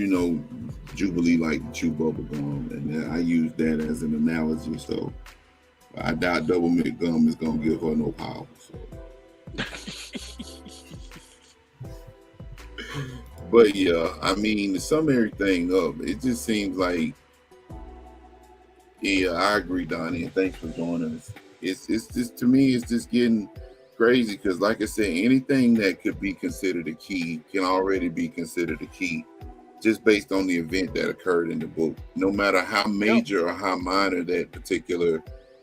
Jubilee like to chew bubble gum, and I use that as an analogy. So I doubt Double Mint Gum is gonna give her no power. So. But yeah, I mean, to sum everything up, it just seems like, yeah, I agree, Donnie, and thanks for joining us. It's just, to me, it's just getting crazy because, like I said, anything that could be considered a key can already be considered a key just based on the event that occurred in the book, no matter how major or how minor that particular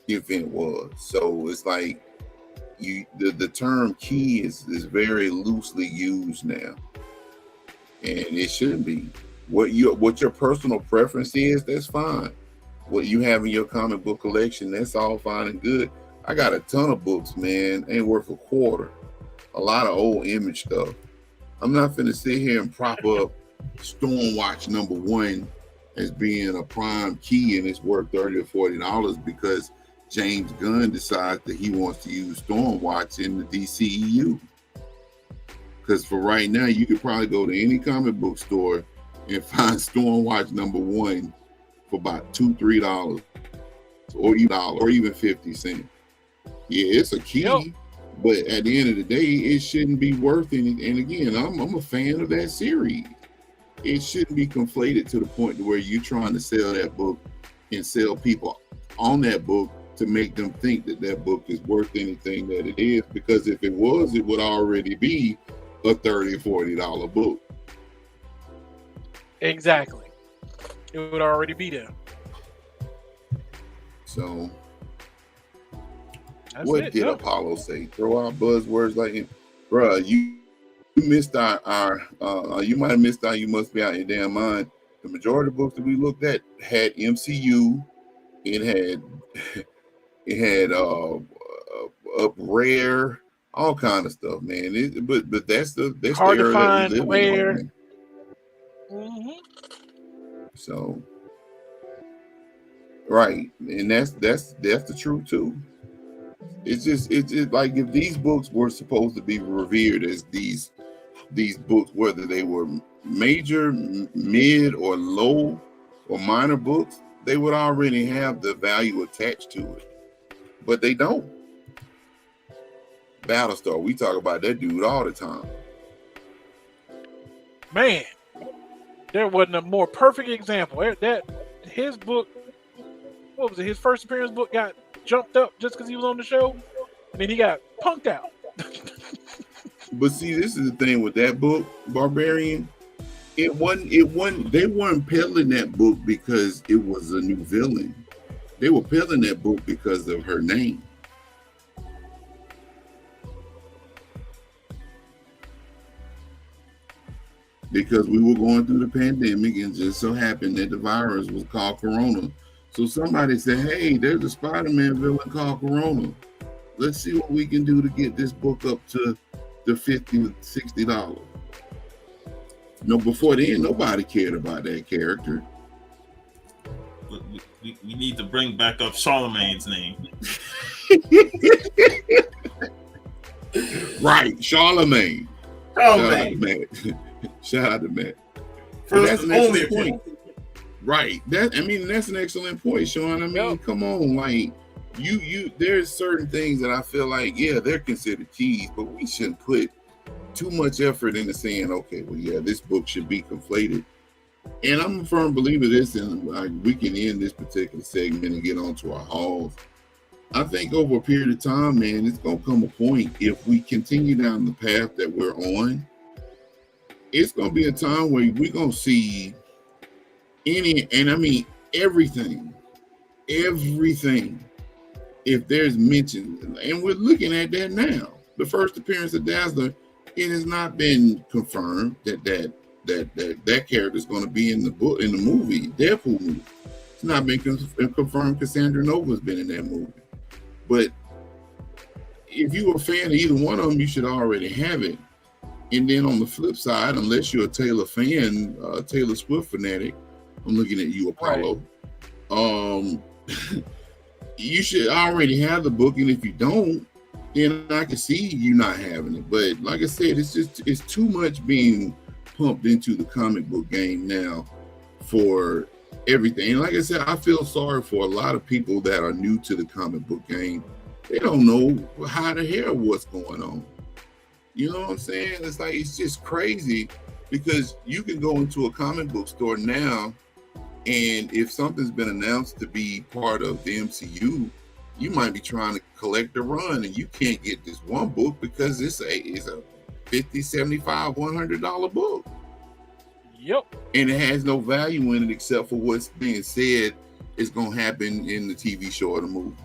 event was. So it's like the term key is very loosely used now. And it shouldn't be. What your personal preference is, that's fine. What you have in your comic book collection, that's all fine and good. I got a ton of books, man, ain't worth a quarter. A lot of old Image stuff. I'm not finna sit here and prop up Stormwatch #1 as being a prime key and it's worth $30 or $40 because James Gunn decides that he wants to use Stormwatch in the DCEU. Because for right now, you could probably go to any comic book store and find Stormwatch #1 for about $2-3 or even 50 cents. Yeah, it's a key, but at the end of the day, it shouldn't be worth anything. And again, I'm a fan of that series. It shouldn't be conflated to the point to where you're trying to sell that book and sell people on that book to make them think that that book is worth anything that it is. Because if it was, it would already be a $30 or $40 book. Exactly. It would already be there. So What it, did yeah. Apollo say? Throw out buzzwords like, bruh, you missed our you might have missed out. You must be out your damn mind. The majority of books that we looked at had MCU. It had it had up rare, all kind of stuff, man. But that's the Hard to era that we find, live rare. in. Mm-hmm. So right, and that's the truth too. It's just like if these books were supposed to be revered as these books, whether they were major, mid, or low, or minor books, they would already have the value attached to it. But they don't. Battlestar, we talk about that dude all the time. Man, there wasn't a more perfect example. That his book, what was it? His first appearance book got jumped up just because he was on the show, and then he got punked out. But see, this is the thing with that book, Barbarian. It wasn't. They weren't peddling that book because it was a new villain. They were peddling that book because of her name. Because we were going through the pandemic, and just so happened that the virus was called Corona. So somebody said, "Hey, there's a Spider-Man villain called Corona. Let's see what we can do to get this book up to the $50 to $60." No, before then, nobody cared about that character. We need to bring back up Charlemagne's name. Right, Charlemagne. Charlemagne. Shout out to Matt. First and only point. Right. That's an excellent point, Sean. I mean, come on, like you there's certain things that I feel like, yeah, they're considered keys, but we shouldn't put too much effort into saying, okay, well, yeah, this book should be conflated. And I'm a firm believer of this, and we can end this particular segment and get on to our hauls. I think over a period of time, man, it's gonna come a point, if we continue down the path that we're on, it's gonna be a time where we're gonna see everything. If there's mention, and we're looking at that now. The first appearance of Dazzler, it has not been confirmed that character is going to be in the book, in the movie, Deadpool movie. It's not been confirmed. Cassandra Nova's been in that movie. But if you're a fan of either one of them, you should already have it. And then on the flip side, unless you're a Taylor fan, Taylor Swift fanatic, I'm looking at you, Apollo. Right. You should already have the book, and if you don't, then I can see you not having it. But like I said, it's too much being pumped into the comic book game now for everything. And like I said, I feel sorry for a lot of people that are new to the comic book game. They don't know how to hear what's going on. You know what I'm saying? It's like, it's just crazy, because you can go into a comic book store now, and if something's been announced to be part of the MCU, you might be trying to collect a run, and you can't get this one book because it's a $50, $75, $100 book. Yep. And it has no value in it except for what's being said is going to happen in the TV show or the movie.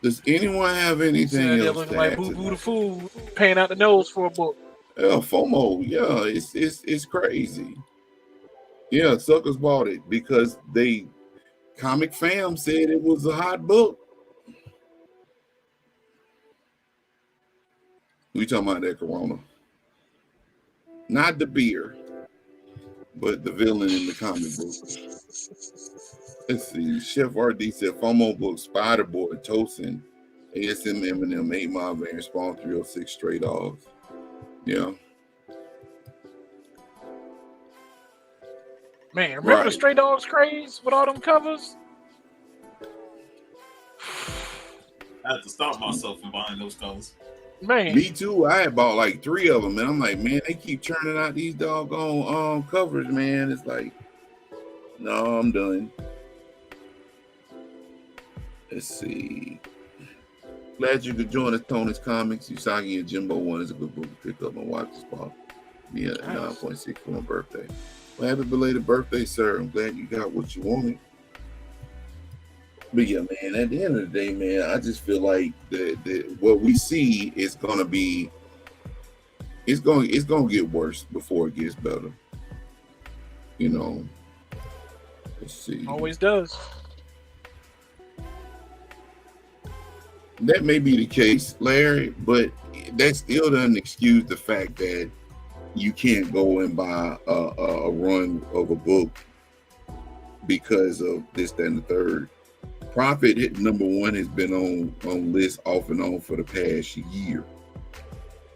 Does anyone have anything else? Looking like Boo Boo the Fool paying out the nose for a book. Yeah, FOMO. Yeah, it's crazy. Yeah, suckers bought it because Comic Fam said it was a hot book. We talking about that Corona. Not the beer, but the villain in the comic book. Let's see. Chef RD said FOMO book, Spider-Boy, Tosin, ASM Eminem, 8 Mile Van, Spawn 306, Stray Dogs. Yeah. Man, remember the Stray Dogs craze with all them covers? I had to stop myself from buying those covers. Man. Me too. I had bought like 3 of them, and I'm like, man, they keep churning out these doggone covers, man. It's like, no, I'm done. Let's see. Glad you could join us, Tony's Comics. Usagi and Jimbo 1 is a good book to pick up and watch this fall. Yeah, 9.6 for my birthday. Well, happy belated birthday, sir. I'm glad you got what you wanted. But yeah, man, at the end of the day, man, I just feel like the what we see is gonna be it's gonna get worse before it gets better. You know. Let's see. Always does. That may be the case, Larry, but that still doesn't excuse the fact that you can't go and buy a run of a book because of this, that, and the third. Profit hit #1 has been on lists off and on for the past year.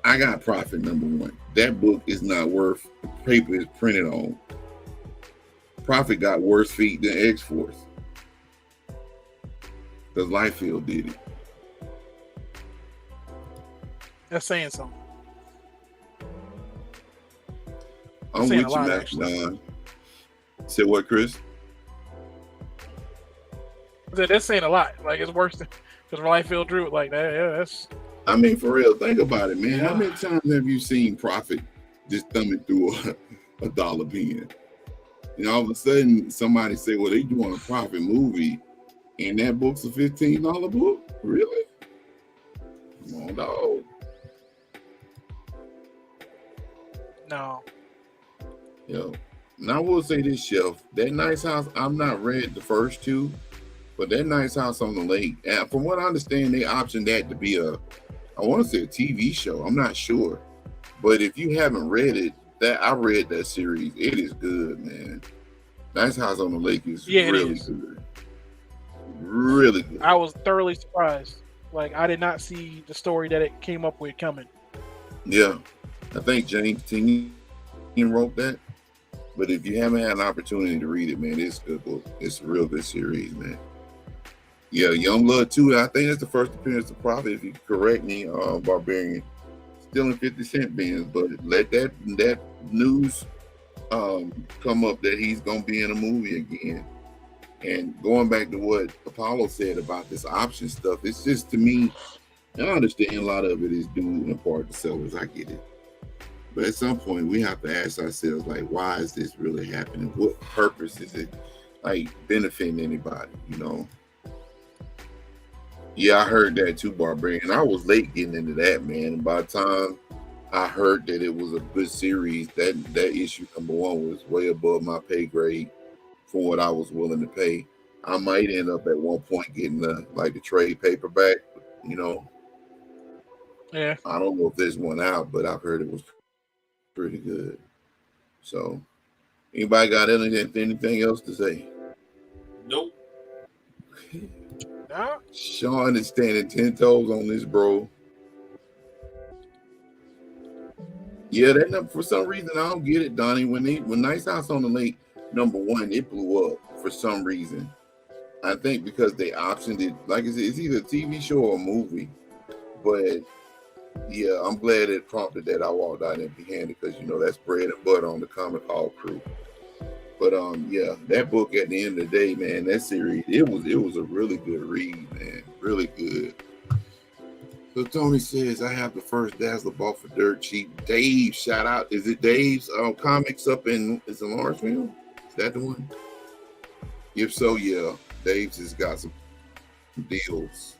I got Profit #1. That book is not worth the paper it's printed on. Profit got worse feet than X-Force because Liefeld did it. That's saying something. I'm saying with a you, lot, Max actually. Don. Say what, Chris? That's saying a lot. Like, it's worse than because Liefeld drew it like that. Yeah, that's. I mean, for real, think about it, man. How many times have you seen Profit just thumbing through a dollar pen? And all of a sudden, somebody say, well, they doing a Profit movie, and that book's a $15 book? Really? Come on, dog. No. Yo. And I will say this, Chef. That Nice House, I've not read the first two, but that Nice House on the Lake, and from what I understand, they optioned that to be I want to say a TV show. I'm not sure. But if you haven't read it, I read that series. It is good, man. Nice House on the Lake is really good. Really good. I was thoroughly surprised. Like, I did not see the story that it came up with coming. Yeah. I think James Tinian wrote that. But if you haven't had an opportunity to read it, man, it's a good book. It's a real good series, man. Yeah, Youngblood 2, I think that's the first appearance of Prophet, if you correct me, Barbarian. Still in 50 Cent bins, but let that news come up that he's going to be in a movie again. And going back to what Apollo said about this option stuff, it's just, to me, I understand a lot of it is due in part to sellers. I get it. But at some point, we have to ask ourselves, like, why is this really happening? What purpose is it, like, benefiting anybody, you know? Yeah, I heard that too, Barbarian. I was late getting into that, man. And by the time I heard that it was a good series, that issue #1 was way above my pay grade for what I was willing to pay. I might end up at one point getting the trade paperback, you know. Yeah. I don't know if there's one out, but I've heard it was pretty good. So, anybody got anything else to say? Nope. Nah. Sean is standing 10 toes on this, bro. Yeah, that for some reason I don't get it, Donnie. When Nice House on the Lake #1, it blew up for some reason. I think because they optioned it, like I said, it's either a TV show or a movie. But yeah, I'm glad it prompted that I walked out empty-handed because that's bread and butter on the Comic Hall crew. But yeah, that book at the end of the day, man, that series, it was a really good read, man. Really good. So Tony says, I have the first Dazzler bought for dirt cheap. Dave, shout out. Is it Dave's comics up in Lawrenceville? Is that the one? If so, yeah. Dave's has got some deals.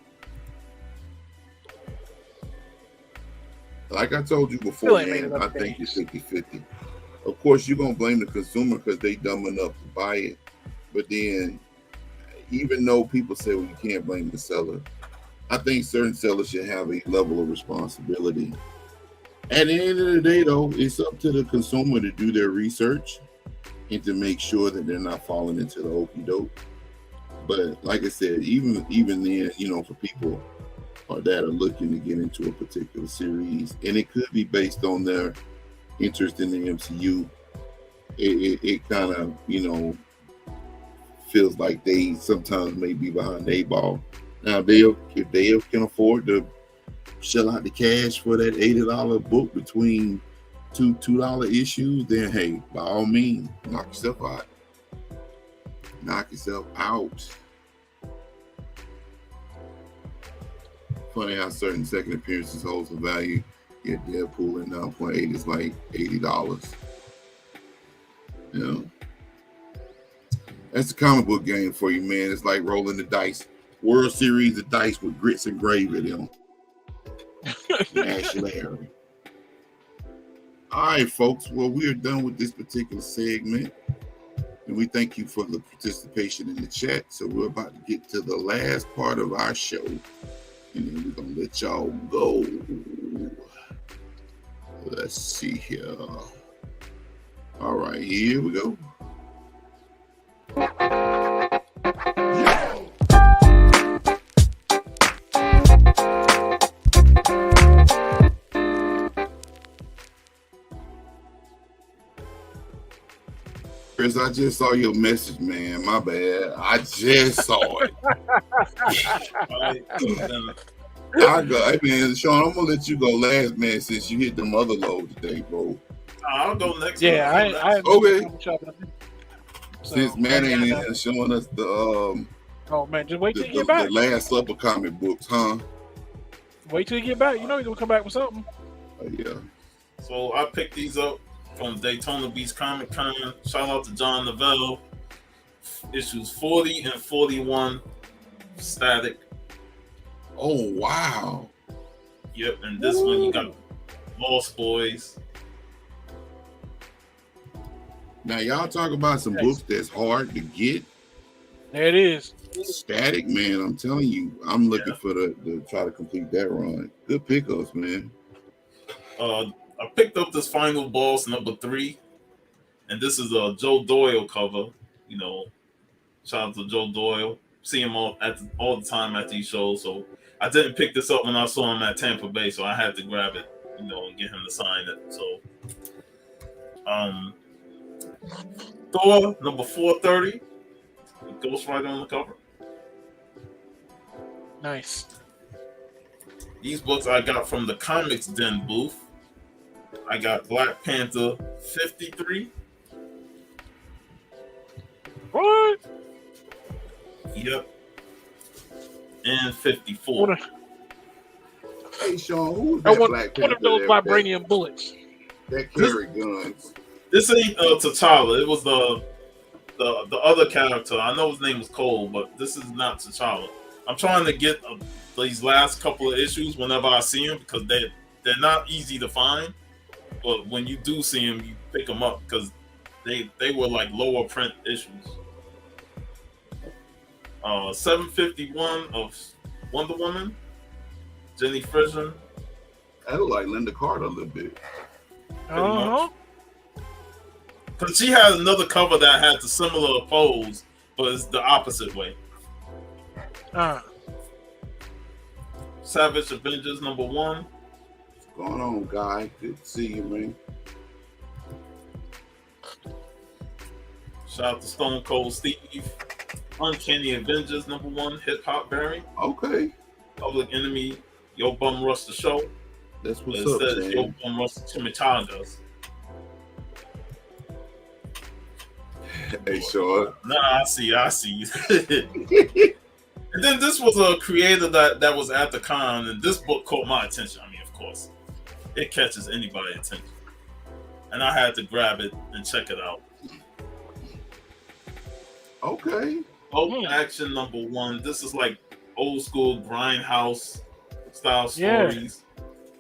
Like I told you before, man, I think it's 50-50. Of course, you're going to blame the consumer because they dumb enough to buy it. But then, even though people say, well, you can't blame the seller, I think certain sellers should have a level of responsibility. At the end of the day, though, it's up to the consumer to do their research and to make sure that they're not falling into the okie doke. But like I said, even then, for people that are looking to get into a particular series, and it could be based on their interest in the MCU, it kind of, feels like they sometimes may be behind the 8 ball. Now, if they can afford to shell out the cash for that $80 book between $2 issues, then hey, by all means, knock yourself out. Knock yourself out. Funny how certain second appearances hold some value. Yet Deadpool in 9.8 is like $80. That's a comic book game for you, man. It's like rolling the dice. World Series of dice with grits and gravy, them. Smash Larry. All right, folks. Well, we are done with this particular segment. And we thank you for the participation in the chat. So we're about to get to the last part of our show. And then we're going to let y'all go. Let's see here. All right, here we go. Chris, I just saw your message, man. My bad. I just saw it. Hey, man, Sean, I'm gonna let you go last, man, since you hit the mother load today, bro. I'll go next. Yeah, I okay. So, since Matt ain't in here showing us the oh man, just wait till you get back. The Last Supper comic books, huh? Wait till you get back. You know he's gonna come back with something. Yeah. So I picked these up from Daytona Beach Comic Con. Shout out to John Novell. Issues 40 and 41. Static. Oh wow. Yep, and this one you got Lost Boys. Now y'all talk about some books that's hard to get. There it is. Static, man. I'm telling you, I'm looking for the try to complete that run. Good pickups, man. I picked up this Final Boss number 3, and this is a Joe Doyle cover. You know, shout out to Joe Doyle. See him all the time at these shows. So I didn't pick this up when I saw him at Tampa Bay, so I had to grab it, you know, and get him to sign it. So, Thor number 430, Ghost Rider on the cover. Nice. These books I got from the Comics Den booth. I got Black Panther 53. What? Yep. And 54. Hey Sean, who was that Black Panther? One of those vibranium bullets. That carry guns. This ain't T'Challa. It was the other character. I know his name was Cole, but this is not T'Challa. I'm trying to get these last couple of issues whenever I see them because they're not easy to find. But when you do see them, you pick them up because they were like lower print issues. 751 of Wonder Woman, Jenny Fisher. I look like Linda Carter a little bit. Because she had another cover that had the similar pose, but it's the opposite way. Savage Avengers number 1. What's going on, guy? Good to see you, man. Shout out to Stone Cold Steve. Uncanny Avengers number 1, Hip Hop Barry. Okay. Public Enemy, Yo Bum Rush the Show. That's what's it up, says man. Yo Bum Rush Chimichangas. Hey, Sean. Nah, I see. And then this was a creator that was at the con, and this book caught my attention. I mean, of course, it catches anybody's attention. And I had to grab it and check it out. Okay. Action number 1. This is like old school grindhouse style stories.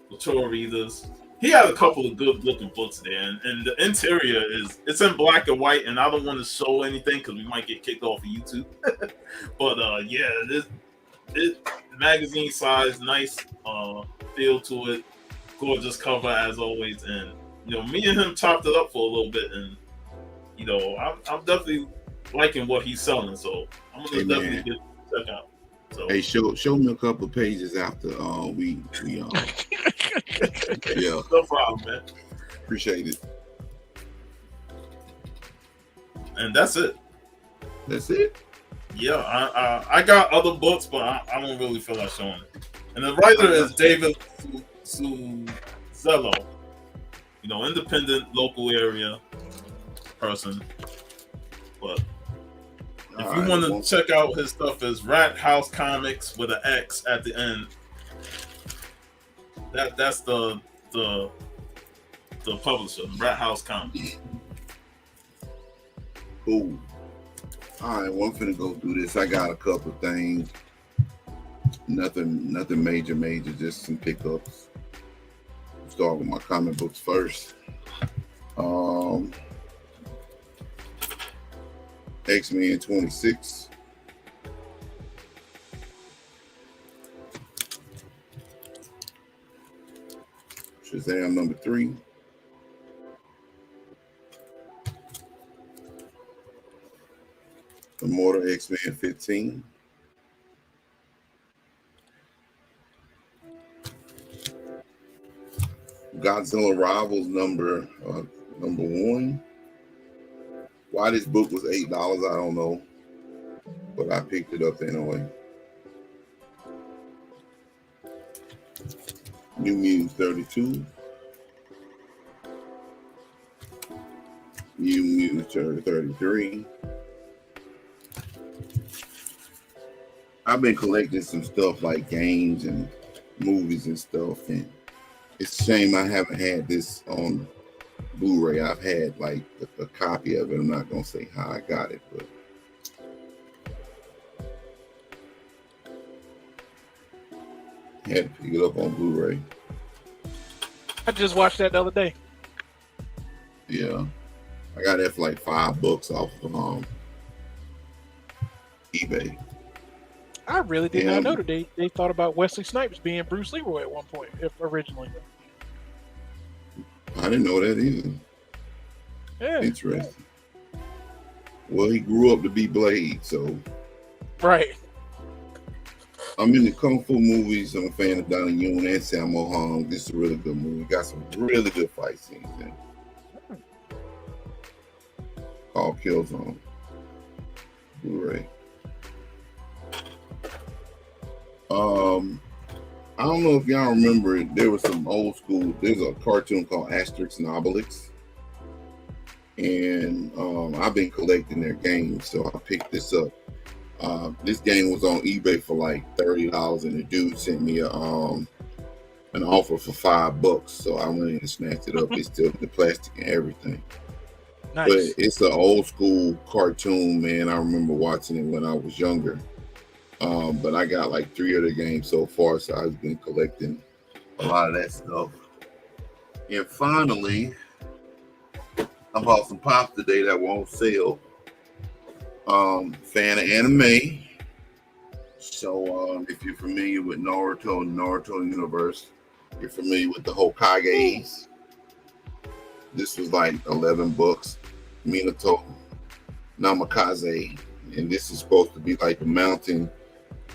Mature readers. He had a couple of good looking books there, and the interior it's in black and white, and I don't want to show anything because we might get kicked off of YouTube. But the magazine size, nice feel to it, gorgeous cover as always, and you know, me and him chopped it up for a little bit, and you know, I'm definitely liking what he's selling, so I'm gonna definitely check out. So, hey, show me a couple of pages after we yeah. No problem, man. Appreciate it. And that's it. That's it. Yeah, I got other books, but I don't really feel like showing it. And the writer is David Suzello. You know, independent local area person. But if you want to check out his stuff, is Rat House Comics with an X at the end. That's the publisher, Rat House Comics. Cool. All right, well, I'm finna go through this. I got a couple things. Nothing major, just some pickups. Start with my comic books first. X-Men 26. Shazam number 3. Immortal X-Men 15. Godzilla Rivals number 1. Why this book was $8, I don't know, but I picked it up anyway. New Mutants 32. New Mutants 33. I've been collecting some stuff like games and movies and stuff, and it's a shame I haven't had this on Blu-ray. I've had like a copy of it. I'm not gonna say how I got it, but had to pick it up on Blu-ray. I just watched that the other day. Yeah, I got that for like $5 off of eBay. I really did not know that they thought about Wesley Snipes being Bruce Leroy at one point, originally. I didn't know that either. Yeah. Interesting. Well, he grew up to be Blade, so. Right. I'm in the Kung Fu movies. I'm a fan of Donnie Yen and Sammo Hung. This is a really good movie. Got some really good fight scenes in it. Called Killzone. Blu-ray. I don't know if y'all remember it. There was some old school. There's a cartoon called Asterix and Obelix, and I've been collecting their games, so I picked this up. This game was on eBay for like $30, and the dude sent me an offer for $5, so I went in and snatched it up. It's still the plastic and everything. Nice. But it's an old school cartoon, man. I remember watching it when I was younger. But I got like 3 of the games so far, so I've been collecting a lot of that stuff. And finally, I bought some pops today that were on sale. Fan of anime. So if you're familiar with Naruto and Naruto Universe, you're familiar with the Hokages. This was like $11. Minato Namikaze. And this is supposed to be like a mountain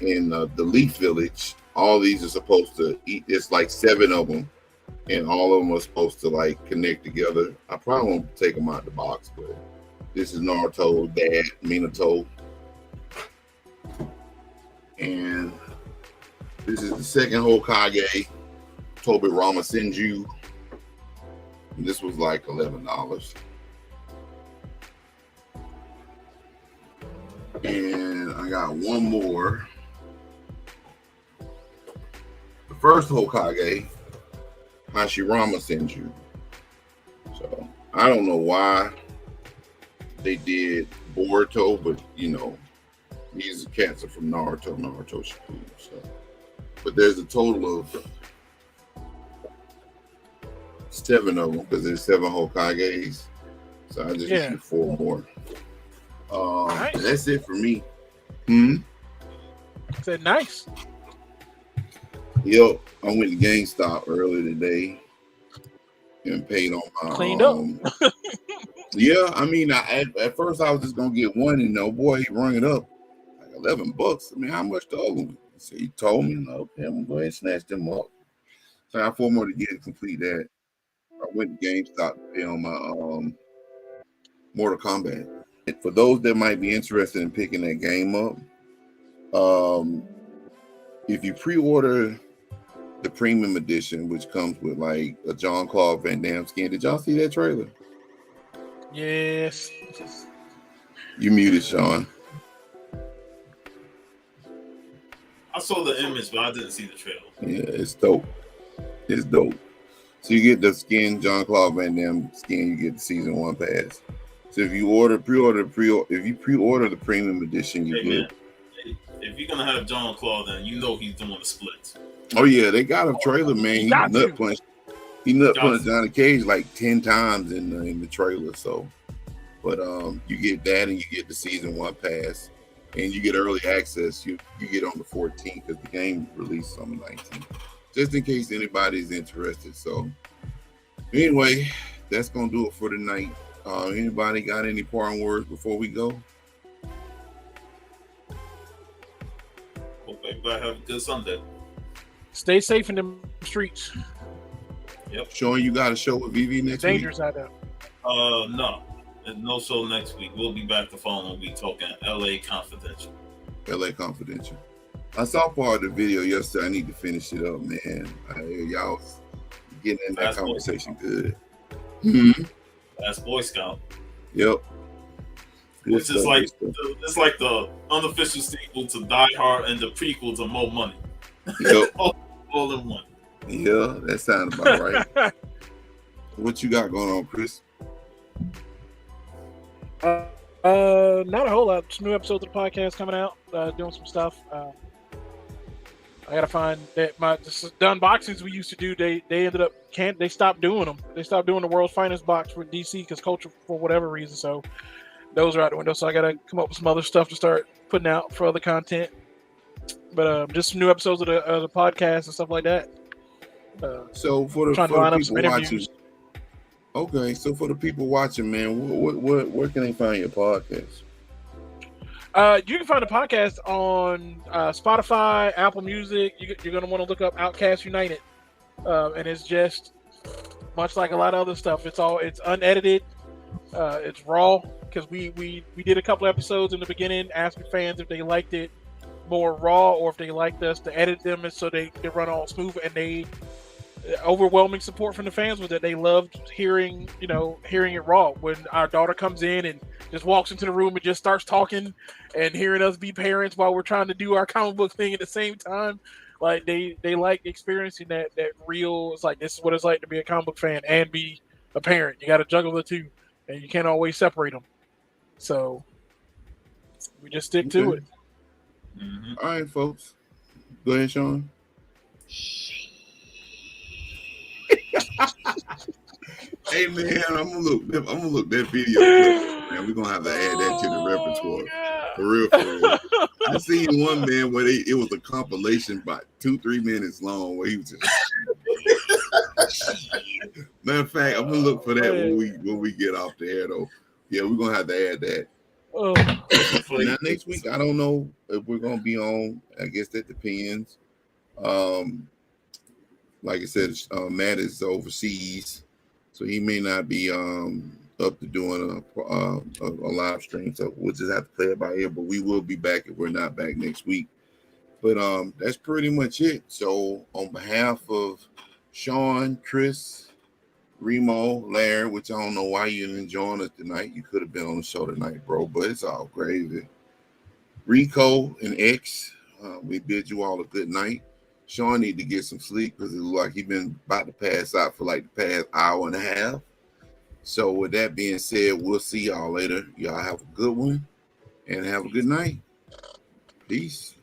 in the Leaf Village. All these are supposed to eat. It's like 7 of them, and all of them are supposed to like connect together. I probably won't take them out the box, but this is Naruto, Dad, Minato, and this is the second Hokage, Tobirama Senju. And this was like $11. And I got one more. The first Hokage, Hashirama Senju. So I don't know why they did Boruto, but you know, these cats are from Naruto Shippuden. So, but there's a total of 7 of them because there's 7 Hokages. So I just issued 4 more. Nice. That's it for me. Said nice. Yep, I went to GameStop earlier today and paid on my Cleaned up. Yeah, I mean, at first I was just gonna get one, and no boy, he rung it up like $11. I mean, how much the other one? So he told me, okay, I'm gonna go ahead and snatch them up. So I have 4 more to get to complete that. I went to GameStop to pay on my Mortal Kombat. And for those that might be interested in picking that game up, if you pre-order the premium edition, which comes with like a Jean-Claude Van Damme skin, did y'all see that trailer? Yes. You muted, Sean. I saw the image, but I didn't see the trailer. Yeah, it's dope. It's dope. So you get the skin, Jean-Claude Van Damme skin, you get the season 1 pass. So if you pre-order the premium edition, you Hey, get. man, if you're gonna have John Claw, then you know he's doing the splits. Oh yeah, they got a trailer, man. He Got nut to. punched. He nut Got punched to. Johnny Cage like 10 times in the trailer. So, but you get that, and you get the season 1 pass, and you get early access. You get on the 14th because the game released on the 19th, just in case anybody's interested. So, anyway, that's gonna do it for tonight. Anybody got any parting words before we go? Hope everybody have a good Sunday. Stay safe in the streets. Yep. Sean, you got a show with Vivi next Dangerous out there. No. There's no show next week. We'll be back the following week talking LA Confidential. week? LA Confidential. I saw part of the video yesterday. I need to finish it up, man. Y'all getting in that Last conversation good. Mm-hmm. That's Boy Scout. Yep. Good Which is stuff, like good stuff. it's like the unofficial sequel to Die Hard and the prequel to Mo Money. Yep. all in one. Yeah, that sounds about right. What you got going on, Chris? Not a whole lot. Some new episodes of the podcast coming out. Doing some stuff. I gotta find that the unboxings we used to do. They ended up they stopped doing them. They stopped doing the world's finest box with DC because culture for whatever reason. So those are out the window. So I gotta come up with some other stuff to start putting out for other content. But just some new episodes of the podcast and stuff like that. So for the people watching, okay. So for the people watching, man, where can they find your podcast? You can find the podcast on Spotify, Apple Music. You're going to want to look up Outcast United, and it's just much like a lot of other stuff. It's unedited, it's raw because we did a couple episodes in the beginning asking fans if they liked it more raw or if they liked us to edit them and so they run all smooth. And they overwhelming support from the fans was that they loved hearing it raw. When our daughter comes in and just walks into the room and just starts talking and hearing us be parents while we're trying to do our comic book thing at the same time, like they like experiencing that real. It's like this is what it's like to be a comic book fan and be a parent. You got to juggle the two, and you can't always separate them. So we just stick to it. Mm-hmm. All right, folks. Go ahead, Sean. Hey man, I'm gonna look that video clip, man. We're gonna have to add that to the repertoire. For real. I seen one, man, where it was a compilation about 2-3 minutes long where he was just matter of fact, I'm gonna look for that when we get off the air though. Yeah, we're gonna have to add that. Now next week, I don't know if we're gonna be on. I guess that depends. Like I said, Matt is overseas, so he may not be up to doing a live stream. So we'll just have to play it by ear. But we will be back if we're not back next week. But that's pretty much it. So on behalf of Sean, Chris, Remo, Larry, which I don't know why you didn't join us tonight. You could have been on the show tonight, bro, but it's all gravy. Rico and X, we bid you all a good night. Sean need to get some sleep because it looks like he's been about to pass out for like the past hour and a half. So with that being said, we'll see y'all later. Y'all have a good one and have a good night. Peace.